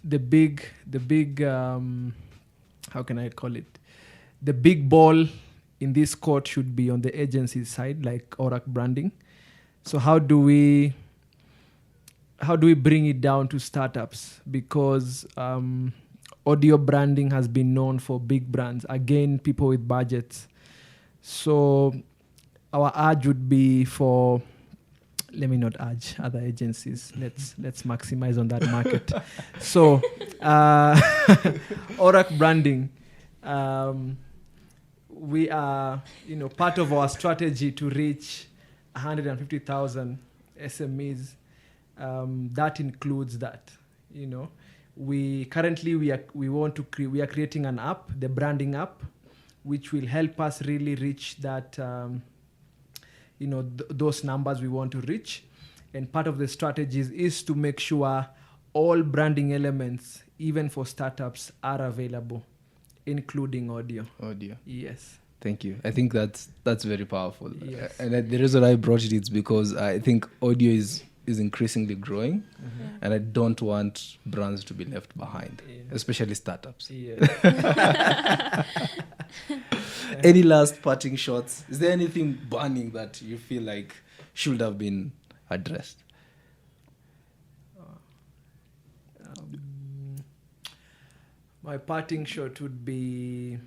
the big, how can I call it? The big ball in this court should be on the agency side, like Orac branding. So how do we bring it down to startups? Because audio branding has been known for big brands, again, people with budgets. So our urge would be for, let me not urge other agencies. Let's maximize on that market. So Orac branding, we are, part of our strategy to reach 150,000 SMEs. That includes that. We currently we are creating an app, the branding app, which will help us really reach that. Those numbers we want to reach. And part of the strategies is to make sure all branding elements, even for startups, are available, including audio. Audio. Yes. Thank you. I think that's very powerful. Yes. And the reason I brought it is because I think audio is increasingly growing, and I don't want brands to be left behind, especially startups. Yeah. Any last parting shots? Is there anything burning that you feel like should have been addressed? My parting shot would be.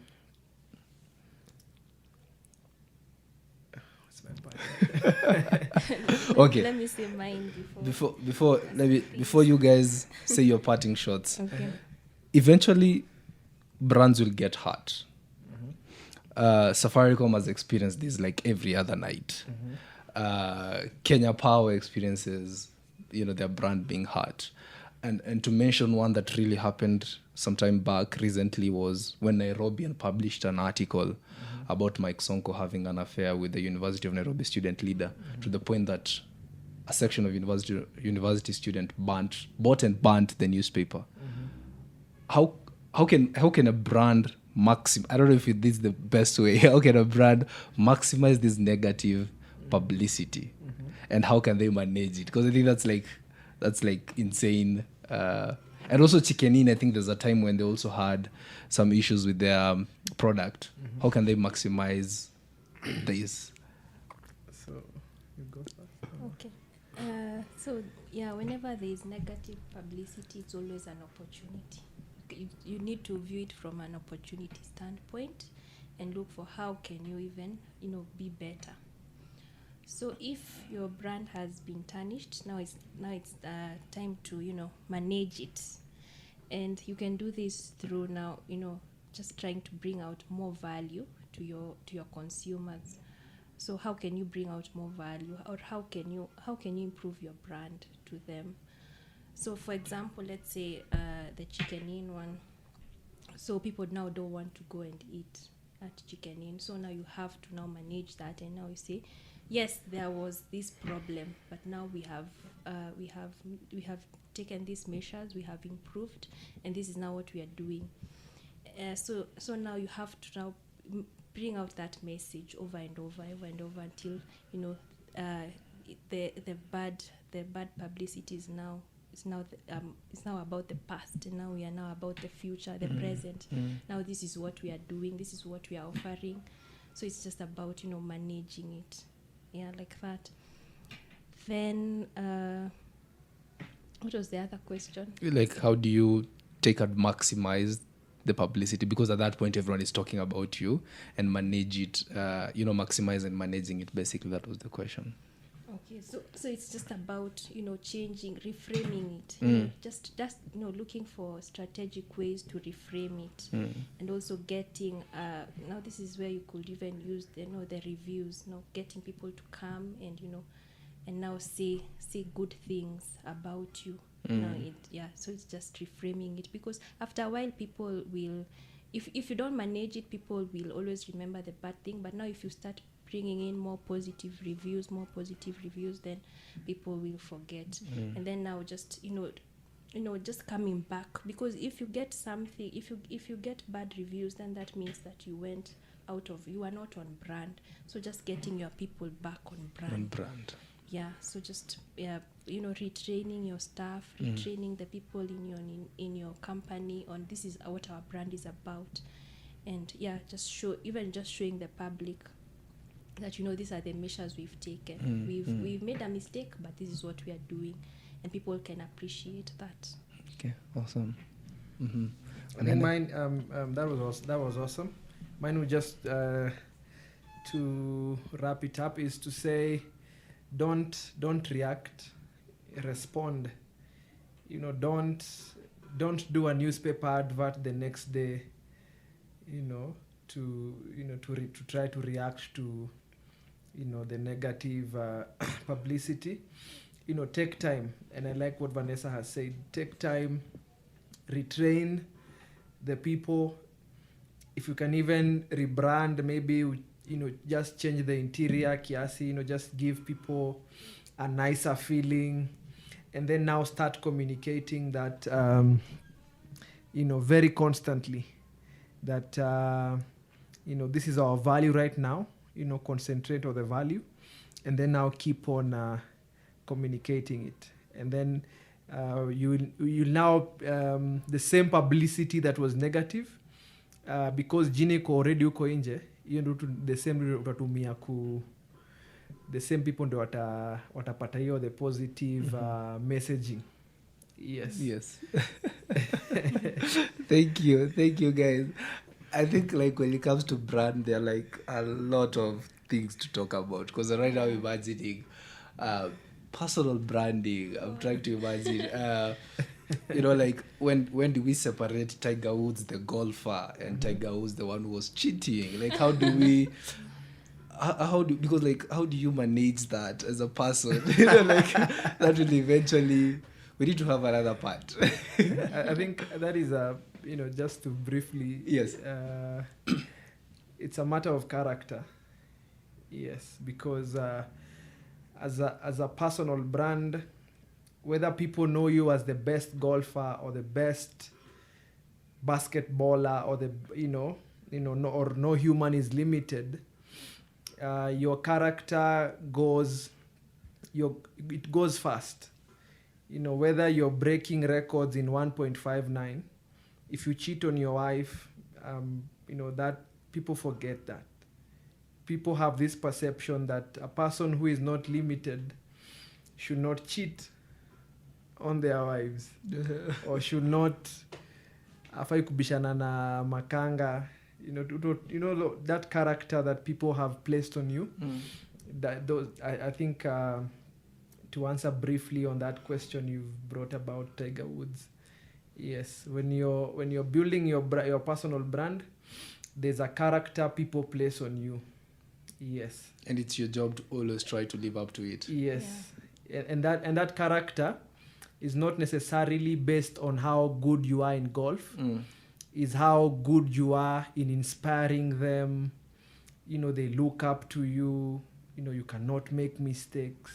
What's my parting? Okay. Let me say mine before. Before you guys say your parting shots, Okay. eventually brands will get hurt. Safaricom has experienced this like every other night. Kenya Power experiences, their brand being hurt. And to mention one that really happened sometime back recently was when Nairobian published an article about Mike Sonko having an affair with the University of Nairobi student leader, to the point that a section of university student bought and burnt the newspaper. How can a brand I don't know if this is the best way. How can a brand maximize this negative publicity, and how can they manage it? Because I think that's like insane. And also Chicken Inn, I think there's a time when they also had some issues with their product. How can they maximize this? So you go first. Okay. So yeah, whenever there is negative publicity, it's always an opportunity. You need to view it from an opportunity standpoint and look for how can you even be better. So if your brand has been tarnished, now it's time to manage it, and you can do this through now just trying to bring out more value to your consumers. So how can you bring out more value, or how can you improve your brand to them? So for example, let's say the Chicken Inn one. So people now don't want to go and eat at Chicken Inn. So now you have to now manage that, and now you say, yes, there was this problem, but now we have taken these measures, we have improved, and this is now what we are doing. So now you have to now bring out that message over and over until the bad publicity is now about the past, and now we are now about the future, the present. Now this is what we are doing, this is what we are offering. So it's just about managing it, like that. Then what was the other question? Like, how do you take and maximize the publicity? Because at that point everyone is talking about you, and manage it, maximize and managing it. Basically, that was the question. Okay, so it's just about changing, reframing it. Just looking for strategic ways to reframe it, and also getting now this is where you could even use the reviews. Getting people to come and and now say good things about you. So it's just reframing it, because after a while people will, if you don't manage it, people will always remember the bad thing. But now if you start bringing in more positive reviews, then people will forget. And then now just just coming back, because if you get something, if you get bad reviews, then that means that you are not on brand. So just getting your people back on brand. Yeah, so just retraining your staff, retraining the people in your company on this is what our brand is about, and just showing the public that these are the measures we've taken. We've made a mistake, but this is what we are doing, and people can appreciate that. Okay, awesome. I think mine that was awesome. Mine would just to wrap it up is to say, don't react, respond. Don't do a newspaper advert the next day, to try to react to the negative publicity. Take time, and I like what Vanessa has said. Take time, retrain the people. If you can even rebrand, maybe just change the interior kiasi, just give people a nicer feeling, and then now start communicating that very constantly, that this is our value right now. Concentrate on the value, and then now keep on communicating it, and then you now the same publicity that was negative, because jina iko already uko nje, the same utatumia the same people ndo watapata hiyo the positive messaging. Yes. Thank you guys. I think when it comes to brand, there are a lot of things to talk about, because right now I'm imagining personal branding. I'm trying to imagine You know, like when do we separate Tiger Woods the golfer and Tiger Woods the one who was cheating? Like how do we how do you manage that as a person? You know, like that will eventually, we need to have another part. I think that is just to briefly, Yes. It's a matter of character. Yes, because as a personal brand, whether people know you as the best golfer or the best basketballer or no human is limited, your character goes fast. Whether you're breaking records in 1.59, if you cheat on your wife, that people forget that. People have this perception that a person who is not limited should not cheat on their wives or should not afai kubishana na makanga, that character that people have placed on you. I think to answer briefly on that question you've brought about Tiger Woods, yes, when you're building your personal brand, there's a character people place on you. Yes, and it's your job to always try to live up to it. Yes. Yeah. And that character is not necessarily based on how good you are in golf. Is how good you are in inspiring them. They look up to you. You cannot make mistakes.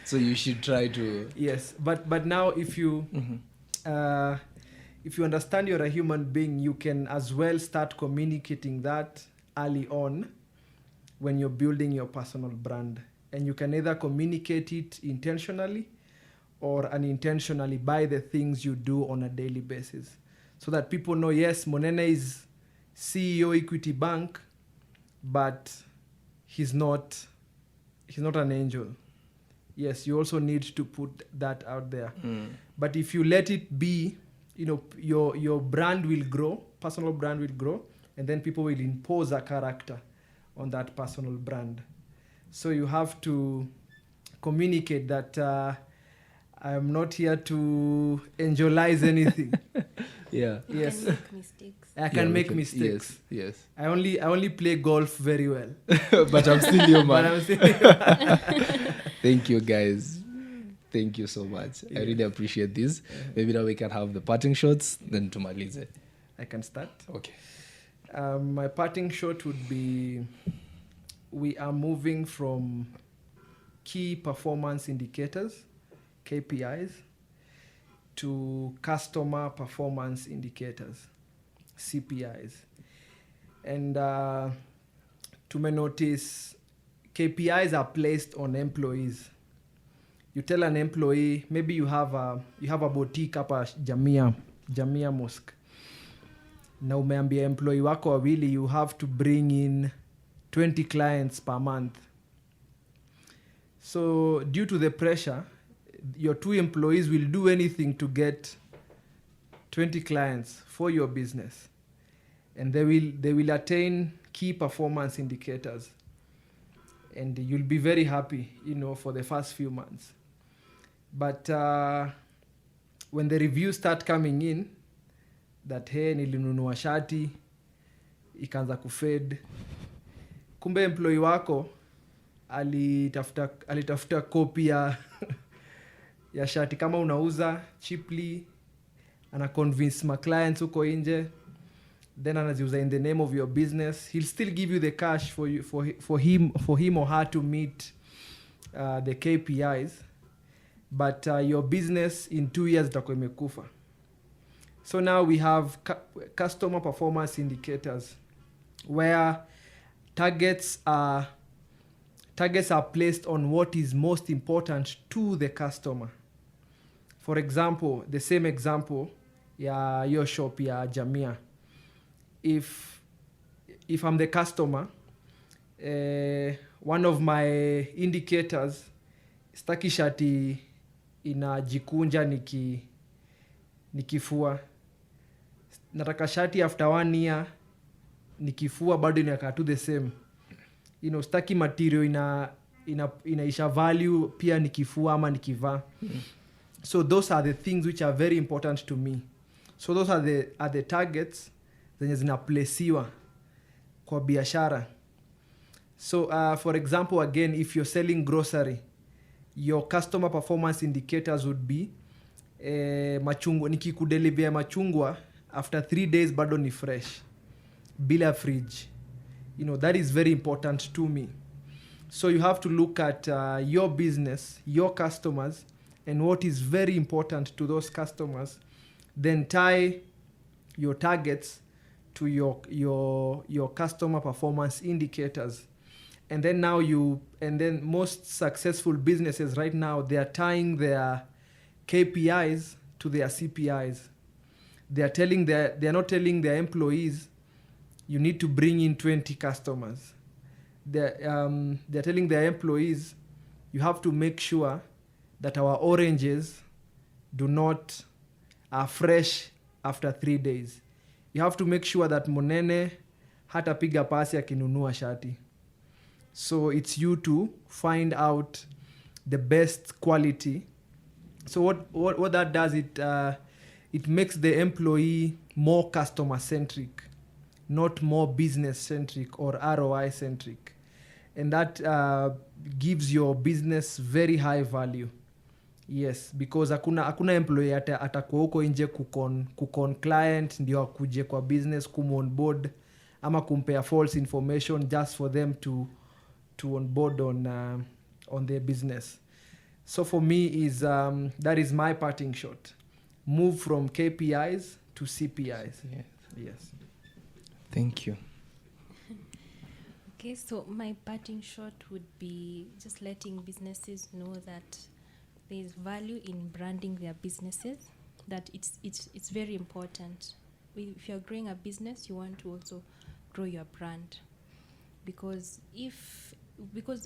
So you should try to. Yes, but now if you understand you're a human being, you can as well start communicating that early on when you're building your personal brand. And you can either communicate it intentionally or unintentionally by the things you do on a daily basis. So that people know, yes, Munene is CEO Equity Bank, but he's not an angel. Yes, you also need to put that out there. But if you let it be, your brand will grow, personal brand will grow, and then people will impose a character on that personal brand. So you have to communicate that I'm not here to angelize anything. Yeah. Yes. You can make mistakes. I can make mistakes. Yes. I only play golf very well. But I'm still your man. But Thank you, guys. Thank you so much. I really appreciate this. Maybe now we can have the parting shots, then tumalize. I can start. Okay. My parting shot would be, we are moving from key performance indicators, KPIs, to customer performance indicators, CPIs. And to notice, KPIs are placed on employees. You tell an employee, maybe you have a boutique hapa Jamia Mosque. Na umeambia employee wako wawili, you have to bring in 20 clients per month. So due to the pressure, your 2 employees will do anything to get 20 clients for your business. And they will attain key performance indicators. And you'll be very happy, for the first few months. But when the reviews start coming in, that hey, nilinunua shati, ikaanza kufade. Kumbe employee wako alitafuta copy ya shati kama unauza cheaply, ana convince my clients uko nje, then anaziuza in the name of your business. He'll still give you the cash for him or her to meet the KPIs, but your business in 2 years itakuwa imekufa. So now we have customer performance indicators where targets are placed on what is most important to the customer. For example, the same example, your shop, Jamia. If I'm the customer, one of my indicators, staki shati inajikunja nikifua. Nataka shati after 1 year, nikifua bado inakaa to the same. Staki material inaisha value pia nikifua ama nikivaa. So those are the things which are very important to me. So those are the targets zenye zinaplesiwa kwa biashara. So for example, again, if you're selling grocery, your customer performance indicators would be machungwa, nikikudelivia machungwa after 3 days bado ni fresh bila fridge. You know, that is very important to me. So you have to look at your business, your customers, and what is very important to those customers, then tie your targets to your customer performance indicators. And then most successful businesses right now, they are tying their KPIs to their CPIs. They are not telling their employees, you need to bring in 20 customers. They're telling their employees, you have to make sure that our oranges are fresh after 3 days. You have to make sure that Munene hatapiga pasi akinunua shati. So it's you to find out the best quality. So what that does, it makes the employee more customer centric, not more business centric or ROI centric. And that gives your business very high value. Yes, because hakuna employee atakuwa huko nje kukon client ndio akuje kwa business kumonboard ama kumpea false information just for them to onboard on their business. So for me that is my parting shot. Move from KPIs to CPIs. Yes. Thank you. Okay, so my parting shot would be just letting businesses know that there is value in branding their businesses, that it's very important. If you're growing a business, you want to also grow your brand. Because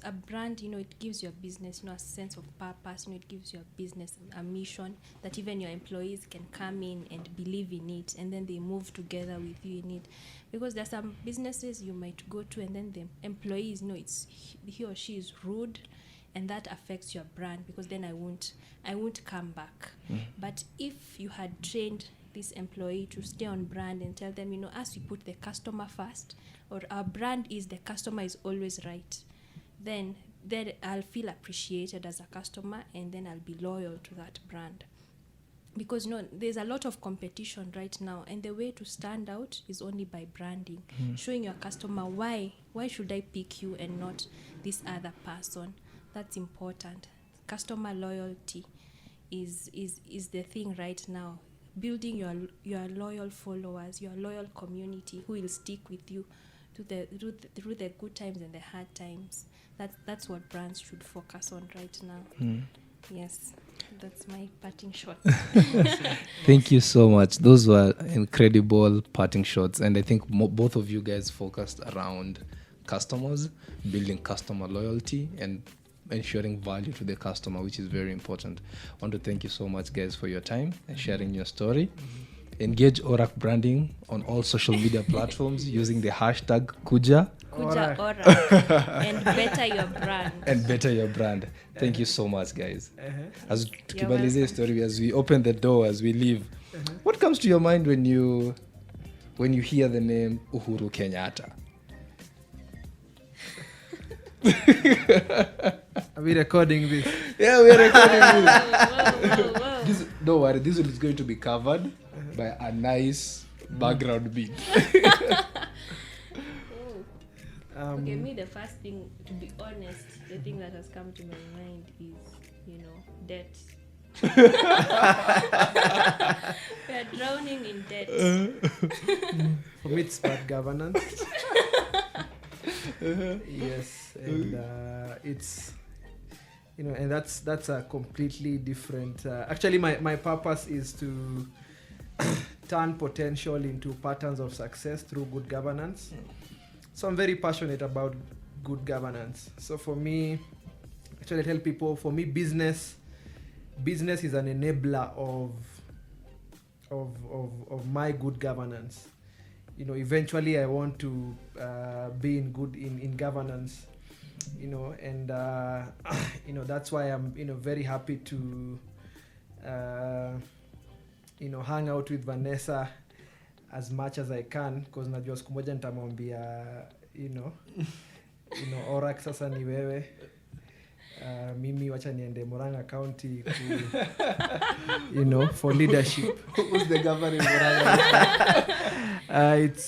a brand, it gives your business, a sense of purpose, it gives your business a mission that even your employees can come in and believe in it, and then they move together with you in it. Because there are some businesses you might go to, and then the employees, he or she is rude, and that affects your brand, because then I won't come back. But if you had trained this employee to stay on brand and tell them, as we put the customer first, or our brand is the customer is always right, then I'll feel appreciated as a customer, and then I'll be loyal to that brand. Because there's a lot of competition right now, and the way to stand out is only by branding, showing your customer why should I pick you and not this other person. That's important. Customer loyalty is the thing right now. Building your loyal followers, your loyal community who will stick with you through the good times and the hard times. That's what brands should focus on right now. Yes, that's my parting shot. Thank you so much. Those were incredible parting shots, and I think both of you guys focused around customers, building customer loyalty, and ensuring value to the customer, which is very important. I want to thank you so much, guys, for your time and sharing your story. Engage Orac branding on all social media platforms using the hashtag Kuja Orac. And better your brand. Thank you so much, guys. As tukimalizia story, as we open the door, as we leave, what comes to your mind when you hear the name Uhuru Kenyatta? Are we recording this? Yeah, we're recording this. Don't worry, this is going to be covered by a nice background beat. Okay, me, the first thing, to be honest, the thing that has come to my mind is, debt. We are drowning in debt. For me, it's bad governance. Yes, and it's and that's a completely different. Actually, my purpose is to turn potential into patterns of success through good governance. So I'm very passionate about good governance. So for me, actually, I tell people, for me, business is an enabler of my good governance. Eventually I want to be in governance, and that's why I'm very happy to hang out with Vanessa as much as I can, because najua siku moja nitamwambia Orac sasa ni wewe. Mimi wacha niende Murang'a County for leadership. Who's the governor in Murang'a?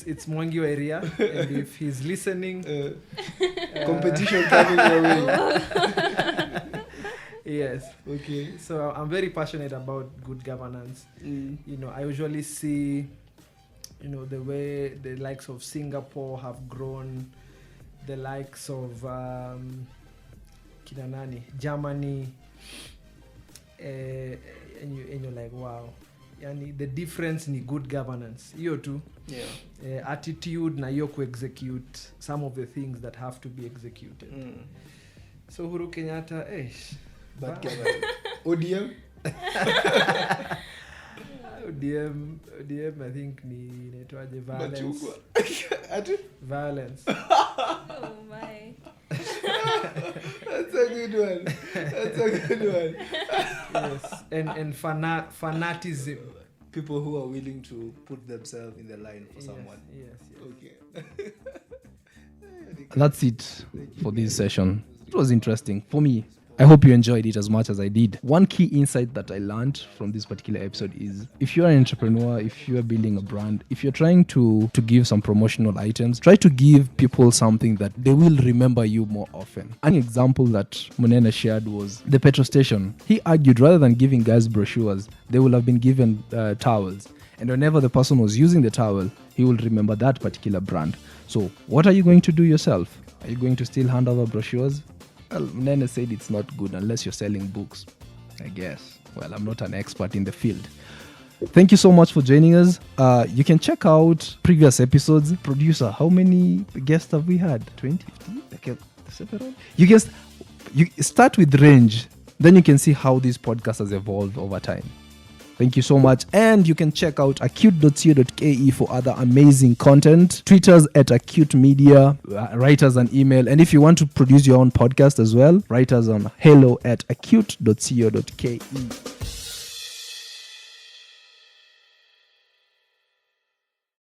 It's Mwangi area, and if he's listening, competition coming your way. Yes. Okay. So I'm very passionate about good governance. I usually see, the way the likes of Singapore have grown, the likes of Germany, and you're like, wow. Yani the difference ni good governance. Hiyo tu. Yeah. Attitude na hiyo execute some of the things that have to be executed. So Uhuru Kenyatta, Bad government. ODM? ODM I think ni inaitwaje violence. Violence. Oh my. That's a good one. Yes. And fanatism. People who are willing to put themselves in the line for someone. Yes. Okay. That's it for this session. It was interesting for me. I hope you enjoyed it as much as I did. One key insight that I learned from this particular episode is if you're an entrepreneur, if you're building a brand, if you're trying to give some promotional items, try to give people something that they will remember you more often. An example that Munene shared was the petrol station. He argued rather than giving guys brochures, they will have been given towels. And whenever the person was using the towel, he will remember that particular brand. So what are you going to do yourself? Are you going to still hand over brochures? Well, Munene said it's not good unless you're selling books, I guess. Well, I'm not an expert in the field. Thank you so much for joining us. You can check out previous episodes. Producer, how many guests have we had? 20, 50? Several? You start with range, then you can see how this podcast has evolved over time. Thank you so much. And you can check out acute.co.ke for other amazing content. Tweet us at Acute Media. Write us an email. And if you want to produce your own podcast as well, write us on hello@acute.co.ke.